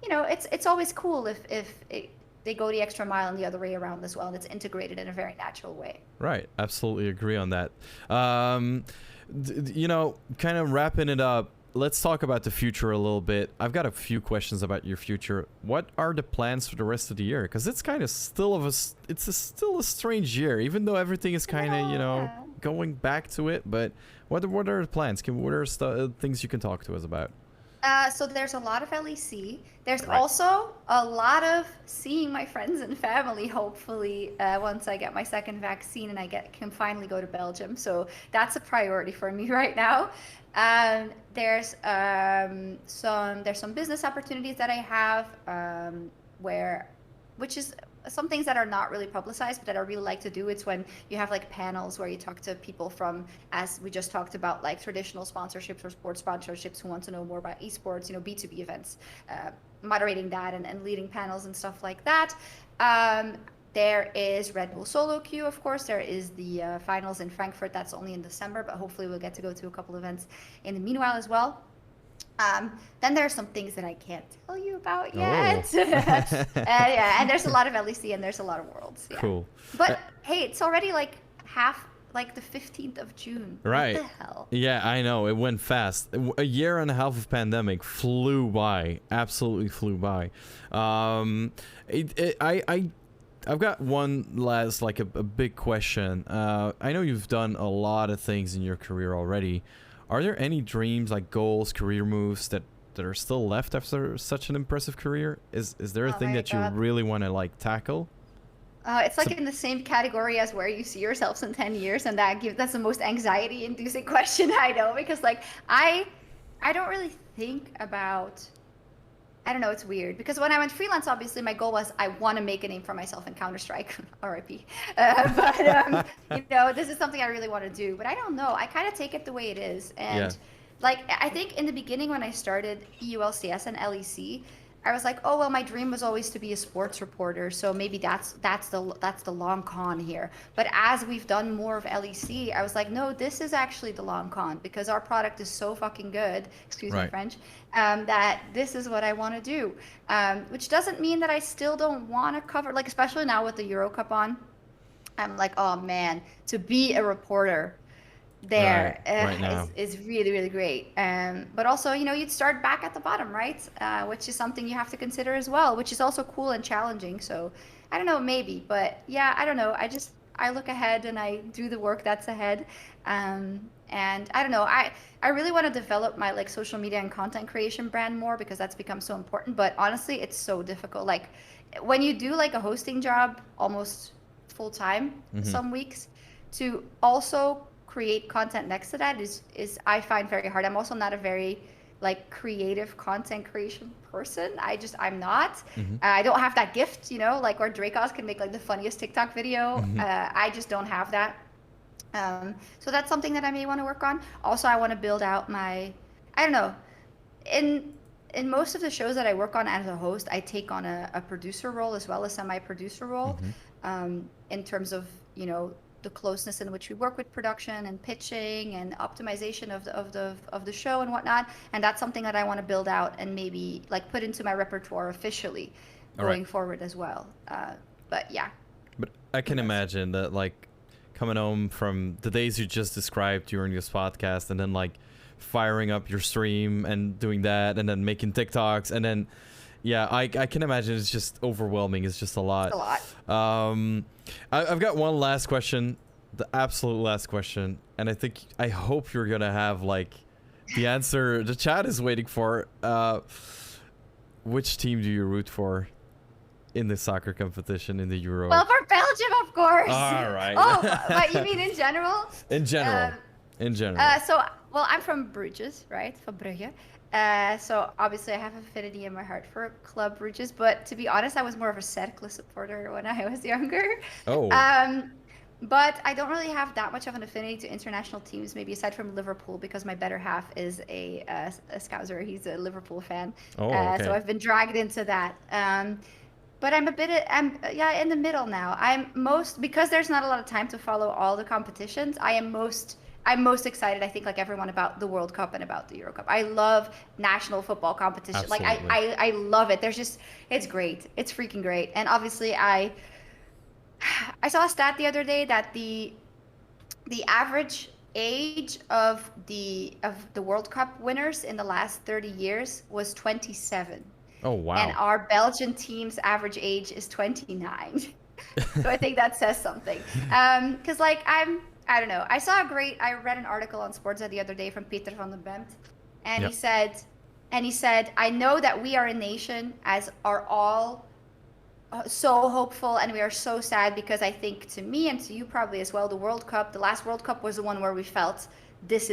you know, it's always cool if they go the extra mile and the other way around as well, and it's integrated in a very natural way. Right. Absolutely agree on that. You know, kind of wrapping it up, let's talk about the future a little bit. I've got a few questions about your future. What are the plans for the rest of the year? Because it's kind of still a strange year, even though everything is kind of, you know, going back to it. But what are the plans? What are things you can talk to us about? So there's a lot of LEC. There's also a lot of seeing my friends and family, hopefully, once I get my second vaccine and I can finally go to Belgium. So that's a priority for me right now. There's some business opportunities that I have, which is some things that are not really publicized, but that I really like to do. It's when you have like panels where you talk to people from, as we just talked about, like traditional sponsorships or sports sponsorships who want to know more about esports, you know, B2B events, moderating that and leading panels and stuff like that. There is Red Bull Solo Queue, of course. There is the finals in Frankfurt. That's only in December, but hopefully we'll get to go to a couple events in the meanwhile as well. Then there are some things that I can't tell you about yet. And there's a lot of LEC and there's a lot of Worlds. Yeah. Cool. But hey, it's already like the 15th of June. Right. What the hell? Yeah, I know. It went fast. A year and a half of pandemic flew by. Absolutely flew by. I've got one last, like a big question. I know you've done a lot of things in your career already. Are there any dreams, like goals, career moves that are still left after such an impressive career? Is there a thing that you really want to like tackle? It's like in the same category as where you see yourselves in 10 years, and that's the most anxiety-inducing question I know, because like I don't really think about. I don't know, it's weird, because when I went freelance, obviously my goal was I want to make a name for myself in Counter-Strike, RIP. But you know, this is something I really want to do, but I don't know. I kind of take it the way it is, and like I think in the beginning when I started EULCS and LEC, I was like, oh well, my dream was always to be a sports reporter, so maybe that's the long con here. But as we've done more of LEC, I was like, no, this is actually the long con, because our product is so fucking good, excuse me French, that this is what I want to do. Which doesn't mean that I still don't want to cover, like especially now with the Euro Cup on, I'm like, oh man, to be a reporter there is really, really great. But also, you know, you'd start back at the bottom, right? Which is something you have to consider as well, which is also cool and challenging. So I don't know, maybe, but yeah, I don't know. I look ahead and I do the work that's ahead. And I don't know, I really want to develop my like social media and content creation brand more, because that's become so important. But honestly, it's so difficult. Like when you do like a hosting job almost full time, some weeks, to also create content next to that is I find very hard. I'm also not a very like creative content creation person. I'm not. Mm-hmm. I don't have that gift, you know, like where Dracos can make like the funniest TikTok video. Mm-hmm. I just don't have that. So that's something that I may want to work on. Also, I want to build out I don't know, in most of the shows that I work on as a host, I take on a producer role as well as semi-producer role, in terms of, you know, the closeness in which we work with production and pitching and optimization of the show and whatnot. And that's something that I want to build out and maybe like put into my repertoire officially going forward as well. But yeah. But I can imagine that, like, coming home from the days you just described during this podcast and then like firing up your stream and doing that and then making TikToks and then I can imagine it's just overwhelming. It's just a lot. It's a lot. I've got one last question, the absolute last question, and I hope you're gonna have like the answer the chat is waiting for. Which team do you root for in the soccer competition in the Euro? Well, for Belgium, of course. All right. Oh, but you mean in general? In general. In general. Well, I'm from Bruges, right? From Brugge. So obviously I have affinity in my heart for Club Bruges, but to be honest, I was more of a Cercle supporter when I was younger. Oh. But I don't really have that much of an affinity to international teams, maybe aside from Liverpool, because my better half is a Scouser. He's a Liverpool fan. Oh, okay. So I've been dragged into that. But I'm in the middle now. Because there's not a lot of time to follow all the competitions, I'm most excited, I think, like everyone, about the World Cup and about the Euro Cup. I love national football competition. Absolutely. Like I love it. It's great. It's freaking great. And obviously I saw a stat the other day that the average age of the World Cup winners in the last 30 years was 27. Oh wow. And our Belgian team's average age is 29. So I think that says something. Because like I don't know. I read an article on Sports the other day from Peter van den Bemt, and he said, I know that we are a nation as are all so hopeful, and we are so sad because I think to me and to you probably as well, the last World Cup was the one where we felt this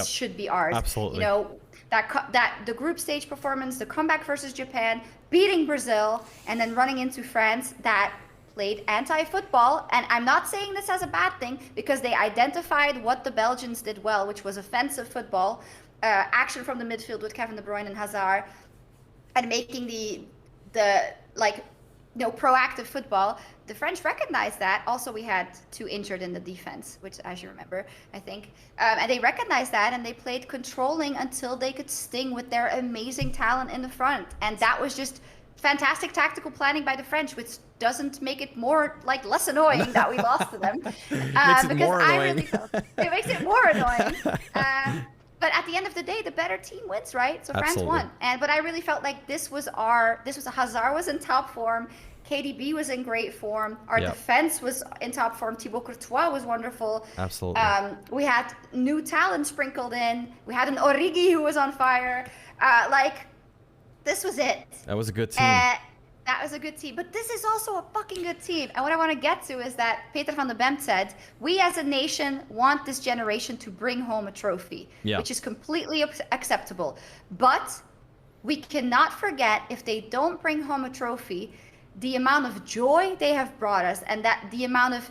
should be ours. Absolutely. You know, that the group stage performance, the comeback versus Japan, beating Brazil, and then running into France that played anti-football. And I'm not saying this as a bad thing, because they identified what the Belgians did well, which was offensive football, action from the midfield with Kevin De Bruyne and Hazard, and making the proactive football. The French recognized that. Also, we had 2 injured in the defense, which, as you remember, I think. And they recognized that, and they played controlling until they could sting with their amazing talent in the front. And that was just fantastic tactical planning by the French, which doesn't make it less annoying that we lost to them. It makes it more annoying. But at the end of the day, the better team wins, right? So France won. But I really felt like Hazard was in top form. KDB was in great form. Our defense was in top form. Thibaut Courtois was wonderful. Absolutely. We had new talent sprinkled in. We had an Origi who was on fire. This was it. That was a good team. That was a good team. But this is also a fucking good team. And what I want to get to is that Peter van den Bemt said, we as a nation want this generation to bring home a trophy, which is completely acceptable. But we cannot forget, if they don't bring home a trophy, the amount of joy they have brought us, and that the amount of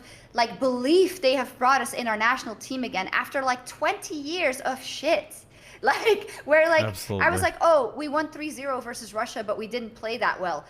belief they have brought us in our national team again after 20 years of shit. Absolutely. I was like, oh, we won 3-0 versus Russia, but we didn't play that well.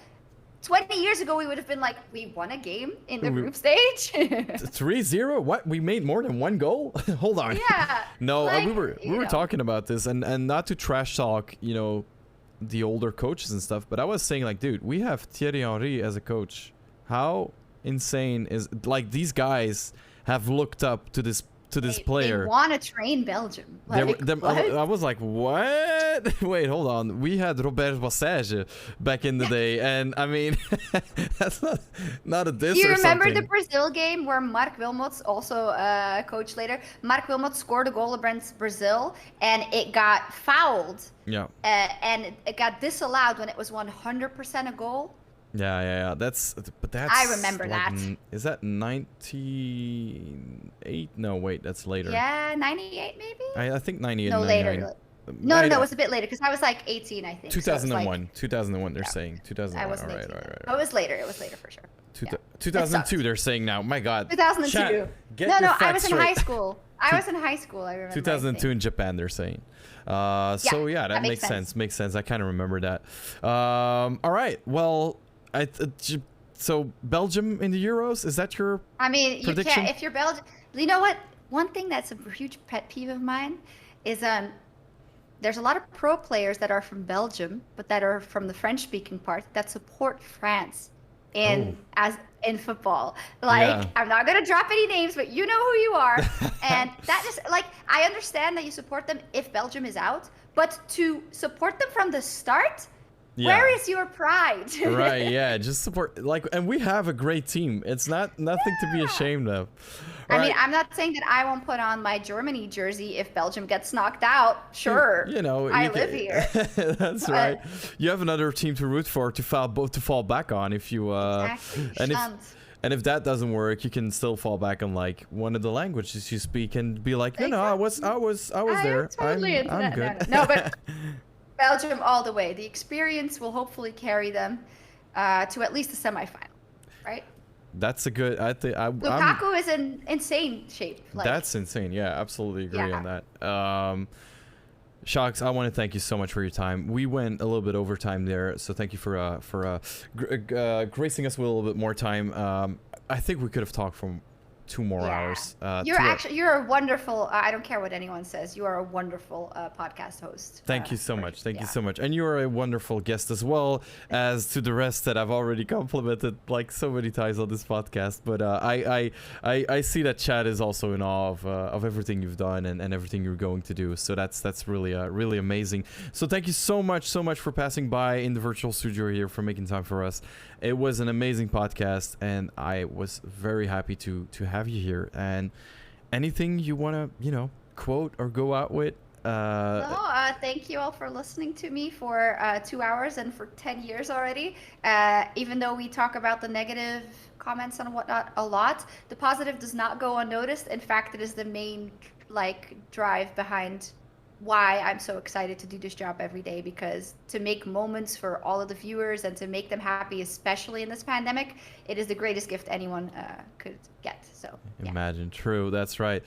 20 years ago, we would have been like, we won a game in the group stage. 3-0? What? We made more than 1 goal? Hold on. Yeah. No, we were talking about this, and not to trash talk, the older coaches and stuff, but I was saying, dude, we have Thierry Henry as a coach. How insane is these guys have looked up to this player. They want to train Belgium. I was like, what? Wait, hold on. We had Robert Bassage back in the day, and I mean, that's not a diss. You or remember something. the Brazil game where Mark Wilmots, also coach later, Mark Wilmots scored a goal against Brazil, and it got fouled. Yeah. And it got disallowed when it was 100% a goal. Yeah. That's. I remember that. Is that 98? No, wait, that's later. Yeah, 98 maybe. I think 98. No, 99. later. No, it was a bit later because I was like 18, I think. 2001. 2001, they're saying. I 2001. wasn't All right, 18. all right. Oh, it was later. It was later for sure. 2002, they're saying now. My God. 2002. Chat, get no, your I facts was in straight. high school. I was in high school. I remember. 2002 in Japan, they're saying. So yeah, that makes sense. Makes sense. I kind of remember that. All right. Well, so Belgium in the Euros, is that your you prediction? can't if you're Belgium. You know what? One thing that's a huge pet peeve of mine is there's a lot of pro players that are from Belgium, but that are from the French-speaking part that support France in football. Like, I'm not gonna drop any names, but you know who you are. And that just like I understand that you support them if Belgium is out, but to support them from the start, where is your pride? Right, yeah, just support and we have a great team. It's nothing to be ashamed of. I mean, I'm not saying that I won't put on my Germany jersey if Belgium gets knocked out. Sure, I live here. That's right. You have another team to root for to fall back on if you exactly. and if that doesn't work, you can still fall back on like one of the languages you speak and be like, no, I was there. Totally I'm good. No, but Belgium all the way. The experience will hopefully carry them to at least the semifinal, right? That's a good. I think Lukaku is in insane shape. That's insane. Yeah, absolutely agree on that. Sjokz, I want to thank you so much for your time. We went a little bit over time there, so thank you for gracing us with a little bit more time. I think we could have talked for 2 more hours. You're a wonderful. I don't care what anyone says. You are a wonderful podcast host. Thank you so much. Thank you so much. And you are a wonderful guest as well as to the rest that I've already complimented like so many times on this podcast. But I see that chat is also in awe of everything you've done and everything you're going to do. So that's really really amazing. So thank you so much for passing by in the virtual studio here, for making time for us. It was an amazing podcast, and I was very happy to have you here. And anything you want to, quote or go out with? Thank you all for listening to me for 2 hours and for 10 years already. Even though we talk about the negative comments and whatnot a lot, the positive does not go unnoticed. In fact, it is the main drive behind why I'm so excited to do this job every day, because to make moments for all of the viewers and to make them happy, especially in this pandemic, it is the greatest gift anyone could get. So imagine. True, that's right.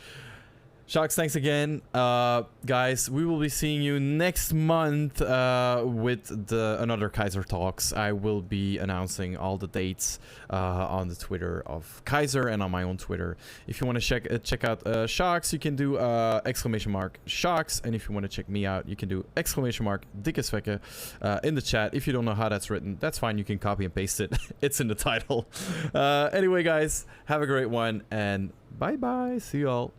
Sjokz, thanks again. Guys, we will be seeing you next month with another Kayzr Talks. I will be announcing all the dates on the Twitter of Kayzr and on my own Twitter. If you want to check out Sjokz, you can do ! Sjokz. And if you want to check me out, you can do ! DikkeSvekke in the chat. If you don't know how that's written, that's fine. You can copy and paste it. It's in the title. Anyway, guys, have a great one and bye-bye. See you all.